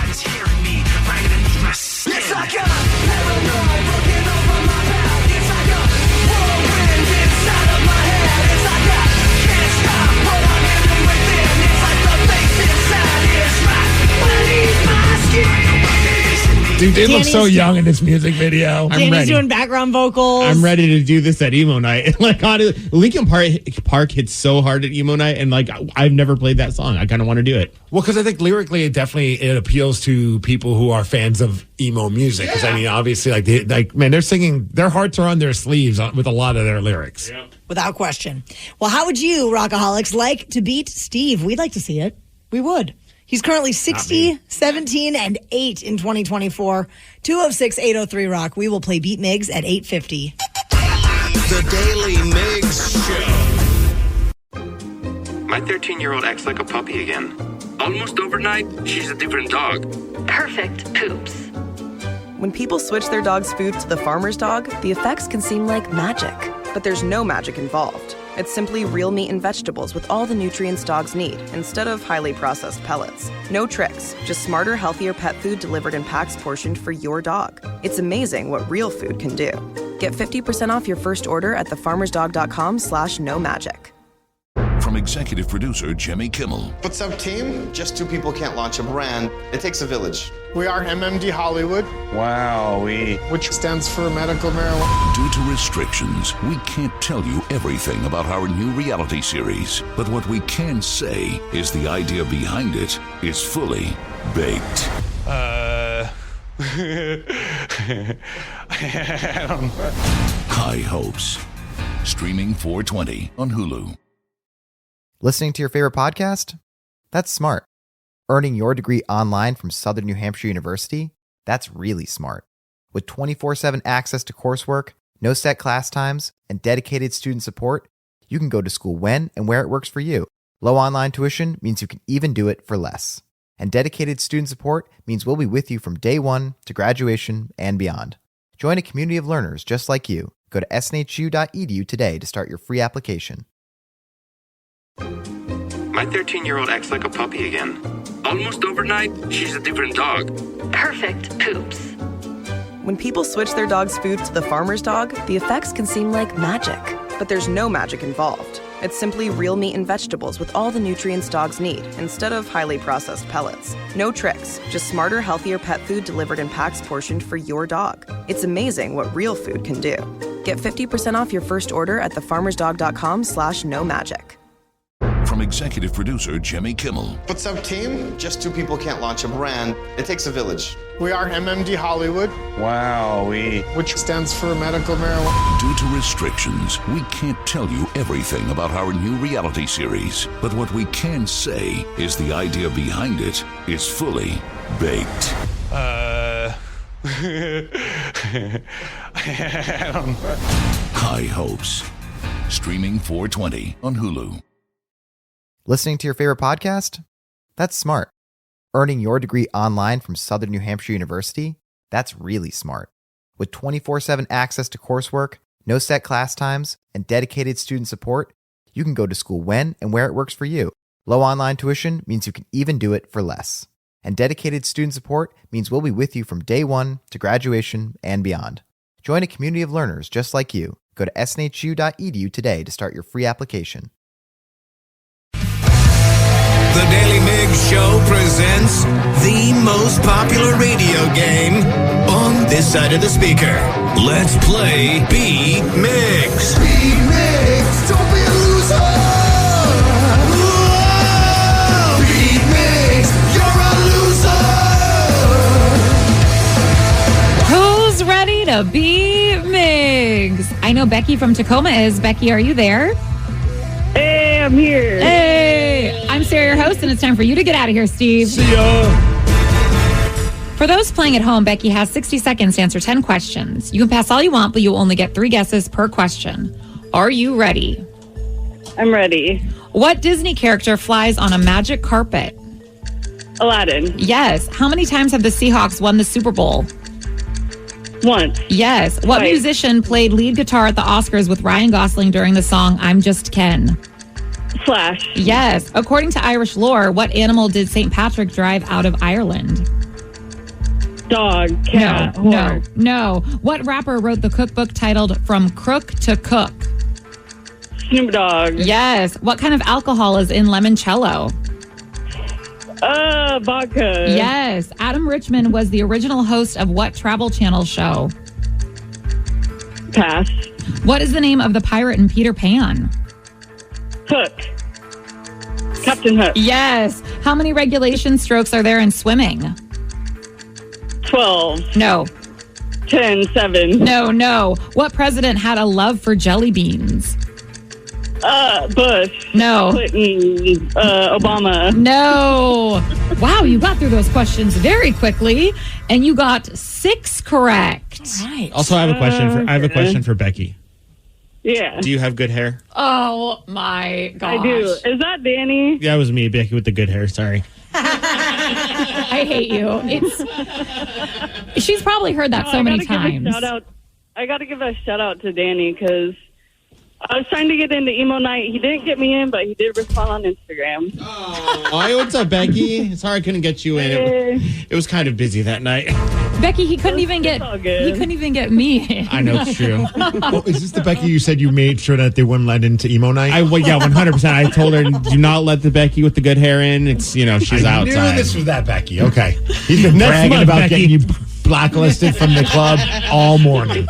Speaker 11: Dude, they look so young in this music video.
Speaker 10: Danny's doing background vocals.
Speaker 13: I'm ready to do this at emo night. Linkin Park hits so hard at emo night, and I've never played that song. I kind of want to do it.
Speaker 11: Well, because I think lyrically it appeals to people who are fans of emo music. Because I mean, obviously, they're singing. Their hearts are on their sleeves with a lot of their lyrics.
Speaker 10: Yeah. Without question. Well, how would you, Rockaholics, like to beat Steve? We'd like to see it. We would. He's currently 60, 17, and 8 in 2024. 206-803-ROCK. We will play Beat Migs at 8:50.
Speaker 8: The Daly Migs Show.
Speaker 1: My 13-year-old acts like a puppy again. Almost overnight, she's a different dog.
Speaker 2: Perfect poops.
Speaker 3: When people switch their dog's food to the farmer's dog, the effects can seem like magic. But there's no magic involved. It's simply real meat and vegetables with all the nutrients dogs need, instead of highly processed pellets. No tricks, just smarter, healthier pet food delivered in packs portioned for your dog. It's amazing what real food can do. Get 50% off your first order at thefarmersdog.com/no-magic.
Speaker 4: From executive producer Jimmy Kimmel.
Speaker 5: What's up, team? Just two people can't launch a brand. It takes a village.
Speaker 6: We are MMD Hollywood.
Speaker 7: Wow,
Speaker 6: which stands for medical marijuana.
Speaker 4: Due to restrictions, we can't tell you everything about our new reality series. But what we can say is the idea behind it is fully baked.
Speaker 7: I don't know.
Speaker 4: High Hopes. Streaming 4/20 on Hulu.
Speaker 17: Listening to your favorite podcast? That's smart. Earning your degree online from Southern New Hampshire University? That's really smart. With 24/7 access to coursework, no set class times, and dedicated student support, you can go to school when and where it works for you. Low online tuition means you can even do it for less. And dedicated student support means we'll be with you from day one to graduation and beyond. Join a community of learners just like you. Go to snhu.edu today to start your free application.
Speaker 1: My 13-year-old acts like a puppy again. Almost overnight, she's a different dog.
Speaker 2: Perfect poops.
Speaker 3: When people switch their dog's food to the farmer's dog, the effects can seem like magic. But there's no magic involved. It's simply real meat and vegetables with all the nutrients dogs need, instead of highly processed pellets. No tricks, just smarter, healthier pet food delivered in packs portioned for your dog. It's amazing what real food can do. Get 50% off your first order at thefarmersdog.com/no-magic.
Speaker 4: From executive producer Jimmy Kimmel.
Speaker 5: What's up, team? Just two people can't launch a brand. It takes a village.
Speaker 6: We are MMD Hollywood.
Speaker 7: Wowee.
Speaker 6: Which stands for medical marijuana.
Speaker 4: Due to restrictions, we can't tell you everything about our new reality series. But what we can say is the idea behind it is fully baked.
Speaker 7: I don't know.
Speaker 4: High Hopes. Streaming 4/20 on Hulu.
Speaker 17: Listening to your favorite podcast? That's smart. Earning your degree online from Southern New Hampshire University? That's really smart. With 24/7 access to coursework, no set class times, and dedicated student support, you can go to school when and where it works for you. Low online tuition means you can even do it for less. And dedicated student support means we'll be with you from day one to graduation and beyond. Join a community of learners just like you. Go to snhu.edu today to start your free application.
Speaker 8: The Daly Migs Show presents the most popular radio game on this side of the speaker. Let's play Be Migs. Be Migs, don't be a loser. Whoa! Be Migs, you're a loser.
Speaker 20: Who's ready to be Migs? I know Becky from Tacoma is. Becky, are you there?
Speaker 15: Hey, I'm here.
Speaker 20: Hey, I'm Sarah, your host, and it's time for you to get out of here, Steve.
Speaker 11: See ya.
Speaker 20: For those playing at home, Becky has 60 seconds to answer 10 questions. You can pass all you want, but you will only get 3 guesses per question. Are you ready?
Speaker 15: I'm ready.
Speaker 20: What Disney character flies on a magic carpet?
Speaker 15: Aladdin.
Speaker 20: Yes. How many times have the Seahawks won the Super Bowl?
Speaker 15: Once.
Speaker 20: Yes. What
Speaker 15: Twice.
Speaker 20: musician played lead guitar at the Oscars with Ryan Gosling during the song I'm Just Ken?
Speaker 15: Flash.
Speaker 20: Yes. According to Irish lore, what animal did St. Patrick drive out of Ireland?
Speaker 15: Dog. Cat. Horse.
Speaker 20: No. What rapper wrote the cookbook titled From Crook to Cook?
Speaker 15: Snoop Dogg.
Speaker 20: Yes. What kind of alcohol is in limoncello?
Speaker 15: Vodka.
Speaker 20: Yes. Adam Richman was the original host of what Travel Channel show?
Speaker 15: Pass.
Speaker 20: What is the name of the pirate in Peter Pan?
Speaker 15: Hook. Captain Hook.
Speaker 20: Yes. How many regulation strokes are there in swimming?
Speaker 15: 12.
Speaker 20: No.
Speaker 15: 10. 7.
Speaker 20: No. What president had a love for jelly beans?
Speaker 15: Bush.
Speaker 20: No.
Speaker 15: Clinton. Obama.
Speaker 20: No. Wow, you got through those questions very quickly, and you got 6 correct.
Speaker 13: Right. Also, I have a question for Becky.
Speaker 15: Yeah.
Speaker 13: Do you have good hair?
Speaker 20: Oh my gosh.
Speaker 15: I do. Is that Danny?
Speaker 13: Yeah, it was me, Becky, with the good hair. Sorry.
Speaker 20: I hate you. She's probably heard that so many times.
Speaker 15: I got to give a shout out to Danny because I was trying to get into emo night. He didn't get me in, but he did respond on Instagram.
Speaker 13: Hi, what's up, Becky? Sorry I couldn't get you in. It was kind of busy that night.
Speaker 20: Becky, he couldn't even get me in.
Speaker 13: I know, it's true.
Speaker 11: Oh, is this the Becky you said you made sure that they wouldn't let into emo night?
Speaker 13: Yeah, 100%. I told her, do not let the Becky with the good hair in. It's, she's outside.
Speaker 11: I knew this was that Becky. Okay. He's been bragging about getting you blacklisted from the club all morning.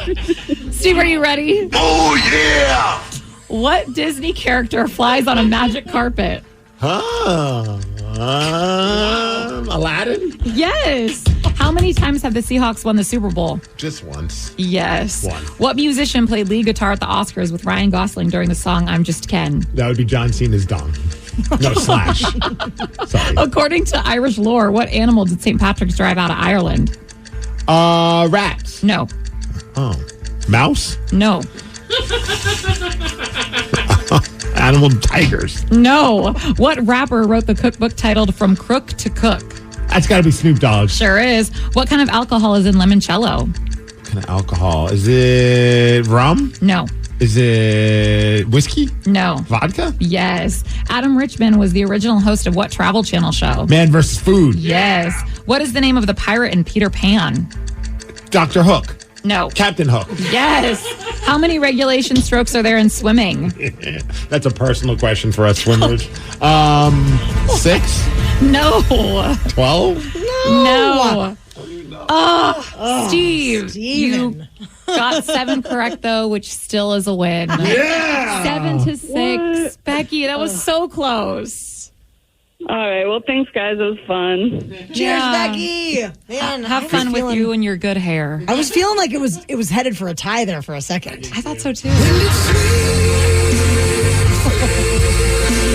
Speaker 20: Steve, are you ready?
Speaker 8: Oh, yeah!
Speaker 20: What Disney character flies on a magic carpet?
Speaker 11: Aladdin?
Speaker 20: Yes. How many times have the Seahawks won the Super Bowl?
Speaker 11: Just once.
Speaker 20: Yes.
Speaker 11: One.
Speaker 20: What musician played lead guitar at the Oscars with Ryan Gosling during the song I'm Just Ken?
Speaker 11: That would be John Cena's dong. No, Slash. Sorry.
Speaker 20: According to Irish lore, what animal did St. Patrick's drive out of Ireland?
Speaker 11: Rats.
Speaker 20: No.
Speaker 11: Oh. Mouse?
Speaker 20: No.
Speaker 11: Animal tigers.
Speaker 20: No. What rapper wrote the cookbook titled From Crook to Cook?
Speaker 11: That's got to be Snoop Dogg.
Speaker 20: Sure is. What kind of alcohol is in limoncello?
Speaker 11: What kind of alcohol? Is it rum?
Speaker 20: No.
Speaker 11: Is it whiskey?
Speaker 20: No.
Speaker 11: Vodka?
Speaker 20: Yes. Adam Richman was the original host of what Travel Channel show?
Speaker 11: Man vs. Food.
Speaker 20: Yes. What is the name of the pirate in Peter Pan?
Speaker 11: Dr. Hook.
Speaker 20: No.
Speaker 11: Captain Hook.
Speaker 20: Yes. How many regulation strokes are there in swimming?
Speaker 11: That's a personal question for us swimmers. 6?
Speaker 20: No.
Speaker 11: 12?
Speaker 20: No. Oh, Steve. You got 7 correct, though, which still is a win.
Speaker 9: Yeah.
Speaker 20: 7-6.
Speaker 15: What?
Speaker 20: Becky, that was so close.
Speaker 15: All right. Well, thanks, guys. It was fun.
Speaker 10: Cheers, Becky. Man,
Speaker 20: Have fun with you and your good hair.
Speaker 10: I was feeling like it was headed for a tie there for a second.
Speaker 20: I thought so too.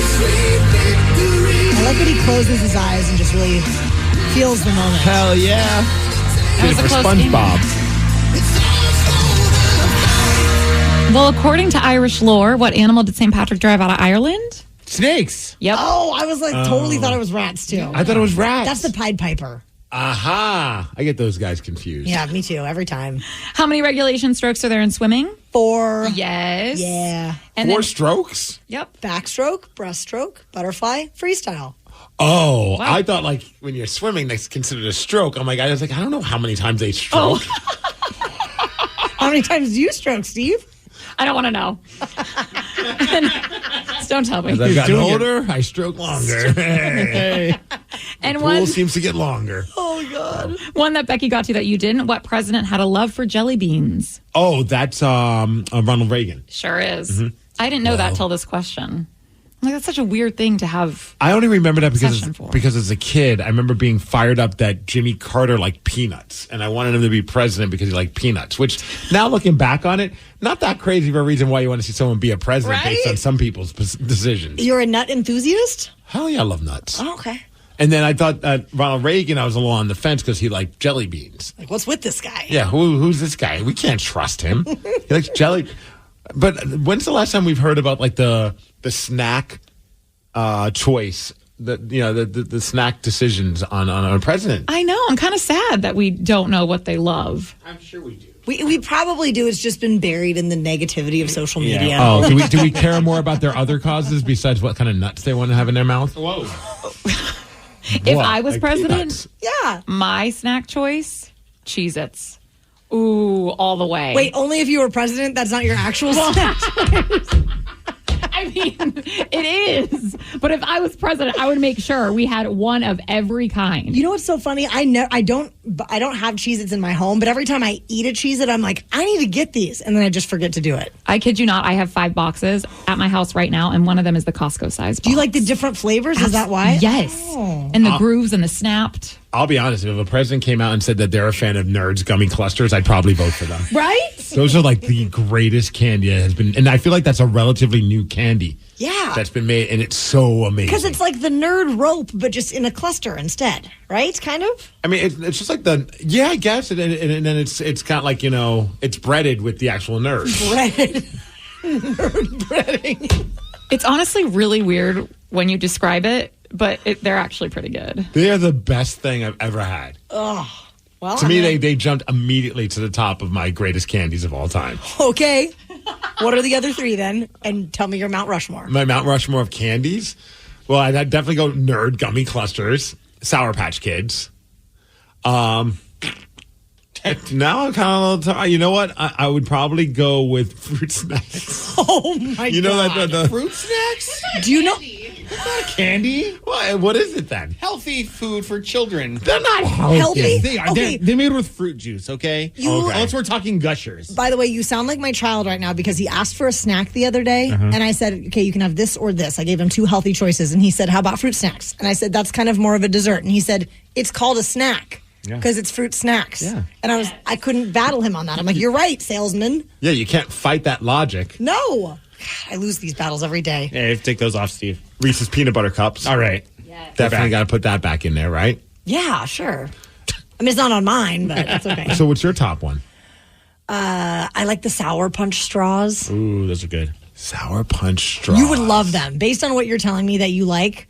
Speaker 10: I like that he closes his eyes and just really feels the moment.
Speaker 11: Hell yeah.
Speaker 20: That was
Speaker 11: Did it
Speaker 20: a
Speaker 11: for
Speaker 20: close game.
Speaker 11: SpongeBob.
Speaker 20: Well, according to Irish lore, what animal did St. Patrick drive out of Ireland?
Speaker 11: Snakes.
Speaker 20: Yep.
Speaker 10: Oh, I was like totally thought it was rats too.
Speaker 11: I thought it was rats.
Speaker 10: That's the Pied Piper.
Speaker 11: Aha. I get those guys confused.
Speaker 10: Yeah, me too. Every time.
Speaker 20: How many regulation strokes are there in swimming?
Speaker 10: 4.
Speaker 20: Yes.
Speaker 10: Yeah.
Speaker 20: And
Speaker 11: 4
Speaker 20: then-
Speaker 11: strokes?
Speaker 20: Yep.
Speaker 10: Backstroke, breaststroke, butterfly, freestyle.
Speaker 11: Oh,
Speaker 20: Wow.
Speaker 11: I thought like when you're swimming, that's considered a stroke. I was like, I don't know how many times they stroke.
Speaker 10: How many times do you stroke, Steve?
Speaker 20: I don't want to know. Don't tell me.
Speaker 11: As I've gotten older, I stroke longer. Hey.
Speaker 20: And
Speaker 11: The
Speaker 20: one
Speaker 11: pool seems to get longer.
Speaker 10: Oh, God.
Speaker 20: one that Becky got to that you didn't. What president had a love for jelly beans?
Speaker 11: Oh, that's Ronald Reagan.
Speaker 20: Sure is.
Speaker 11: Mhm.
Speaker 20: I didn't know that
Speaker 11: Wow.
Speaker 20: till this question. I'm like, that's such a weird thing to have.
Speaker 11: I only remember that
Speaker 20: Obsession for.
Speaker 11: because as a kid, I remember being fired up that Jimmy Carter liked peanuts, and I wanted him to be president because he liked peanuts. Which now looking back on it, not that crazy of a reason why you want to see someone be a president based
Speaker 10: Right?
Speaker 11: on some people's decisions.
Speaker 10: You're a nut enthusiast?
Speaker 11: Hell yeah, I love nuts.
Speaker 10: Oh, okay.
Speaker 11: And then I thought Ronald Reagan, I was a little on the fence because he liked jelly beans.
Speaker 10: Like, what's with this guy?
Speaker 11: Yeah, who's this guy? We can't trust him. He likes jelly. But when's the last time we've heard about like the snack choice, the snack decisions on a president?
Speaker 20: I know. I'm kind of sad that we don't know what they love.
Speaker 11: I'm sure we do.
Speaker 10: We probably do. It's just been buried in the negativity of social media.
Speaker 11: Oh, do we care more about their other causes besides what kind of nuts they want to have in their mouth?
Speaker 13: Whoa.
Speaker 20: If
Speaker 11: What?
Speaker 20: I was
Speaker 11: Like
Speaker 20: president,
Speaker 11: peanuts?
Speaker 10: Yeah.
Speaker 20: my snack choice, Cheez-Its. Ooh, all the way.
Speaker 10: Wait, only if you were president? That's not your actual snack.
Speaker 20: I mean, it is. But if I was president, I would make sure we had one of every kind.
Speaker 10: You know what's so funny? I don't have Cheez-Its in my home, but every time I eat a Cheez-It, I'm like, I need to get these, and then I just forget to do it.
Speaker 20: I kid you not, I have 5 boxes at my house right now, and one of them is the Costco size box.
Speaker 10: Do you like the different flavors? Is that why?
Speaker 20: Yes.
Speaker 10: Oh.
Speaker 20: And the grooves and the snapped.
Speaker 11: I'll be honest, if a president came out and said that they're a fan of Nerds gummy clusters, I'd probably vote for them.
Speaker 10: Right?
Speaker 11: Those are like the greatest candy that has been, and I feel like that's a relatively new candy
Speaker 10: Yeah.
Speaker 11: that's been made, and it's so amazing.
Speaker 10: Because it's like the nerd rope, but just in a cluster instead, right? Kind of?
Speaker 11: I mean, it's just like I guess, and then it's kind of like, it's breaded with the actual nerd.
Speaker 10: Breaded. Nerd breading.
Speaker 20: It's honestly really weird when you describe it, but they're actually pretty good.
Speaker 11: They are the best thing I've ever had.
Speaker 10: Oh. Well,
Speaker 11: To me, they jumped immediately to the top of my greatest candies of all time.
Speaker 10: Okay. What are the other 3 then? And tell me your Mount Rushmore.
Speaker 11: My Mount Rushmore of candies? Well, I'd definitely go Nerd gummy clusters, Sour Patch Kids. Now I'm kind of a little. You know what? I would probably go with fruit snacks.
Speaker 10: Oh my
Speaker 11: You know
Speaker 10: God.
Speaker 11: that the
Speaker 13: Fruit snacks?
Speaker 10: Do you know?
Speaker 13: Not candy.
Speaker 11: what is it then?
Speaker 13: Healthy food for children.
Speaker 11: They're not healthy.
Speaker 10: Healthy?
Speaker 13: Yes, they are.
Speaker 10: Okay.
Speaker 13: They're made with fruit juice, okay?
Speaker 10: You-
Speaker 13: Unless we're talking Gushers.
Speaker 10: By the way, you sound like my child right now because he asked for a snack the other day, and I said, okay, you can have this or this. I gave him 2 healthy choices, and he said, how about fruit snacks? And I said, that's kind of more of a dessert. And he said, it's called a snack because it's fruit snacks.
Speaker 11: Yeah.
Speaker 10: And I couldn't battle him on that. I'm like, you're right, salesman.
Speaker 11: Yeah, you can't fight that logic.
Speaker 10: No. God, I lose these battles every day.
Speaker 13: Yeah, you have to take those off, Steve.
Speaker 11: Reese's peanut butter cups.
Speaker 13: All right.
Speaker 11: Definitely got to put that back in there, right?
Speaker 10: Yeah, sure. I mean, it's not on mine, but it's okay.
Speaker 11: So what's your top one?
Speaker 10: I like the Sour Punch straws.
Speaker 13: Ooh, those are good.
Speaker 11: Sour Punch straws.
Speaker 10: You would love them. Based on what you're telling me that you like,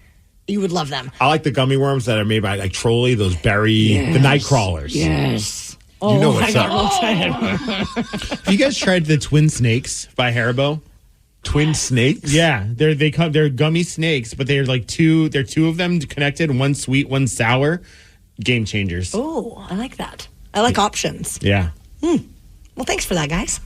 Speaker 10: you would love them.
Speaker 11: I like the gummy worms that are made by like Trolley, those the night crawlers.
Speaker 10: Yes.
Speaker 11: You know what's
Speaker 10: I got
Speaker 11: up.
Speaker 10: real excited.
Speaker 13: Have you guys tried the Twin Snakes by Haribo?
Speaker 11: Twin snakes?
Speaker 13: Yeah, they're gummy snakes, but they're like two of them connected, one sweet, one sour. Game changers.
Speaker 10: Oh, I like that. I like options.
Speaker 13: Yeah.
Speaker 10: Well, thanks for that, guys.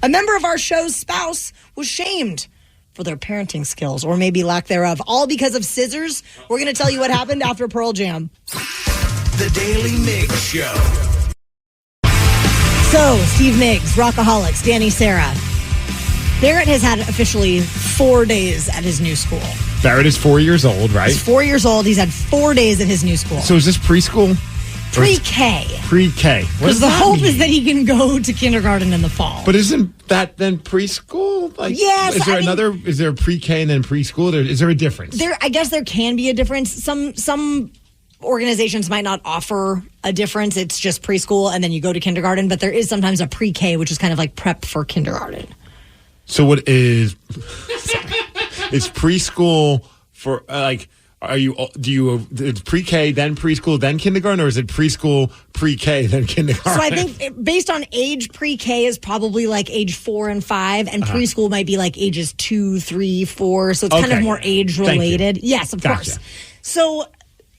Speaker 10: A member of our show's spouse was shamed for their parenting skills, or maybe lack thereof, all because of scissors. We're going to tell you what happened after Pearl Jam.
Speaker 8: The Daily Migs Show.
Speaker 10: So, Steve Migs, Rockaholics, Danny Sarah. Barrett has had officially 4 days at his new school.
Speaker 11: Barrett is 4 years old, right?
Speaker 10: He's 4 years old. He's had 4 days at his new school.
Speaker 11: So is this preschool?
Speaker 10: Pre-K.
Speaker 11: Pre-K.
Speaker 10: Because the hope is that he can go to kindergarten in the fall.
Speaker 11: But isn't that then preschool? Like,
Speaker 10: yes.
Speaker 11: Is there a pre-K and then preschool? Is there a difference?
Speaker 10: I guess there can be a difference. Some organizations might not offer a difference. It's just preschool and then you go to kindergarten. But there is sometimes a pre-K, which is kind of like prep for kindergarten.
Speaker 11: So what is preschool for it's pre-K then preschool then kindergarten, or is it preschool pre-K then kindergarten?
Speaker 10: So I think based on age, pre-K is probably like age 4 and 5, and preschool might be like ages 2, 3, 4. So it's kind of more age related. Yes, of course. So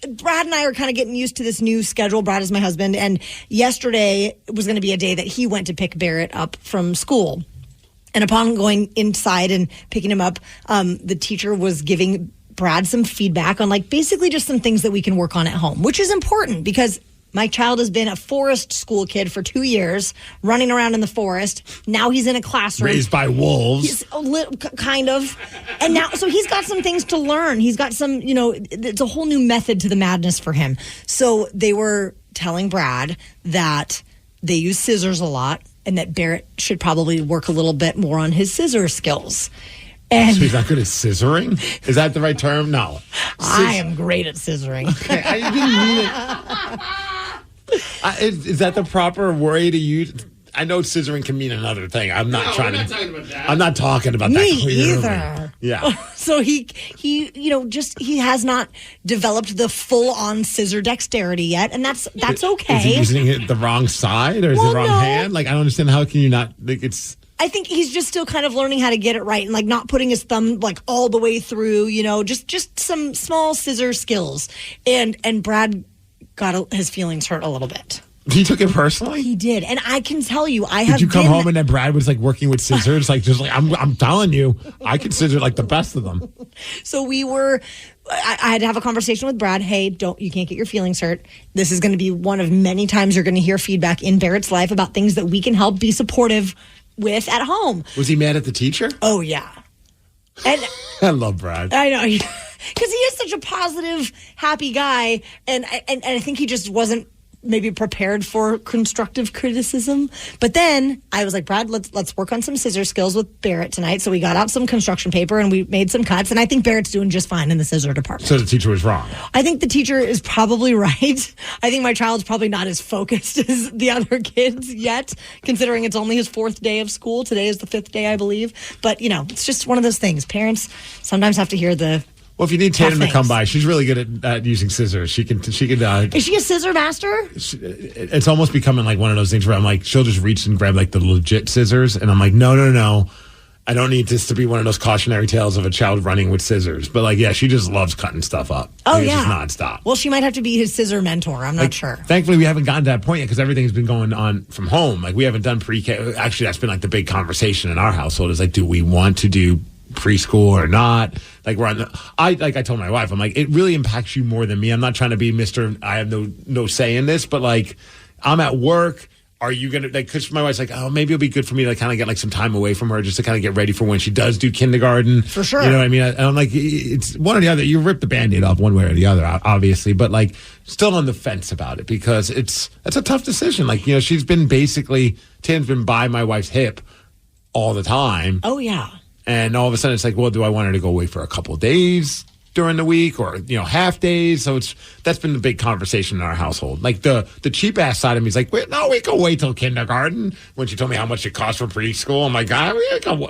Speaker 10: Brad and I are kind of getting used to this new schedule. Brad is my husband, and yesterday was going to be a day that he went to pick Barrett up from school. And upon going inside and picking him up, the teacher was giving Brad some feedback on basically just some things that we can work on at home, which is important because my child has been a forest school kid for 2 years, running around in the forest. Now he's in a classroom.
Speaker 11: Raised by wolves.
Speaker 10: He's kind of. And now, so he's got some things to learn. He's got some, it's a whole new method to the madness for him. So they were telling Brad that they use scissors a lot, and that Barrett should probably work a little bit more on his scissor skills. And
Speaker 11: so he's not good at scissoring? Is that the right term? No.
Speaker 10: I am great at scissoring.
Speaker 11: Okay, I didn't mean it. Is that the proper way to use? I know scissoring can mean another thing. I'm not talking about that. I'm not talking about that.
Speaker 10: Me
Speaker 11: clearly.
Speaker 10: either.
Speaker 11: Yeah.
Speaker 10: So he has not developed the full-on scissor dexterity yet, and that's okay.
Speaker 11: Is he using it the wrong side or is it the wrong hand? I don't understand. How can you not? It's.
Speaker 10: I think he's just still kind of learning how to get it right and not putting his thumb all the way through. Just some small scissor skills, and Brad got his feelings hurt a little bit.
Speaker 11: He took it personally?
Speaker 10: He did. And I can tell you,
Speaker 11: Did you come home and then Brad was working with scissors? I'm telling you, I can scissor the best of them.
Speaker 10: So I had to have a conversation with Brad. Hey, you can't get your feelings hurt. This is going to be one of many times you're going to hear feedback in Barrett's life about things that we can help be supportive with at home.
Speaker 11: Was he mad at the teacher?
Speaker 10: Oh, yeah. And
Speaker 11: I love Brad.
Speaker 10: I know. Because he is such a positive, happy guy. And I think he just wasn't maybe prepared for constructive criticism. But then I was like, Brad, let's work on some scissor skills with Barrett tonight. So we got out some construction paper and we made some cuts. And I think Barrett's doing just fine in the scissor department.
Speaker 11: So the teacher was wrong.
Speaker 10: I think the teacher is probably right. I think my child's probably not as focused as the other kids yet, considering it's only his 4th day of school. Today is the 5th day, I believe. But, it's just one of those things. Parents sometimes have to hear the...
Speaker 11: Well, if you need Tatum to come by, she's really good at using scissors. She can. Is
Speaker 10: she a scissor master?
Speaker 11: It's almost becoming one of those things where I'm she'll just reach and grab the legit scissors, and I'm no. I don't need this to be one of those cautionary tales of a child running with scissors. But she just loves cutting stuff up.
Speaker 10: Oh,
Speaker 11: yeah.
Speaker 10: Just
Speaker 11: nonstop.
Speaker 10: Well, she might have to be his scissor mentor. I'm not sure.
Speaker 11: Thankfully, we haven't gotten to that point yet because everything's been going on from home. We haven't done pre-K. Actually, that's been the big conversation in our household is do we want to do preschool or not? We're on I told my wife, I'm it really impacts you more than me. I'm not trying to be Mr. I have no say in this, but I'm at work. Are you going to, because my wife's maybe it'll be good for me to kind of get some time away from her just to kind of get ready for when she does do kindergarten.
Speaker 10: For sure.
Speaker 11: You know what I mean? I'm it's one or the other. You rip the Band-Aid off one way or the other, obviously, but still on the fence about it because that's a tough decision. She's been Tim's been by my wife's hip all the time.
Speaker 10: Oh, yeah.
Speaker 11: And all of a sudden it's well, do I want her to go away for a couple of days during the week or, half days? So that's been the big conversation in our household. The cheap ass side of me is wait, no, we can wait till kindergarten. When she told me how much it costs for preschool, I'm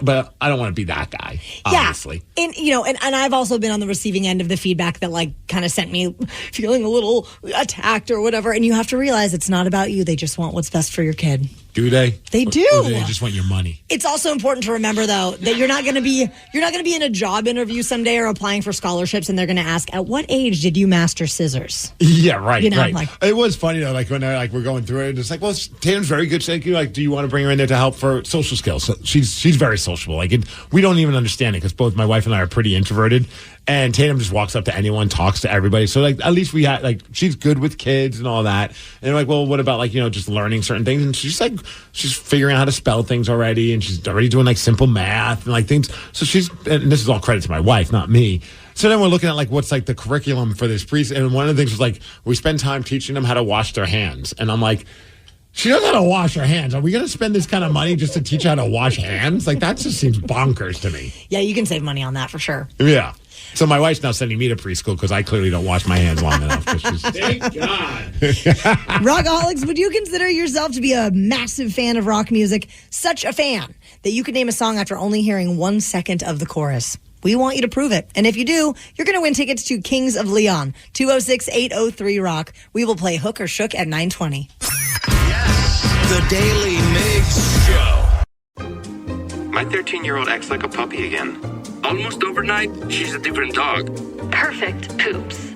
Speaker 11: but I don't want to be that guy, obviously.
Speaker 10: Yeah. And I've also been on the receiving end of the feedback that kind of sent me feeling a little attacked or whatever. And you have to realize it's not about you. They just want what's best for your kid.
Speaker 11: Do they?
Speaker 10: They do.
Speaker 11: Or do they just want your money?
Speaker 10: It's also important to remember, though, that you're not going to be in a job interview someday or applying for scholarships, and they're going to ask, "At what age did you master scissors?"
Speaker 11: Yeah, right.
Speaker 10: You know,
Speaker 11: right.
Speaker 10: like-
Speaker 11: It was funny though. Like when we're going through it, it's like, well, Tatum's very good. Thank you. Like, do you want to bring her in there to help for social skills? So she's very sociable. Like, we don't even understand it because both my wife and I are pretty introverted. And Tatum just walks up to anyone, talks to everybody. So, like, at least we had, like, she's good with kids and all that. And they're like, well, what about, like, just learning certain things? And she's figuring out how to spell things already. And she's already doing, like, simple math and, like, things. So and this is all credit to my wife, not me. So then we're looking at, like, what's, like, the curriculum for this preschool. And one of the things was, like, we spend time teaching them how to wash their hands. And I'm like, she knows how to wash her hands. Are we going to spend this kind of money just to teach her how to wash hands? Like, that just seems bonkers to me.
Speaker 10: Yeah, you can save money on that for sure.
Speaker 11: Yeah. So my wife's now sending me to preschool because I clearly don't wash my hands long enough.
Speaker 13: Thank God.
Speaker 10: Rockaholics, would you consider yourself to be a massive fan of rock music? Such a fan that you could name a song after only hearing 1 second of the chorus. We want you to prove it. And if you do, you're going to win tickets to Kings of Leon, 206-803-ROCK. We will play Hook or Shook at 9:20.
Speaker 8: The Daly Migs Show.
Speaker 1: My 13-year-old acts like a puppy again. Almost overnight, she's a different dog.
Speaker 2: Perfect poops.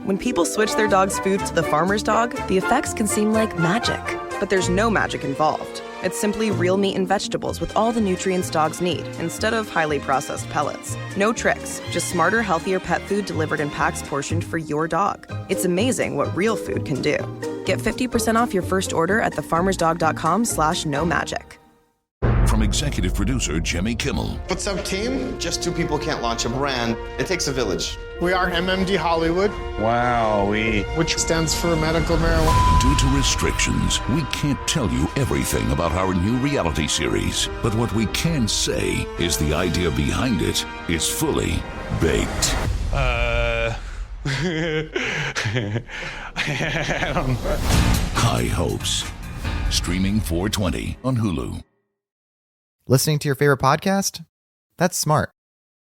Speaker 3: When people switch their dog's food to the farmer's dog, the effects can seem like magic. But there's no magic involved. It's simply real meat and vegetables with all the nutrients dogs need, instead of highly processed pellets. No tricks, just smarter, healthier pet food delivered in packs portioned for your dog. It's amazing what real food can do. Get 50% off your first order at thefarmersdog.com/no-magic.
Speaker 4: From executive producer Jimmy Kimmel.
Speaker 5: What's up, team? Just two people can't launch a brand. It takes a village.
Speaker 6: We are MMD Hollywood,
Speaker 7: Wow,
Speaker 6: which stands for medical marijuana.
Speaker 4: Due to restrictions, we can't tell you everything about our new reality series. But what we can say is the idea behind it is fully baked.
Speaker 7: I don't know.
Speaker 4: High Hopes. Streaming 4/20 on Hulu.
Speaker 17: Listening to your favorite podcast? That's smart.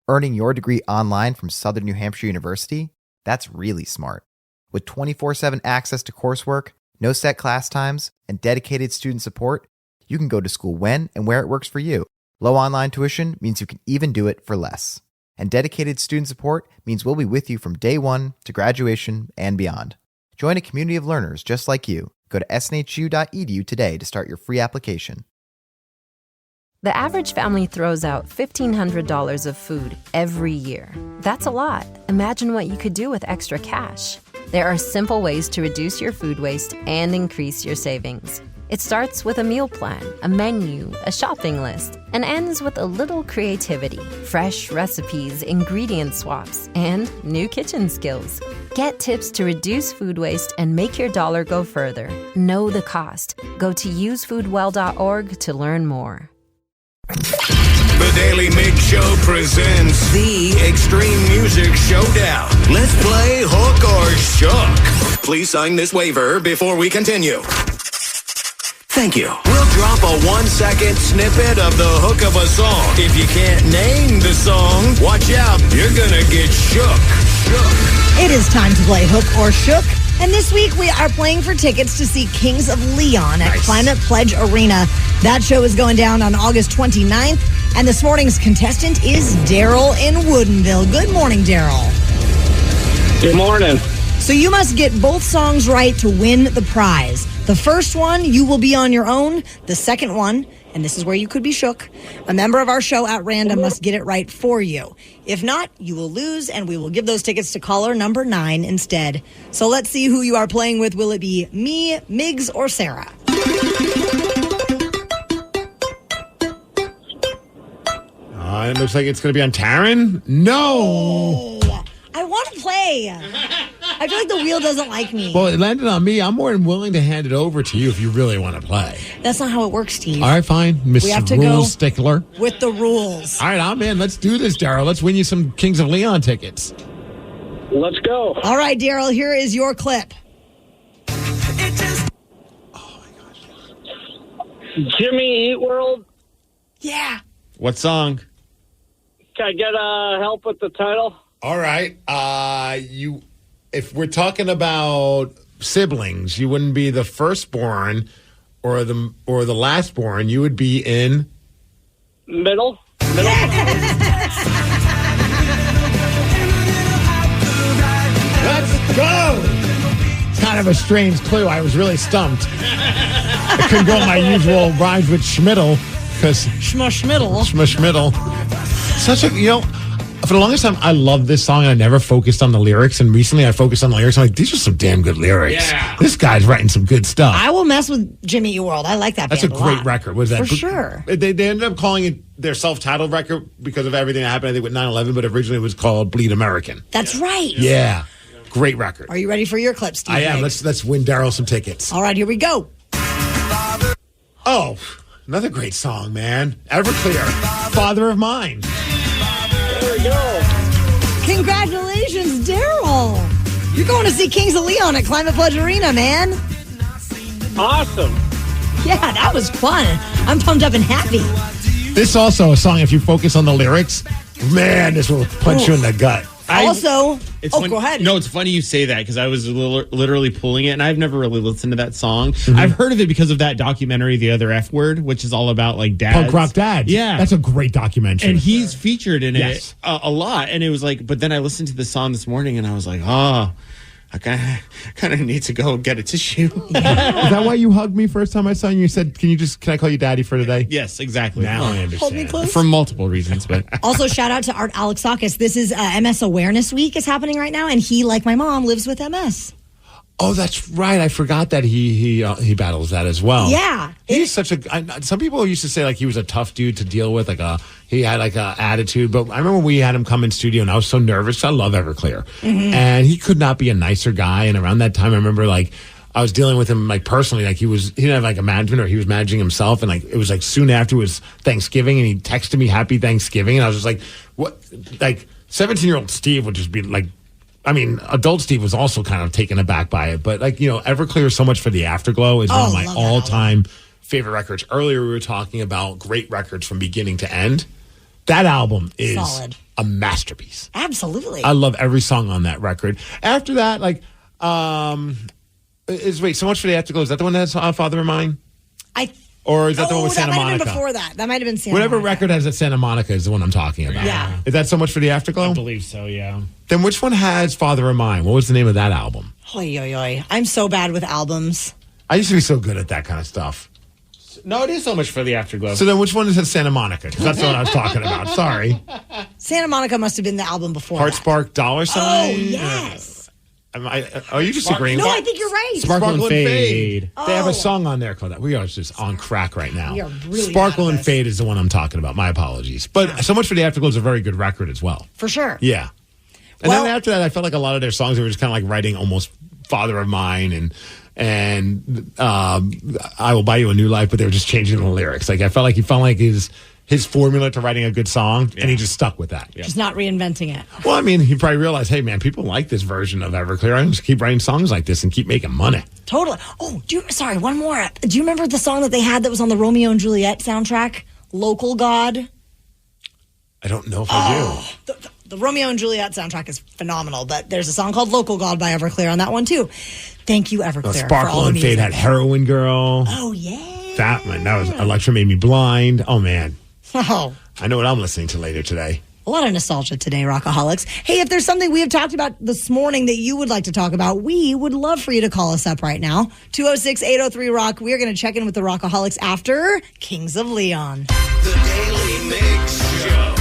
Speaker 17: Earning your degree online from Southern New Hampshire University? That's really smart. With 24/7 access to coursework, no set class times, and dedicated student support, you can go to school when and where it works for you. Low online tuition means you can even do it for less. And dedicated student support means we'll be with you from day one to graduation and beyond. Join a community of learners just like you. Go to snhu.edu today to start your free application.
Speaker 16: The average family throws out $1,500 of food every year. That's a lot. Imagine what you could do with extra cash. There are simple ways to reduce your food waste and increase your savings. It starts with a meal plan, a menu, a shopping list, and ends with a little creativity, fresh recipes, ingredient swaps, and new kitchen skills. Get tips to reduce food waste and make your dollar go further. Know the cost. Go to usefoodwell.org to learn more.
Speaker 8: The Daily Migs Show presents the Extreme Music Showdown. Let's play Hook or Shook. Please sign this waiver before we continue. Thank you. We'll drop a 1-second snippet of the hook of a song. If you can't name the song, watch out. You're gonna get shook.
Speaker 10: It is time to play Hook or Shook. And this week we are playing for tickets to see Kings of Leon at Climate Pledge Arena. That show is going down on August 29th. And this morning's contestant is Daryl in Woodinville. Good morning, Daryl.
Speaker 21: Good morning.
Speaker 10: So you must get both songs right to win the prize. The first one, you will be on your own. The second one, and this is where you could be shook, a member of our show at random must get it right for you. If not, you will lose, and we will give those tickets to caller number 9 instead. So let's see who you are playing with. Will it be me, Migs, or Sarah?
Speaker 11: It looks like it's going to be on Taryn. No.
Speaker 10: Oh, I want to play. I feel like the wheel doesn't like me.
Speaker 11: Well, it landed on me. I'm more than willing to hand it over to you if you really want to play.
Speaker 10: That's not how it works, Steve.
Speaker 11: All right, fine. Miss
Speaker 10: We have to
Speaker 11: Rule
Speaker 10: go
Speaker 11: Stickler.
Speaker 10: with the rules.
Speaker 11: All right, I'm in. Let's do this, Daryl. Let's win you some Kings of Leon tickets.
Speaker 21: Let's go.
Speaker 10: All right, Daryl, here is your clip.
Speaker 21: Jimmy Eat World.
Speaker 10: Yeah.
Speaker 11: What song?
Speaker 21: Can I get help with the title?
Speaker 11: All right. If we're talking about siblings, you wouldn't be the firstborn or the last born, you would be in
Speaker 18: Middle.
Speaker 11: Let's go! Kind of a strange clue. I was really stumped. I couldn't go my usual rhymes with Schmiddle because
Speaker 10: Schmiddle.
Speaker 11: Such a for the longest time, I loved this song and I never focused on the lyrics. And recently, I focused on the lyrics. I'm like, these are some damn good lyrics.
Speaker 10: Yeah.
Speaker 11: This guy's writing some good stuff.
Speaker 10: I will mess with Jimmy Eat World. I like that.
Speaker 11: That's a
Speaker 10: band
Speaker 11: great
Speaker 10: lot.
Speaker 11: record. Was that
Speaker 10: for sure?
Speaker 11: They ended up calling it their self-titled record because of everything that happened. I think with 9/11, but originally it was called Bleed American.
Speaker 10: That's right.
Speaker 11: Yeah, great record.
Speaker 10: Are you ready for your clip, Steve?
Speaker 11: I am.
Speaker 10: Migs?
Speaker 11: Let's win Daryl some tickets.
Speaker 10: All right, here we go.
Speaker 11: Oh, another great song, man. Everclear, Father of Mine.
Speaker 18: There we go.
Speaker 10: Congratulations, Daryl. You're going to see Kings of Leon at Climate Pledge Arena, man.
Speaker 18: Awesome.
Speaker 10: Yeah, that was fun. I'm pumped up and happy.
Speaker 11: This also a song, if you focus on the lyrics, man, this will punch you in the gut.
Speaker 10: Also,
Speaker 13: go
Speaker 10: ahead.
Speaker 13: No, it's funny you say that because I was literally pulling it, and I've never really listened to that song.
Speaker 11: Mm-hmm.
Speaker 13: I've heard of it because of that documentary, The Other F Word, which is all about like dads.
Speaker 11: Punk rock dads.
Speaker 13: Yeah.
Speaker 11: That's a great documentary.
Speaker 13: And he's featured in
Speaker 11: Yes.
Speaker 13: it a lot. And it was like, but then I listened to the song this morning, and I was like, oh, I kind of need to go get a tissue.
Speaker 11: Is that why you hugged me first time I saw you? You said, can I call you daddy for today?
Speaker 13: Yes, exactly.
Speaker 11: Now I understand.
Speaker 10: Hold me close.
Speaker 13: For multiple reasons, but
Speaker 10: Also, shout out to Art Alexakis. This is MS Awareness Week is happening right now, and he, like my mom, lives with MS.
Speaker 11: Oh, that's right. I forgot that he battles that as well.
Speaker 10: Yeah.
Speaker 11: He's such a. Some people used to say like he was a tough dude to deal with, he had like a attitude. But I remember we had him come in studio, and I was so nervous. I love Everclear, and he could not be a nicer guy. And around that time, I remember like I was dealing with him like personally, like he didn't have like a management, or he was managing himself, and like it was like soon after it was Thanksgiving, and he texted me Happy Thanksgiving, and I was just like, what? Like 17-year-old Steve would just be like. I mean, adult Steve was also kind of taken aback by it, but Everclear So Much for the Afterglow is one of my all-time favorite records. Earlier, we were talking about great records from beginning to end. That album is
Speaker 10: solid.
Speaker 11: A masterpiece.
Speaker 10: Absolutely.
Speaker 11: I love every song on that record. After that, So Much for the Afterglow, is that the one that has Father of Mine? Or is that the one with Santa Monica?
Speaker 10: That might have been before that. That might have been Santa
Speaker 11: Whatever
Speaker 10: Monica.
Speaker 11: record has that Santa Monica is the one I'm talking about.
Speaker 10: Yeah.
Speaker 11: Is that So Much for the Afterglow?
Speaker 13: I believe so, yeah.
Speaker 11: Then which one has Father of Mine? What was the name of that album?
Speaker 10: Oy, oy, oy. I'm so bad with albums.
Speaker 11: I used to be so good at that kind of stuff.
Speaker 13: No, it is So Much for the Afterglow.
Speaker 11: So then which one is Santa Monica? Because that's the one I was talking about. Sorry.
Speaker 10: Santa Monica must have been the album before
Speaker 11: Heart
Speaker 10: that.
Speaker 11: Spark Dollar Sign?
Speaker 10: Oh, yes.
Speaker 11: Are you just agreeing?
Speaker 10: No, I think you're right.
Speaker 13: Sparkle and Fade.
Speaker 11: They have a song on there called that. We are just on crack right now.
Speaker 10: We are really
Speaker 11: Sparkle
Speaker 10: bad at
Speaker 11: and
Speaker 10: this.
Speaker 11: Fade is the one I'm talking about. My apologies. But So Much for the Afterglow is a very good record as well.
Speaker 10: For sure.
Speaker 11: Yeah. And then after that, I felt like a lot of their songs, they were just kind of like writing almost Father of Mine and I Will Buy You a New Life, but they were just changing the lyrics. Like I felt like he found like his formula to writing a good song, and he just stuck with that.
Speaker 10: Just not reinventing it.
Speaker 11: Well, I mean, he probably realized, hey, man, people like this version of Everclear. I can just keep writing songs like this and keep making money.
Speaker 10: Totally. Oh, sorry, one more. Do you remember the song that they had that was on the Romeo and Juliet soundtrack? Local God?
Speaker 11: I don't know if I do.
Speaker 10: The Romeo and Juliet soundtrack is phenomenal, but there's a song called Local God by Everclear on that one, too. Thank you, Everclear. for all
Speaker 11: Sparkle
Speaker 10: the
Speaker 11: and Fade
Speaker 10: music.
Speaker 11: had Heroin Girl.
Speaker 10: Oh, yeah.
Speaker 11: That one. That was Electra Made Me Blind. Oh, man.
Speaker 10: Oh,
Speaker 11: I know what I'm listening to later today.
Speaker 10: a lot of nostalgia today, Rockaholics. Hey, if there's something we have talked about this morning that you would like to talk about, we would love for you to call us up right now. 206-803-ROCK. We are going to check in with the Rockaholics after Kings of Leon.
Speaker 8: The Daily Migs Show.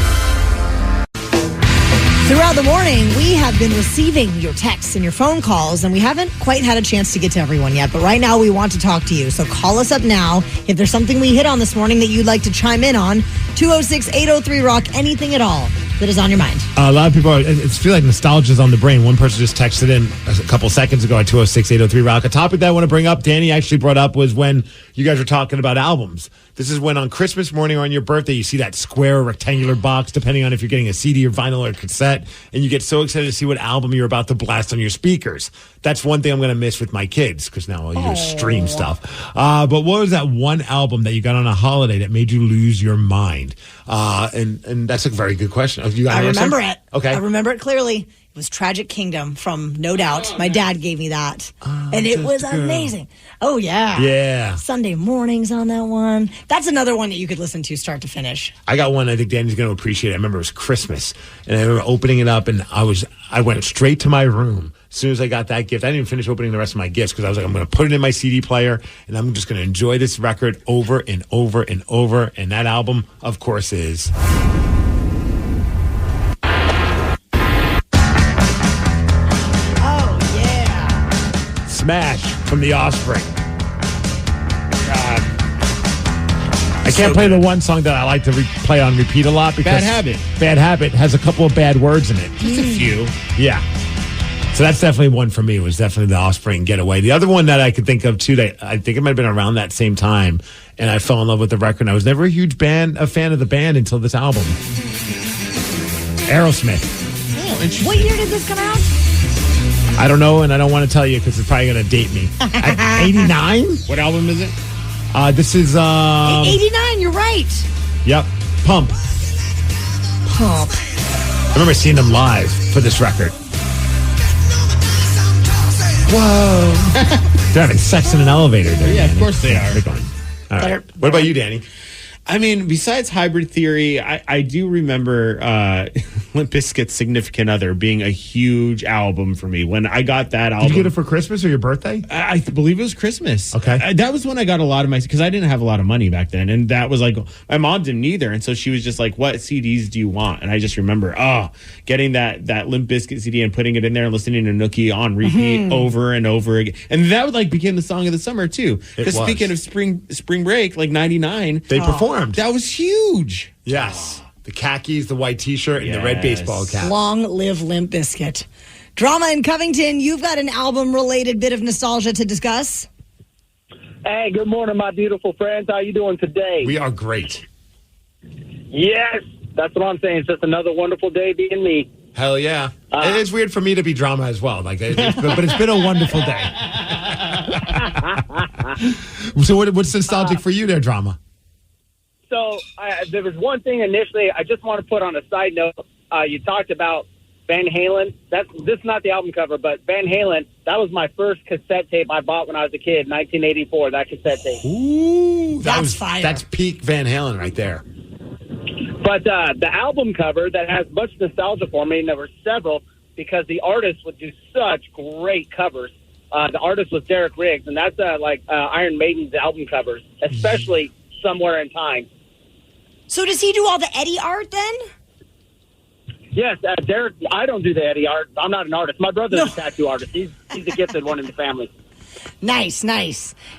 Speaker 10: Throughout the morning, we have been receiving your texts and your phone calls, and we haven't quite had a chance to get to everyone yet. But right now, we want to talk to you. So call us up now if there's something we hit on this morning that you'd like to chime in on. 206-803-ROCK, anything at all that is on your mind.
Speaker 11: A lot of people, it feels like nostalgia is on the brain. One person just texted in a couple seconds ago at 206-803-ROCK. A topic that I want to bring up, Danny actually brought up, was when you guys were talking about albums. This is when on Christmas morning or on your birthday, you see that square or rectangular box, depending on if you're getting a CD or vinyl or cassette, and you get so excited to see what album you're about to blast on your speakers. That's one thing I'm going to miss with my kids, because now you just stream stuff. But what was that one album that you got on a holiday that made you lose your mind? And that's a very good question. You got an
Speaker 10: I
Speaker 11: answer?
Speaker 10: remember it.
Speaker 11: Okay.
Speaker 10: I remember it clearly. It was Tragic Kingdom from No Doubt. My dad gave me that. And it was amazing. Oh, yeah.
Speaker 11: Yeah.
Speaker 10: Sunday mornings on that one. That's another one that you could listen to start to finish.
Speaker 11: I got one I think Danny's going to appreciate. I remember it was Christmas, and I remember opening it up, and I went straight to my room as soon as I got that gift. I didn't even finish opening the rest of my gifts because I was like, I'm going to put it in my CD player, and I'm just going to enjoy this record over and over and over. And that album, of course, is... Smash from The Offspring. God. I can't play the one song that I like to play on repeat a lot because Bad Habit has a couple of bad words in it.
Speaker 13: Just a few.
Speaker 11: Yeah. So that's definitely one for me. It was definitely The Offspring, Getaway. The other one that I could think of too, that I think it might have been around that same time, and I fell in love with the record. And I was never a huge fan of the band until this album. Aerosmith.
Speaker 10: Oh, interesting. What year did this come out?
Speaker 11: I don't know, and I don't want to tell you because it's probably going to date me. 89?
Speaker 13: What album is it?
Speaker 11: This is...
Speaker 10: 89, you're right.
Speaker 11: Yep. Pump. I remember seeing them live for this record. Whoa. They're having sex in an elevator there.
Speaker 13: Yeah,
Speaker 11: Danny.
Speaker 13: of course they are.
Speaker 11: They're going. All right. What about you, Danny?
Speaker 13: I mean, besides Hybrid Theory, I do remember Limp Bizkit's Significant Other being a huge album for me. When I got that album...
Speaker 11: Did you get it for Christmas or your birthday?
Speaker 13: I believe it was Christmas.
Speaker 11: Okay.
Speaker 13: That was when I got a lot of my... Because I didn't have a lot of money back then. And that was like... My mom didn't either. And so she was just like, what CDs do you want? And I just remember, getting that Limp Bizkit CD and putting it in there and listening to Nookie on repeat over and over again. And that became the song of the summer, too. Because speaking of spring break, like 99...
Speaker 11: They performed.
Speaker 13: That was huge.
Speaker 11: Yes. The khakis, the white T-shirt, and the red baseball cap.
Speaker 10: Long live Limp Bizkit. Drama in Covington, you've got an album-related bit of nostalgia to discuss.
Speaker 18: Hey, good morning, my beautiful friends. How you doing today?
Speaker 11: We are great.
Speaker 18: Yes, that's what I'm saying. It's just another wonderful day being me.
Speaker 11: Hell yeah. It's weird for me to be drama as well. But it's been a wonderful day. So what's nostalgic for you there, Drama?
Speaker 18: So there was one thing initially I just want to put on a side note. You talked about Van Halen. This is not the album cover, but Van Halen, that was my first cassette tape I bought when I was a kid, 1984, that cassette tape.
Speaker 11: Ooh,
Speaker 10: that's fire.
Speaker 11: That's peak Van Halen right there.
Speaker 18: But the album cover that has much nostalgia for me, and there were several, because the artist would do such great covers. The artist was Derek Riggs, and that's like Iron Maiden's album covers, especially Somewhere in Time.
Speaker 10: So does he do all the Eddie art then?
Speaker 18: Yes, Derek. I don't do the Eddie art. I'm not an artist. My brother's a tattoo artist. He's a gifted one in the family.
Speaker 10: Nice.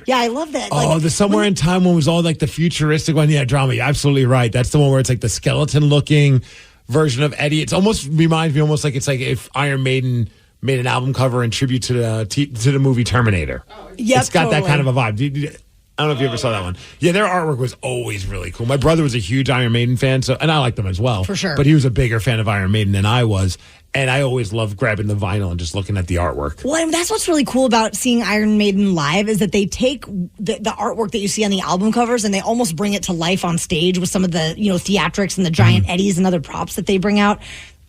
Speaker 10: Yeah, I love that.
Speaker 11: The Somewhere in Time one was all like the futuristic one. Yeah, Drama. You're absolutely right. That's the one where it's like the skeleton-looking version of Eddie. It almost reminds me it's like if Iron Maiden made an album cover in tribute to the movie Terminator.
Speaker 10: Yep,
Speaker 11: it's got that kind of a vibe. I don't know if you ever saw that one. Yeah, their artwork was always really cool. My brother was a huge Iron Maiden fan, and I like them as well.
Speaker 10: For sure.
Speaker 11: But he was a bigger fan of Iron Maiden than I was, and I always loved grabbing the vinyl and just looking at the artwork.
Speaker 10: Well, and that's what's really cool about seeing Iron Maiden live is that they take the artwork that you see on the album covers and they almost bring it to life on stage with some of the theatrics and the giant eddies and other props that they bring out.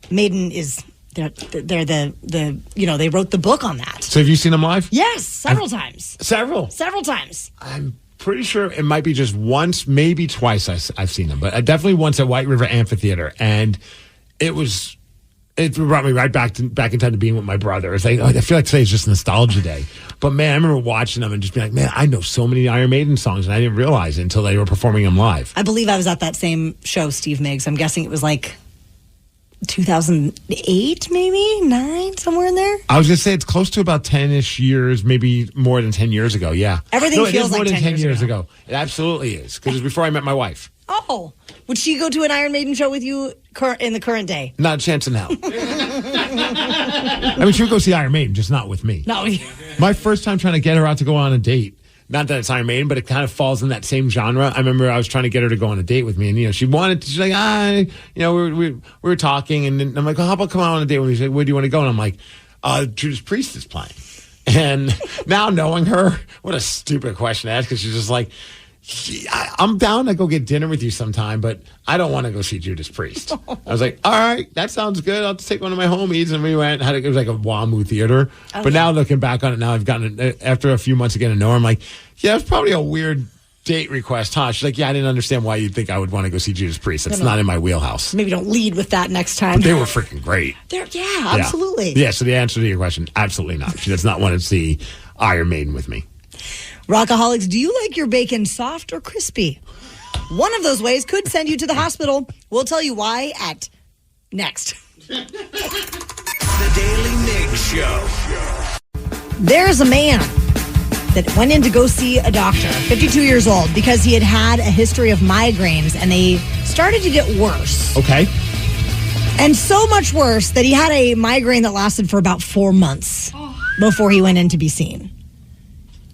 Speaker 10: Maiden is... They're they wrote the book on that.
Speaker 11: So have you seen them live?
Speaker 10: Yes, several times.
Speaker 11: Several
Speaker 10: times.
Speaker 11: I'm pretty sure it might be just once, maybe twice I've seen them, but definitely once at White River Amphitheater, and it brought me right back in time to being with my brother. It's like, I feel like today is just nostalgia day. But man, I remember watching them and just being like, man, I know so many Iron Maiden songs, and I didn't realize it until they were performing them live.
Speaker 10: I believe I was at that same show, Steve Migs. I'm guessing it was like 2008, maybe 9, somewhere in there.
Speaker 11: I was gonna say it's close to about 10-ish years, maybe more than 10 years ago. Yeah,
Speaker 10: everything feels
Speaker 11: more
Speaker 10: like
Speaker 11: than
Speaker 10: 10
Speaker 11: years ago. It absolutely is, because it was before I met my wife.
Speaker 10: Oh, would she go to an Iron Maiden show with you in the current day?
Speaker 11: Not a chance in hell. I mean, she would go see Iron Maiden, just not with me.
Speaker 10: No.
Speaker 11: My first time trying to get her out to go on a date. Not that it's Iron Maiden, but it kind of falls in that same genre. I remember I was trying to get her to go on a date with me, and she's like, we were talking, and then I'm like, how about come on a date with me? She's like, where do you want to go? And I'm like, Judas Priest is playing. And now knowing her, what a stupid question to ask, because she's just like, I'm down to go get dinner with you sometime, but I don't want to go see Judas Priest. I was like, all right, that sounds good. I'll just take one of my homies. And we went, it was like a WAMU theater. Okay. But now looking back on it, now I've gotten it, after a few months of getting to know her, I'm like, yeah, it's probably a weird date request, huh? She's like, yeah, I didn't understand why you'd think I would want to go see Judas Priest. It's not in my wheelhouse.
Speaker 10: Maybe don't lead with that next time.
Speaker 11: But they were freaking great.
Speaker 10: Yeah, absolutely.
Speaker 11: Yeah, so the answer to your question, absolutely not. She does not want to see Iron Maiden with me.
Speaker 10: Rockaholics, do you like your bacon soft or crispy? One of those ways could send you to the hospital. We'll tell you why at next.
Speaker 8: The Daily Migs Show.
Speaker 10: There's a man that went in to go see a doctor, 52 years old, because he had a history of migraines, and they started to get worse.
Speaker 11: Okay.
Speaker 10: And so much worse that he had a migraine that lasted for about 4 months before he went in to be seen.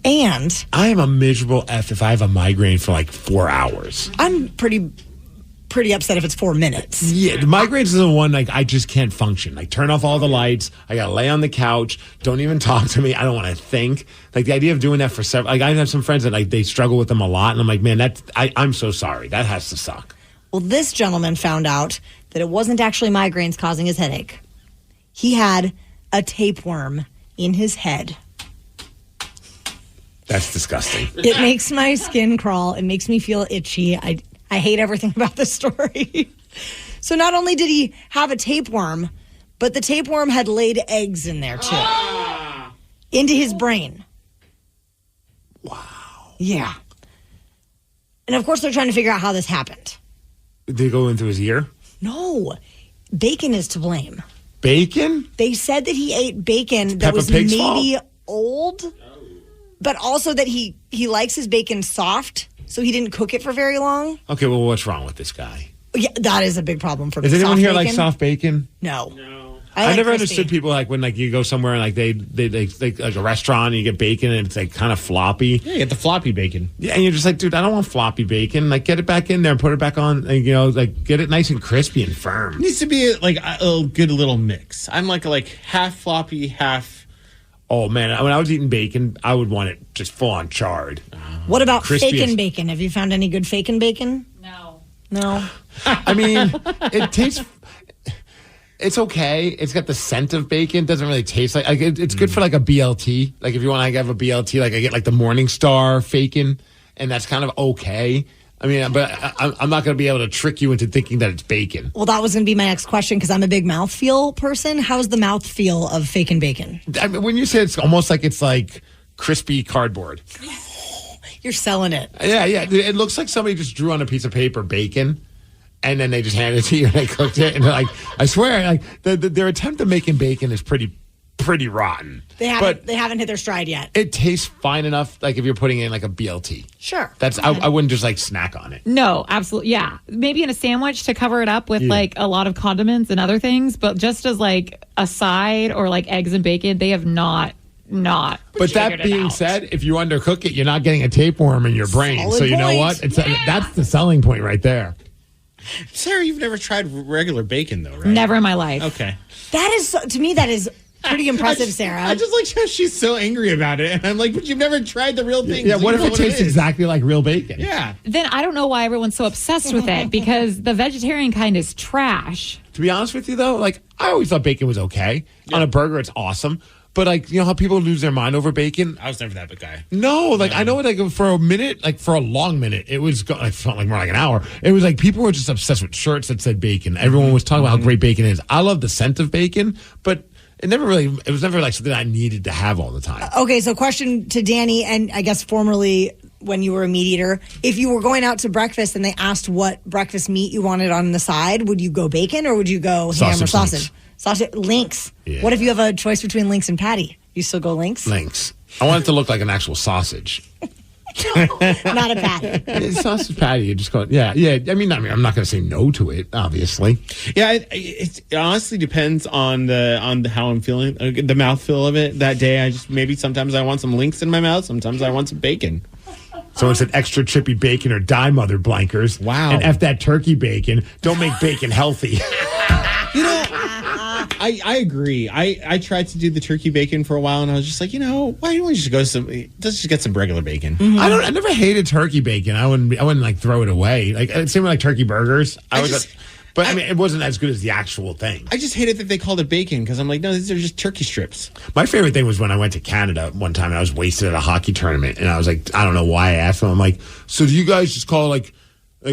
Speaker 10: And
Speaker 11: I am a miserable F if I have a migraine for like 4 hours.
Speaker 10: I'm pretty upset if it's 4 minutes.
Speaker 11: Yeah, the migraines is the one, like, I just can't function. Like, turn off all the lights. I got to lay on the couch. Don't even talk to me. I don't want to think. Like, the idea of doing that for several... Like, I have some friends that, like, they struggle with them a lot. And I'm like, man, I'm so sorry. That has to suck.
Speaker 10: Well, this gentleman found out that it wasn't actually migraines causing his headache. He had a tapeworm in his head.
Speaker 11: That's disgusting.
Speaker 10: It makes my skin crawl. It makes me feel itchy. I hate everything about this story. So not only did he have a tapeworm, but the tapeworm had laid eggs in there too. Into his brain.
Speaker 11: Wow.
Speaker 10: Yeah. And of course they're trying to figure out how this happened.
Speaker 11: Did they go into his ear?
Speaker 10: No. Bacon is to blame.
Speaker 11: Bacon?
Speaker 10: They said that he ate bacon that was maybe old, but also that he likes his bacon soft. So he didn't cook it for very long.
Speaker 11: Okay, well, what's wrong with this guy?
Speaker 10: Yeah, that is a big problem for me.
Speaker 11: Is anyone here like soft bacon?
Speaker 10: No.
Speaker 11: I never understood people like when like you go somewhere and like they like a restaurant and you get bacon and it's like kind of floppy.
Speaker 13: Yeah, you get the floppy bacon.
Speaker 11: Yeah, and you're just like, dude, I don't want floppy bacon. Like, get it back in there and put it back on. And, you know, like get it nice and crispy and firm.
Speaker 13: It needs to be like a good little mix. I'm like half floppy, half.
Speaker 11: Oh man, when I was eating bacon, I would want it just full on charred.
Speaker 10: What about fakin' bacon? Have you found any good fakin' bacon? No.
Speaker 11: I mean, it tastes. It's okay. It's got the scent of bacon. Doesn't really taste like it's good for like a BLT. Like if you want to have a BLT, like I get like the Morningstar bacon, and that's kind of okay. I mean, but I'm not going to be able to trick you into thinking that it's bacon.
Speaker 10: Well, that was going to be my next question because I'm a big mouthfeel person. How's the mouthfeel of fakin' bacon?
Speaker 11: I mean, when you say it's almost like it's like crispy cardboard.
Speaker 10: You're selling it.
Speaker 11: Yeah. It looks like somebody just drew on a piece of paper bacon, and then they just handed it to you and they cooked it. And they're like, I swear, like their attempt at making bacon is pretty rotten.
Speaker 10: They haven't hit their stride yet.
Speaker 11: It tastes fine enough, like if you're putting it in like a BLT.
Speaker 10: Sure.
Speaker 11: That's I wouldn't just like snack on it.
Speaker 20: No, absolutely. Yeah. Maybe in a sandwich to cover it up with like a lot of condiments and other things, but just as like a side or like eggs and bacon, they have not.
Speaker 11: But that being said, if you undercook it, you're not getting a tapeworm in your brain.
Speaker 10: Solid
Speaker 11: so you know
Speaker 10: point.
Speaker 11: what? That's the selling point right there.
Speaker 13: Sarah, you've never tried regular bacon though, right?
Speaker 20: Never in my life.
Speaker 13: Okay.
Speaker 10: That is, to me, that is pretty impressive, Sarah.
Speaker 13: I just like how she's so angry about it. And I'm like, but you've never tried the real thing.
Speaker 11: Yeah, what if it tastes exactly like real bacon?
Speaker 13: Yeah.
Speaker 20: Then I don't know why everyone's so obsessed with it because the vegetarian kind is trash.
Speaker 11: To be honest with you, though, like I always thought bacon was okay. Yeah. On a burger, it's awesome. But like, you know how people lose their mind over bacon?
Speaker 13: I was never that big guy.
Speaker 11: No, like I know like for a minute, like for a long minute, I felt like more like an hour. It was like people were just obsessed with shirts that said bacon. Everyone was talking about how great bacon is. I love the scent of bacon, but it was never like something I needed to have all the time.
Speaker 10: Okay, so question to Danny, and I guess formerly when you were a meat eater, if you were going out to breakfast and they asked what breakfast meat you wanted on the side, would you go bacon or would you go ham or sausage? Sausage, links. Yeah. What if you have a choice between links and patty? You still go links?
Speaker 11: Links. I want it to look like an actual sausage.
Speaker 10: Not a patty.
Speaker 11: It's sausage patty. You just call it. Yeah. I mean, I'm not going to say no to it. Obviously.
Speaker 13: Yeah. It honestly depends on how I'm feeling, the mouthfeel of it that day. Sometimes I want some links in my mouth. Sometimes I want some bacon.
Speaker 11: So it's an extra chippy bacon or die mother blankers.
Speaker 13: Wow.
Speaker 11: And F that turkey bacon. Don't make bacon healthy.
Speaker 13: You know, I agree. I tried to do the turkey bacon for a while, and I was just like, why don't we just go let's just get some regular bacon.
Speaker 11: Mm-hmm. I never hated turkey bacon. I wouldn't like throw it away. Like same with like turkey burgers. But I mean, it wasn't as good as the actual thing.
Speaker 13: I just hated that they called it bacon because I'm like, no, these are just turkey strips.
Speaker 11: My favorite thing was when I went to Canada one time and I was wasted at a hockey tournament, and I was like, I don't know why I asked them. I'm like, so do you guys just call like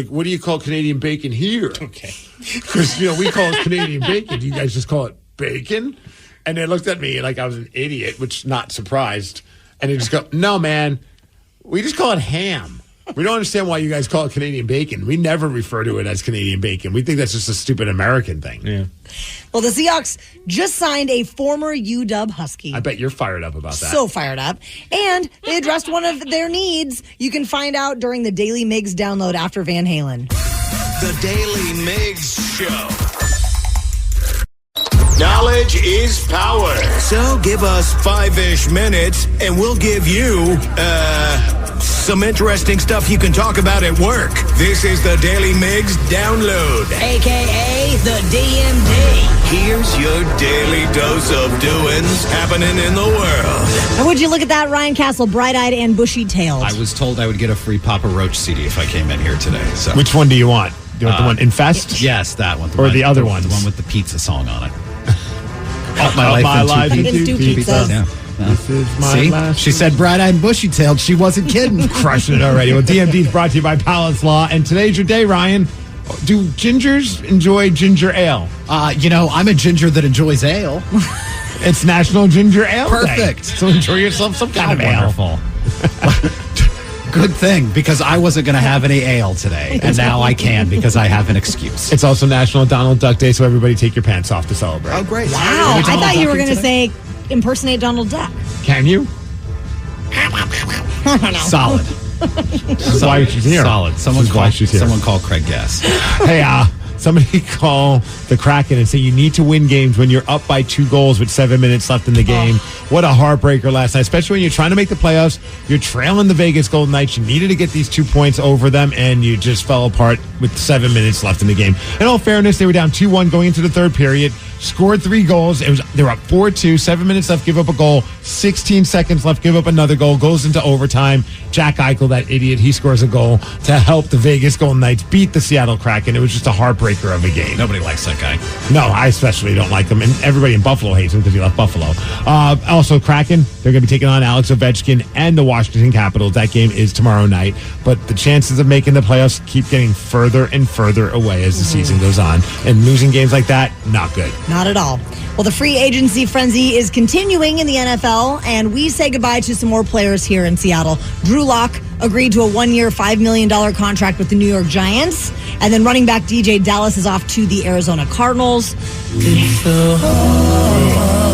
Speaker 11: what do you call Canadian bacon here?
Speaker 13: Okay,
Speaker 11: because we call it Canadian bacon. Do you guys just call it bacon? And they looked at me like I was an idiot, which not surprised. And they just go, no, man, we just call it ham. We don't understand why you guys call it Canadian bacon. We never refer to it as Canadian bacon. We think that's just a stupid American thing.
Speaker 13: Yeah.
Speaker 10: Well, the Seahawks just signed a former UW Husky.
Speaker 11: I bet you're fired up about that.
Speaker 10: So fired up. And they addressed one of their needs. You can find out during the Daily Migs download after Van Halen.
Speaker 8: The Daily Migs Show. Knowledge is power. So give us 5-ish minutes, and we'll give you, some interesting stuff you can talk about at work. This is the Daily Migs Download.
Speaker 10: A.K.A. the DMD.
Speaker 8: Here's your daily dose of doings happening in the world.
Speaker 10: And would you look at that, Ryan Castle, bright-eyed and bushy-tailed?
Speaker 12: I was told I would get a free Papa Roach CD if I came in here today. So,
Speaker 11: which one do you want? Do you want the one Infest?
Speaker 12: Yes, that one.
Speaker 11: Or the other one?
Speaker 12: The one with the pizza song on it.
Speaker 11: All my life in two pizzas.
Speaker 12: Yeah.
Speaker 11: This is my
Speaker 12: See?
Speaker 11: last.
Speaker 12: She said bright-eyed and bushy-tailed. She wasn't kidding.
Speaker 11: Crushing it already. Well, DMD is brought to you by Palace Law. And today's your day, Ryan. Do gingers enjoy ginger ale?
Speaker 12: I'm a ginger that enjoys ale.
Speaker 11: It's National Ginger Ale
Speaker 12: Perfect.
Speaker 11: Day. So enjoy yourself some kind of ale.
Speaker 12: Wonderful. Good thing, because I wasn't going to have any ale today, and now I can because I have an excuse.
Speaker 11: It's also National Donald Duck Day, so everybody take your pants off to celebrate.
Speaker 12: Oh, great.
Speaker 10: Wow. I thought you were going to say impersonate Donald Duck.
Speaker 11: Can you?
Speaker 10: I don't know.
Speaker 12: Solid.
Speaker 11: That's why she's here.
Speaker 12: Solid. Someone call Craig Gass.
Speaker 11: Hey, somebody call the Kraken and say you need to win games when you're up by 2 goals with 7 minutes left in the game. What a heartbreaker last night, especially when you're trying to make the playoffs. You're trailing the Vegas Golden Knights. You needed to get these 2 points over them, and you just fell apart with 7 minutes left in the game. In all fairness, they were down 2-1 going into the third period. Scored 3 goals. They were up 4-2. 7 minutes left. Give up a goal. 16 seconds left. Give up another goal. Goes into overtime. Jack Eichel, that idiot, he scores a goal to help the Vegas Golden Knights beat the Seattle Kraken. It was just a heartbreaker of a game.
Speaker 12: Nobody likes that guy.
Speaker 11: No, I especially don't like him, and everybody in Buffalo hates him because he left Buffalo. Also, Kraken, they're going to be taking on Alex Ovechkin and the Washington Capitals. That game is tomorrow night, but the chances of making the playoffs keep getting further and further away as the season goes on, and losing games like that, not good.
Speaker 10: Not at all. Well, the free agency frenzy is continuing in the NFL, and we say goodbye to some more players here in Seattle. Drew Lock agreed to a 1-year, $5 million contract with the New York Giants, and then running back DJ Dallas is off to the Arizona Cardinals.
Speaker 9: It's so hard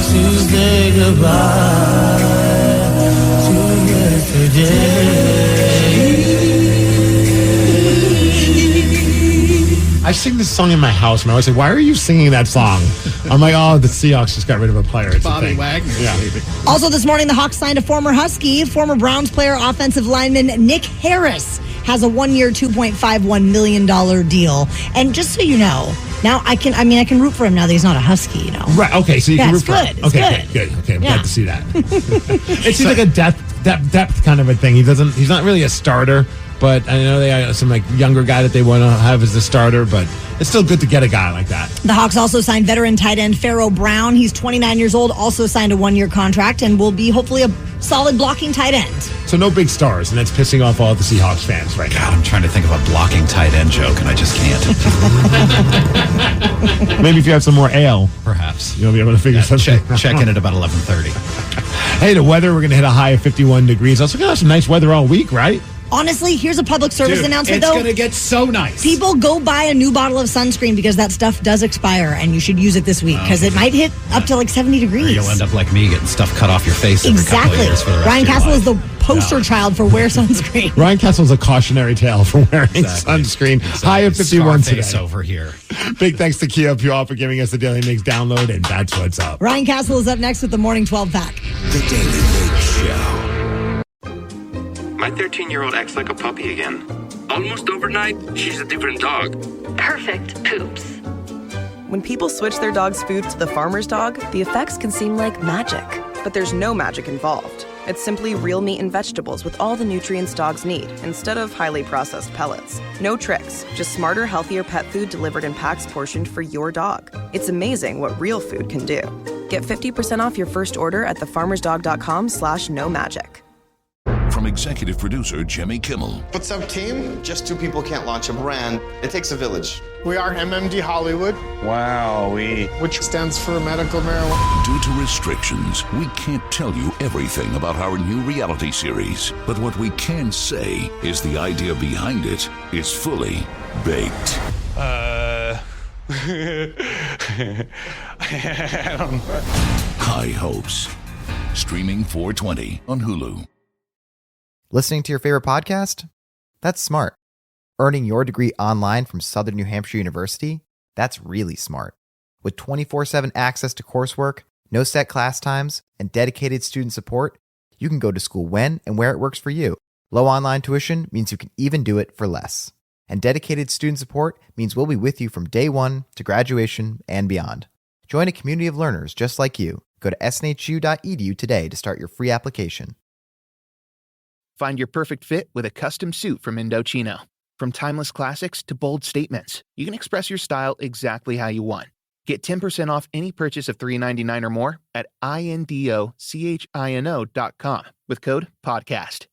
Speaker 9: to say goodbye to yesterday.
Speaker 11: I sing this song in my house, and I always say, why are you singing that song? I'm like, oh, the Seahawks just got rid of a player. It's
Speaker 12: Bobby
Speaker 11: a thing.
Speaker 12: Wagner.
Speaker 11: Yeah.
Speaker 10: Also this morning, the Hawks signed a former Husky. Former Browns player, offensive lineman Nick Harris has a 1-year, $2.51 million deal. And just so you know, now I can root for him now that he's not a Husky,
Speaker 11: Right, okay, so you can root for him.
Speaker 10: It's
Speaker 11: Okay,
Speaker 10: good.
Speaker 11: good. Okay, I'm
Speaker 10: Yeah.
Speaker 11: glad to see that. It seems like a depth kind of a thing. He's not really a starter, but I know they have some younger guy that they want to have as the starter, but it's still good to get a guy like that.
Speaker 10: The Hawks also signed veteran tight end Pharaoh Brown. He's 29 years old, also signed a 1-year contract, and will be hopefully a solid blocking tight end.
Speaker 11: So no big stars, and that's pissing off all the Seahawks fans right now.
Speaker 12: God, I'm trying to think of a blocking tight end joke, and I just can't.
Speaker 11: Maybe if you have some more ale,
Speaker 12: Perhaps.
Speaker 11: you'll be able to figure something out.
Speaker 12: Check in at about 11:30.
Speaker 11: Hey, the weather, we're going to hit a high of 51 degrees. Also going to have some nice weather all week, right?
Speaker 10: Honestly, here's a public service announcement,
Speaker 12: it's
Speaker 10: though.
Speaker 12: going to get so nice.
Speaker 10: People, go buy a new bottle of sunscreen because that stuff does expire, and you should use it this week because it might hit up to 70
Speaker 12: Or
Speaker 10: degrees.
Speaker 12: you'll end up like me, getting stuff cut off your face every couple of
Speaker 10: Exactly.
Speaker 12: years for the rest
Speaker 10: Ryan
Speaker 12: of your
Speaker 10: Castle
Speaker 12: life.
Speaker 10: is the poster child for wear sunscreen.
Speaker 11: Ryan Castle's a cautionary tale for wearing sunscreen. High of 51
Speaker 12: Scarface
Speaker 11: today.
Speaker 12: over here.
Speaker 11: Big thanks to KISW for giving us the Daily Migs download, and that's what's up.
Speaker 10: Ryan Castle is up next with the Morning 12 Pack.
Speaker 8: The Daily Migs Show.
Speaker 1: My 13-year-old acts like a puppy again. Almost overnight, she's a different dog.
Speaker 2: Perfect poops.
Speaker 3: When people switch their dog's food to the farmer's dog, the effects can seem like magic. But there's no magic involved. It's simply real meat and vegetables with all the nutrients dogs need, instead of highly processed pellets. No tricks, just smarter, healthier pet food delivered in packs portioned for your dog. It's amazing what real food can do. Get 50% off your first order at thefarmersdog.com/no magic.
Speaker 4: From executive producer Jimmy Kimmel,
Speaker 5: What's up, team? Just two people can't launch a brand. It takes a village.
Speaker 6: We are MMD Hollywood,
Speaker 7: Wowee.
Speaker 6: which stands for medical marijuana.
Speaker 4: due to restrictions, we can't tell you everything about our new reality series. But what we can say is the idea behind it is fully baked.
Speaker 7: I don't know.
Speaker 4: High Hopes. Streaming 4/20 on Hulu.
Speaker 17: Listening to your favorite podcast? That's smart. Earning your degree online from Southern New Hampshire University? That's really smart. With 24/7 access to coursework, no set class times, and dedicated student support, you can go to school when and where it works for you. Low online tuition means you can even do it for less. And dedicated student support means we'll be with you from day one to graduation and beyond. Join a community of learners just like you. Go to snhu.edu today to start your free application.
Speaker 14: Find your perfect fit with a custom suit from Indochino. From timeless classics to bold statements, you can express your style exactly how you want. Get 10% off any purchase of $399 or more at INDOCHINO.com with code PODCAST.